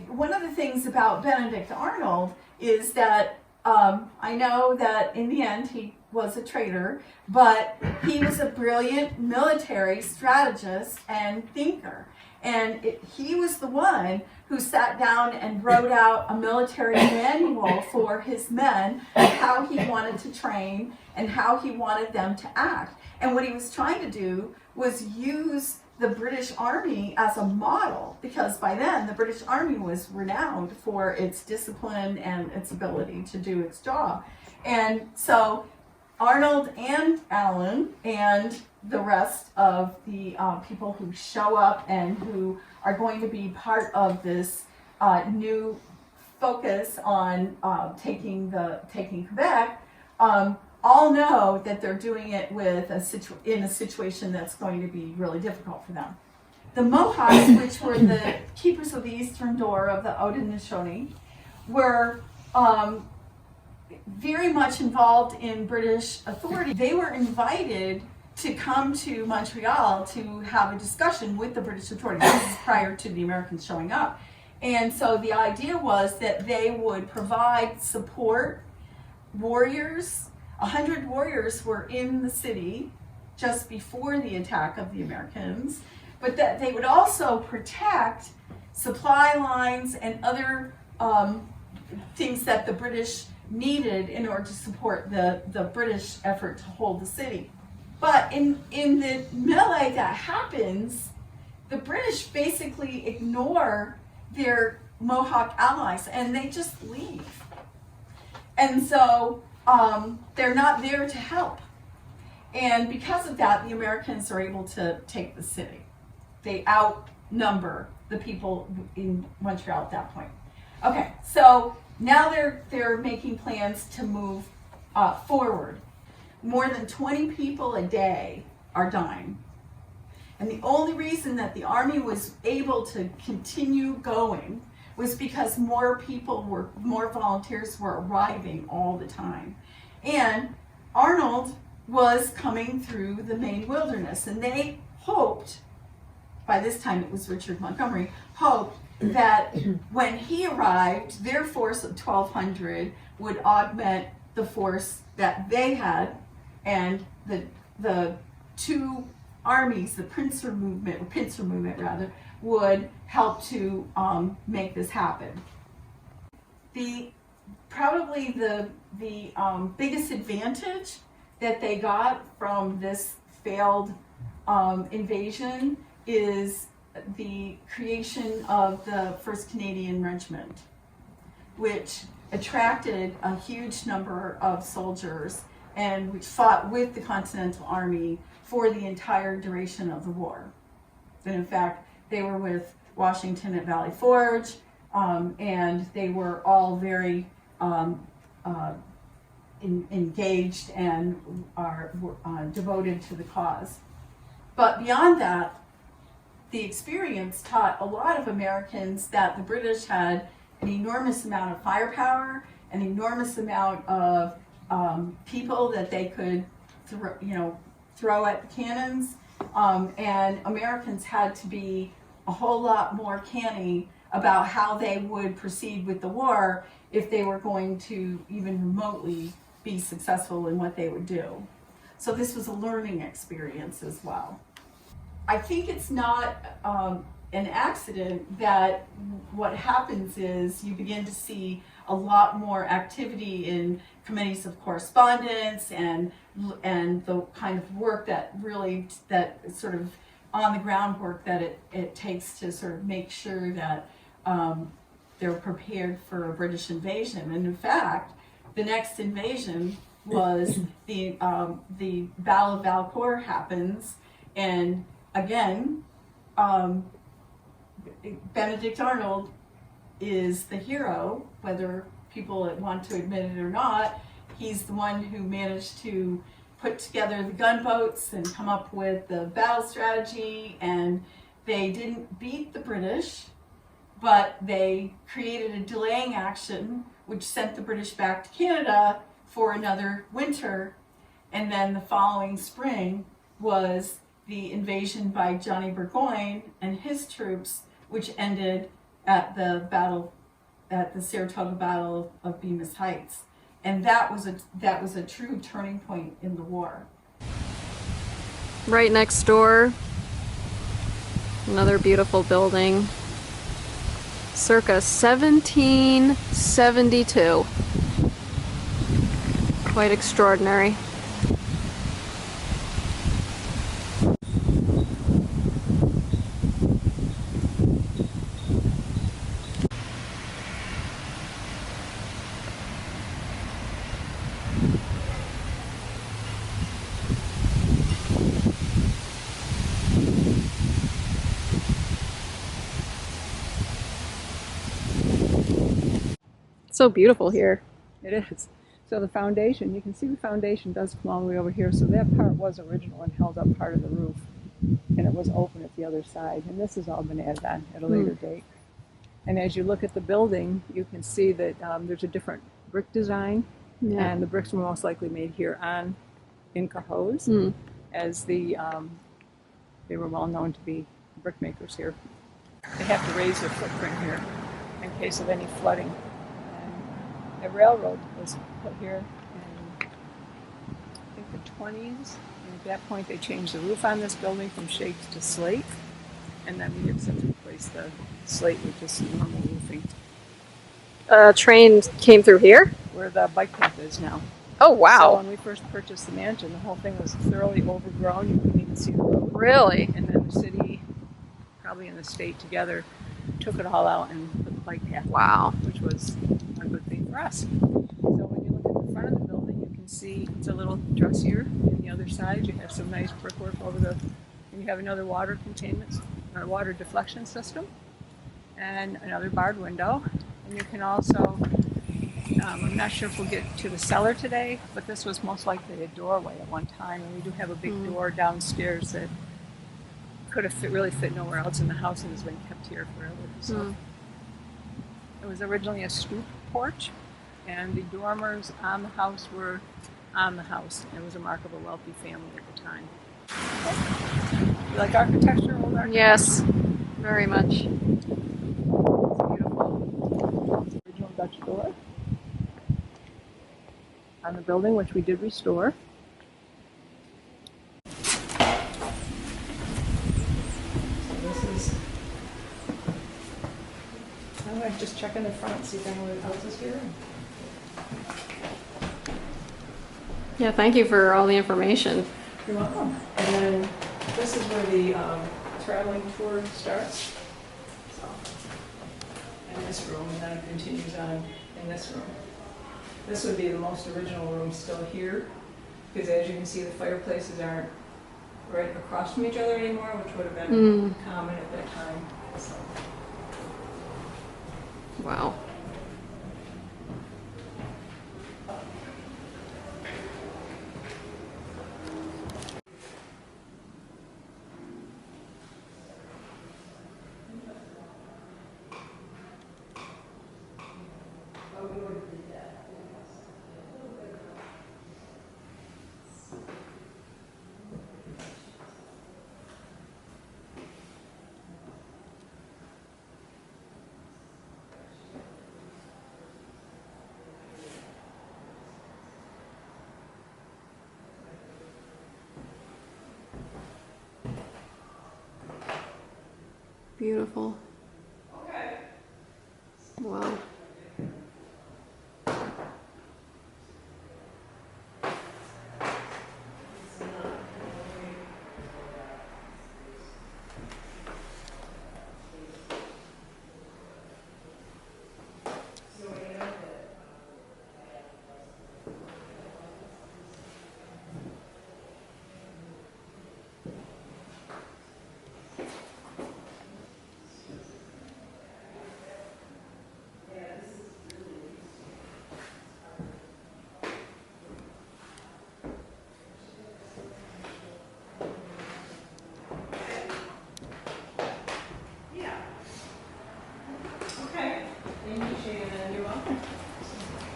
[SPEAKER 20] one of the things about Benedict Arnold is that I know that in the end he was a traitor, but he was a brilliant military strategist and thinker. And he was the one who sat down and wrote out a military manual for his men of how he wanted to train and how he wanted them to act. And what he was trying to do was use the British Army as a model, because by then the British Army was renowned for its discipline and its ability to do its job. And so Arnold and Allen and the rest of the people who show up and who are going to be part of this new focus on taking Quebec all know that they're doing it with in a situation that's going to be really difficult for them. The Mohawks, which were the keepers of the eastern door of the Haudenosaunee, were very much involved in British authority. They were invited to come to Montreal to have a discussion with the British authorities. This is prior to the Americans showing up. And so the idea was that they would provide support, warriors. 100 warriors were in the city just before the attack of the Americans, but that they would also protect supply lines and other things that the British needed in order to support the British effort to hold the city. But in the melee that happens, the British basically ignore their Mohawk allies and they just leave. And so they're not there to help. And because of that, the Americans are able to take the city. They outnumber the people in Montreal at that point. Okay, so now they're making plans to move forward. More than 20 people a day are dying. And the only reason that the army was able to continue going was because more volunteers were arriving all the time. And Arnold was coming through the Maine wilderness, and they hoped, by this time it was Richard Montgomery, hoped that when he arrived, their force of 1,200 would augment the force that they had, and the two armies, the pincer movement rather, would help to make this happen. Probably the biggest advantage that they got from this failed invasion is the creation of the 1st Canadian Regiment, which attracted a huge number of soldiers and which fought with the Continental Army for the entire duration of the war. And in fact, they were with Washington at Valley Forge, and they were all very engaged and were devoted to the cause. But beyond that, the experience taught a lot of Americans that the British had an enormous amount of firepower, an enormous amount of people that they could throw at the cannons, and Americans had to be a whole lot more canny about how they would proceed with the war if they were going to even remotely be successful in what they would do. So this was a learning experience as well. I think it's not an accident that what happens is you begin to see a lot more activity in committees of correspondence and the kind of work that sort of on the ground work that it takes to sort of make sure that they're prepared for a British invasion. And in fact, the next invasion was the Battle of Valcourt happens, and again, Benedict Arnold is the hero, whether people want to admit it or not. He's the one who managed to put together the gunboats and come up with the battle strategy, and they didn't beat the British, but they created a delaying action which sent the British back to Canada for another winter, and then the following spring was the invasion by Johnny Burgoyne and his troops which ended at the Saratoga Battle of Bemis Heights. And that was a true turning point in the war.
[SPEAKER 1] Right next door, another beautiful building, circa 1772. Quite extraordinary. So beautiful here.
[SPEAKER 21] It is. So the foundation, you can see the foundation does come all the way over here. So that part was original and held up part of the roof. And it was open at the other side. And this has all been added on at a later date. And as you look at the building, you can see that there's a different brick design.
[SPEAKER 1] Yeah.
[SPEAKER 21] And the bricks were most likely made here in Cohoes, as they were well known to be brick makers here. They have to raise their footprint here in case of any flooding. A railroad was put here in, I think, the 20s. And at that point, they changed the roof on this building from shake to slate. And then we have since replaced the slate with just normal roofing.
[SPEAKER 1] Train came through here?
[SPEAKER 21] Where the bike path is now.
[SPEAKER 1] Oh, wow.
[SPEAKER 21] So when we first purchased the mansion, the whole thing was thoroughly overgrown. You couldn't even see the road.
[SPEAKER 1] Really?
[SPEAKER 21] And then the city, probably in the state together, took it all out and put the bike path.
[SPEAKER 1] Wow.
[SPEAKER 21] Which was a good thing for us. So when you look at the front of the building, you can see it's a little dressier. On the other side, you have some nice brickwork over the, and you have another water containment, or water deflection system, and another barred window. And you can also, I'm not sure if we'll get to the cellar today, but this was most likely a doorway at one time, and we do have a big door downstairs that could have really fit nowhere else in the house and has been kept here forever. So. It was originally a stoop porch, and the dormers on the house were on the house. It was a mark of a wealthy family at the time. You like architecture, old architecture?
[SPEAKER 1] Yes, very much.
[SPEAKER 21] It's beautiful. Original Dutch door on the building, which we did restore. I'm just checking the front, see if anyone else is here.
[SPEAKER 1] Yeah, thank you for all the information.
[SPEAKER 21] You're welcome. And then this is where the traveling tour starts. So, in this room, and then it continues on in this room. This would be the most original room still here, because as you can see, the fireplaces aren't right across from each other anymore, which would have been common at that time. So.
[SPEAKER 1] Wow. Beautiful.
[SPEAKER 21] Okay.
[SPEAKER 1] Wow.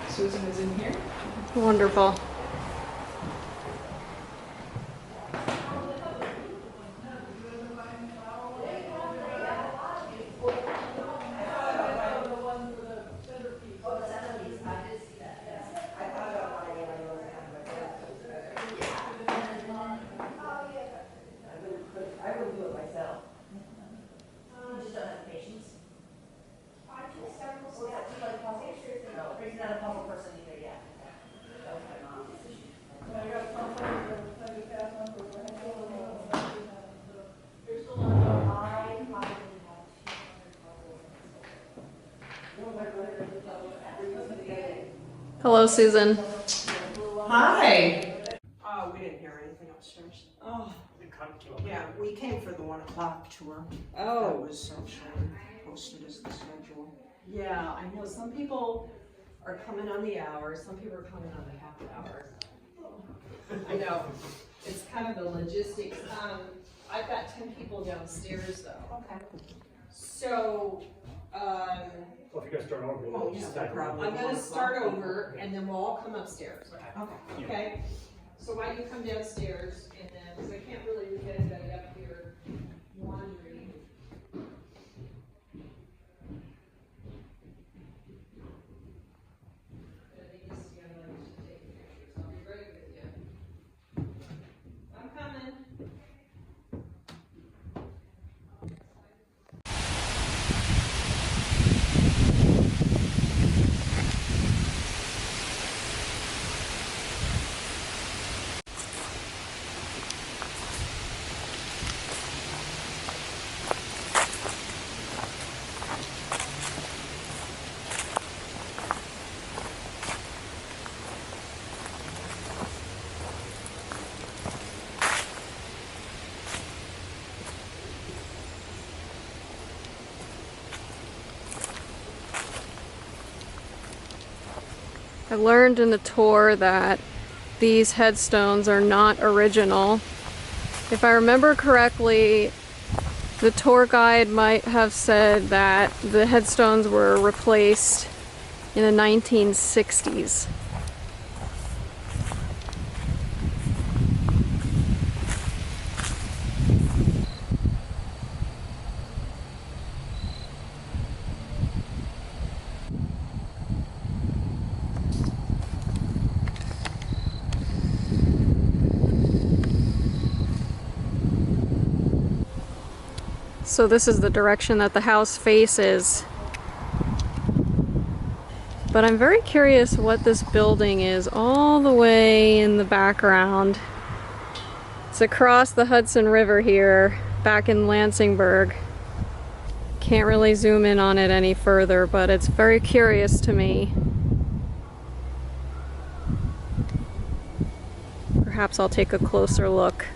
[SPEAKER 21] Susan is in here.
[SPEAKER 1] Wonderful. Hello, Susan.
[SPEAKER 9] Hi. Oh, we didn't hear anything upstairs. Oh. Yeah, we came for the 1 o'clock tour. Oh. That was actually posted as the schedule.
[SPEAKER 4] Yeah, I know some people are coming on the hour, some people are coming on the half hour. I know, it's kind of the logistics. I've got 10 people downstairs though. Okay. So,
[SPEAKER 22] well, if you're gonna start over,
[SPEAKER 4] oh, yeah, I'm gonna start over and then we'll all come upstairs. Okay. Okay. So why don't you come downstairs and then, because I can't really get anybody up here wandering. I'm coming.
[SPEAKER 1] I learned in the tour that these headstones are not original. If I remember correctly, the tour guide might have said that the headstones were replaced in the 1960s. So this is the direction that the house faces. But I'm very curious what this building is all the way in the background. It's across the Hudson River here, back in Lansingburgh. Can't really zoom in on it any further, but it's very curious to me. Perhaps I'll take a closer look.